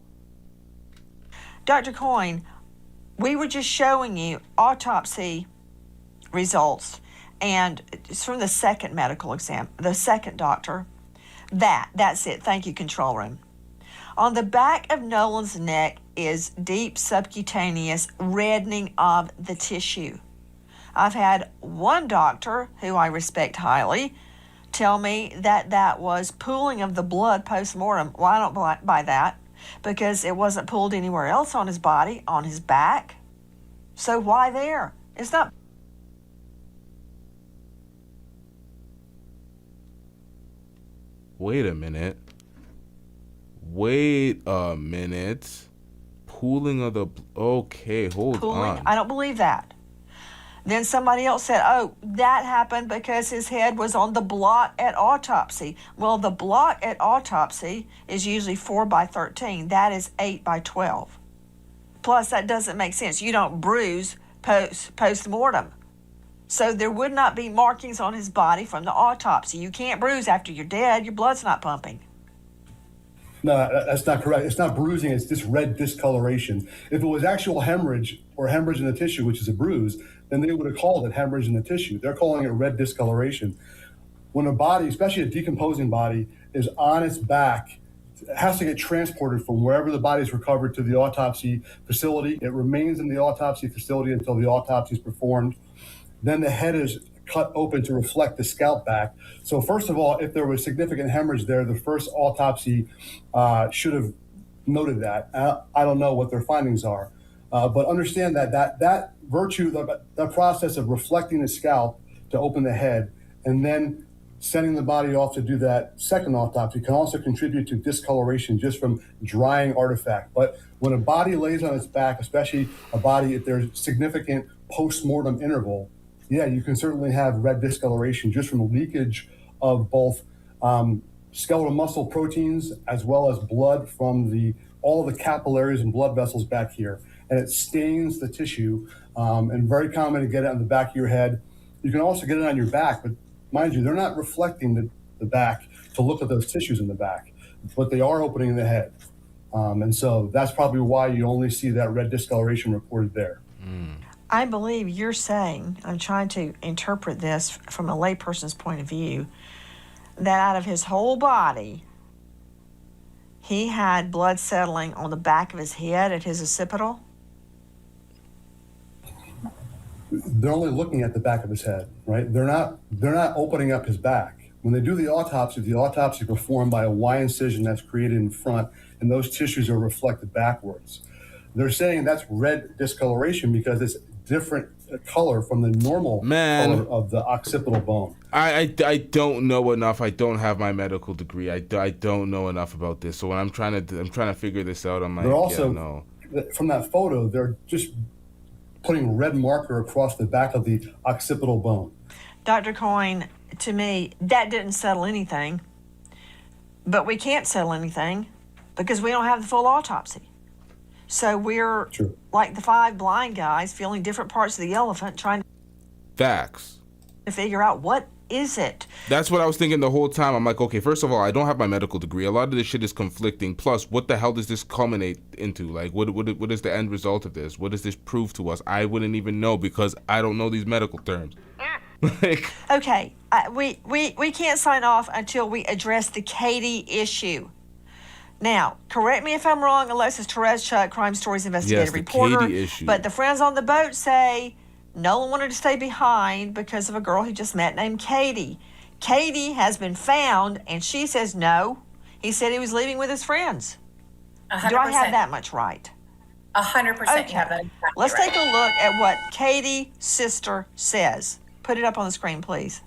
Dr. Coyne, we were just showing you autopsy results, and it's from the second medical exam, the second doctor. That's it. Thank you, control room. On the back of Nolan's neck is deep subcutaneous reddening of the tissue. I've had one doctor, who I respect highly, tell me that that was pooling of the blood post-mortem. Well, I don't buy that because it wasn't pooled anywhere else on his body, on his back. So why there? It's not. Wait a minute. Wait a minute. Pooling of the... Okay, hold on. I don't believe that. Then somebody else said, oh, that happened because his head was on the block at autopsy. Well, the block at autopsy is usually 4 by 13. That is 8 by 12. Plus, that doesn't make sense. You don't bruise post-mortem. So there would not be markings on his body from the autopsy. You can't bruise after you're dead. Your blood's not pumping. No, that's not correct. It's not bruising. It's just red discoloration. If it was actual hemorrhage or hemorrhage in the tissue, which is a bruise, then they would have called it hemorrhage in the tissue. They're calling it red discoloration. When a body, especially a decomposing body, is on its back, it has to get transported from wherever the body is recovered to the autopsy facility. It remains in the autopsy facility until the autopsy is performed. Then the head is cut open to reflect the scalp back. So first of all, if there was significant hemorrhage there, the first autopsy should have noted that. I don't know what their findings are, but understand that virtue, that process of reflecting the scalp to open the head and then sending the body off to do that second autopsy can also contribute to discoloration just from drying artifact. But when a body lays on its back, especially a body, if there's significant post-mortem interval, yeah, you can certainly have red discoloration just from leakage of both skeletal muscle proteins as well as blood from all the capillaries and blood vessels back here. And it stains the tissue, and very common to get it on the back of your head. You can also get it on your back, but mind you, they're not reflecting the back to look at those tissues in the back, but they are opening the head. And so that's probably why you only see that red discoloration reported there. I believe you're saying, I'm trying to interpret this from a layperson's point of view, that out of his whole body, he had blood settling on the back of his head at his occipital? They're only looking at the back of his head, right? They're not opening up his back. When they do the autopsy is performed by a Y incision that's created in front, and those tissues are reflected backwards. They're saying that's red discoloration because it's different color from the normal color of the occipital bone. I don't know enough. I don't have my medical degree. I don't know enough about this. So when I'm trying to figure this out, I'm like, they're also, yeah, no. From that photo, they're just putting red marker across the back of the occipital bone. Dr. Coyne, to me, that didn't settle anything. But we can't settle anything because we don't have the full autopsy. So we're like the 5 blind guys feeling different parts of the elephant, trying to figure out what is it. That's what I was thinking the whole time. I'm like, okay, first of all, I don't have my medical degree. A lot of this shit is conflicting. Plus, what the hell does this culminate into? Like, what is the end result of this? What does this prove to us? I wouldn't even know because I don't know these medical terms. Okay, we can't sign off until we address the Katie issue. Now, correct me if I'm wrong, Alexis Tereszchuk, Crime Stories investigative reporter. Katie issue. But the friends on the boat say Nolan wanted to stay behind because of a girl he just met named Katie. Katie has been found, and she says no. He said he was leaving with his friends. 100%. Do I have that much right? 100% Okay. you have that. Let's take a look at what Katie's sister says. Put it up on the screen, please.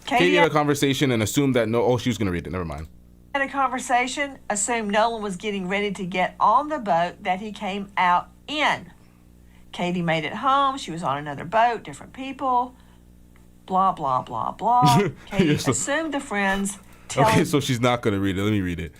Katie had a conversation and assumed that she was going to read it. Never mind. Had a conversation, assumed Nolan was getting ready to get on the boat that he came out in. Katie made it home. She was on another boat, different people. Blah, blah, blah, blah. Katie assumed the friends. Okay, so she's not going to read it. Let me read it.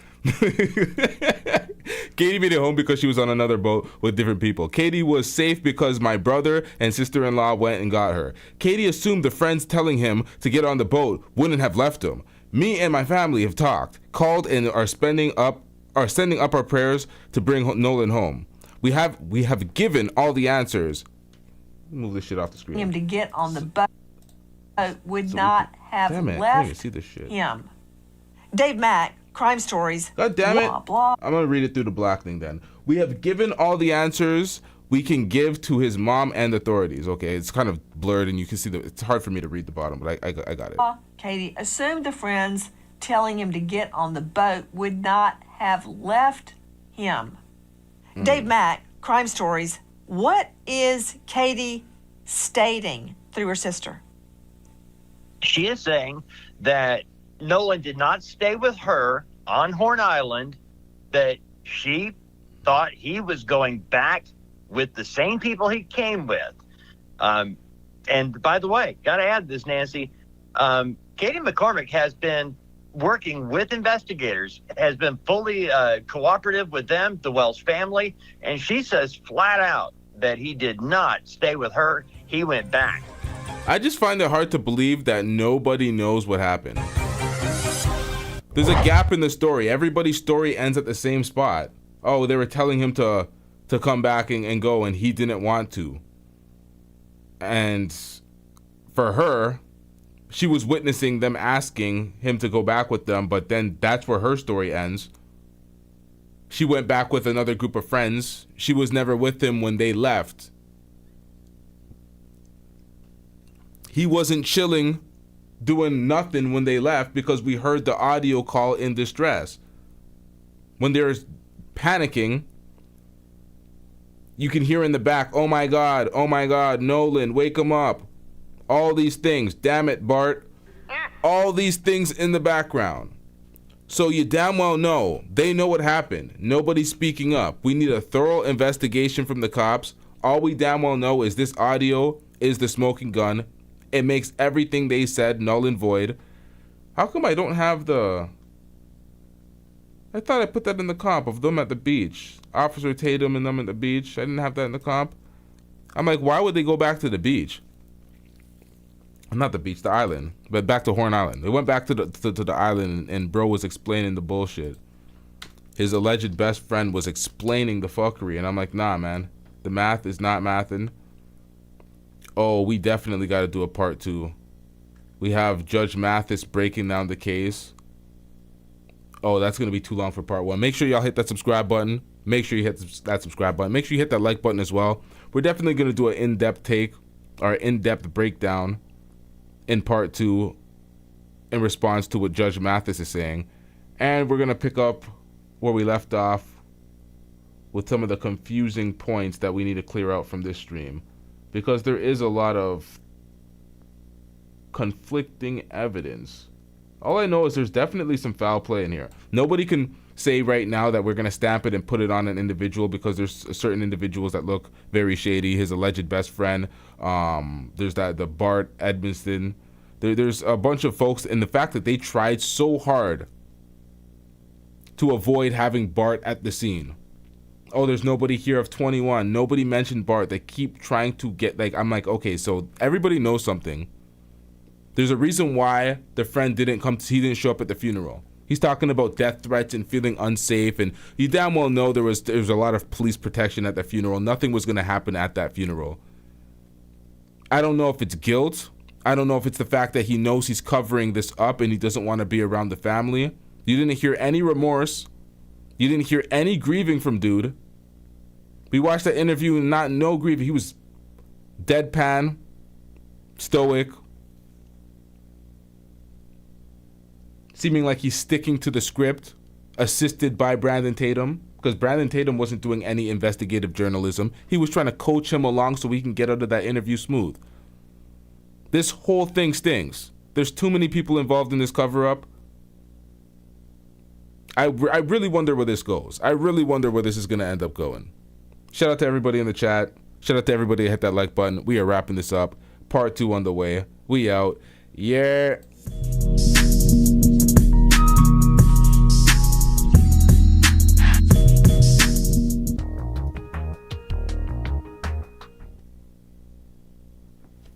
Katie made it home because she was on another boat with different people. Katie was safe because my brother and sister-in-law went and got her. Katie assumed the friends telling him to get on the boat wouldn't have left him. Me and my family have talked, called, and are sending up our prayers to bring Nolan home. We have given all the answers. Move this shit off the screen. Him to get on the boat would not have left see this shit. him. Dave Mack, Crime Stories. God damn it. Blah, blah. I'm going to read it through the black thing then. We have given all the answers. we can give to his mom and authorities. Okay, it's kind of blurred and you can see that it's hard for me to read the bottom, but I got it. Katie assumed the friends telling him to get on the boat would not have left him. Dave Mack, Crime Stories. What is Katie stating through her sister? She is saying that Nolan did not stay with her on Horn Island, that she thought he was going back with the same people he came with. And by the way, got to add this, Nancy, Katie McCormick has been working with investigators, has been fully cooperative with them, the Wells family, and she says flat out that he did not stay with her. He went back. I just find it hard to believe that nobody knows what happened. There's a gap in the story. Everybody's story ends at the same spot. Oh, they were telling him to come back and go, and he didn't want to. And for her, she was witnessing them asking him to go back with them, but then that's where her story ends. She went back with another group of friends. She was never with him when they left. He wasn't chilling, doing nothing when they left because we heard the audio call in distress. When they're panicking, you can hear in the back, oh my God, Nolan, wake him up. All these things, damn it, Bart. All these things in the background. So you damn well know, they know what happened. Nobody's speaking up. We need a thorough investigation from the cops. All we damn well know is this audio is the smoking gun. It makes everything they said null and void. How come I don't have the... I thought I put that in the comp of them at the beach. Officer Tatum and them at the beach. I didn't have that in the comp. I'm like, why would they go back to the beach? Not the beach, the island. But back to Horn Island. They went back to the island and bro was explaining the bullshit. His alleged best friend was explaining the fuckery. And I'm like, nah, man. The math is not mathing. Oh, we definitely got to do a part 2. We have Judge Mathis breaking down the case. Oh, that's going to be too long for part 1. Make sure y'all hit that subscribe button. Make sure you hit that subscribe button. Make sure you hit that like button as well. We're definitely going to do an in-depth take or in-depth breakdown in part 2 in response to what Judge Mathis is saying. And we're going to pick up where we left off with some of the confusing points that we need to clear out from this stream. Because there is a lot of conflicting evidence. All I know is there's definitely some foul play in here. Nobody can say right now that we're going to stamp it and put it on an individual because there's certain individuals that look very shady. His alleged best friend, there's the Bart, Edmiston. There's a bunch of folks, and the fact that they tried so hard to avoid having Bart at the scene. Oh, there's nobody here of 21. Nobody mentioned Bart. They keep trying to get, I'm like, okay, so everybody knows something. There's a reason why the friend didn't he didn't show up at the funeral. He's talking about death threats and feeling unsafe, and you damn well know there was a lot of police protection at the funeral. Nothing was going to happen at that funeral. I don't know if it's guilt. I don't know if it's the fact that he knows he's covering this up and he doesn't want to be around the family. You didn't hear any remorse. You didn't hear any grieving from dude. We watched that interview and no grieving. He was deadpan, stoic, seeming like he's sticking to the script, assisted by Brandon Tatum, because Brandon Tatum wasn't doing any investigative journalism. He was trying to coach him along so he can get out of that interview smooth. This whole thing stinks. There's too many people involved in this cover-up. I really wonder where this goes. I really wonder where this is going to end up going. Shout out to everybody in the chat. Shout out to everybody that hit that like button. We are wrapping this up. Part 2 on the way. We out. Yeah.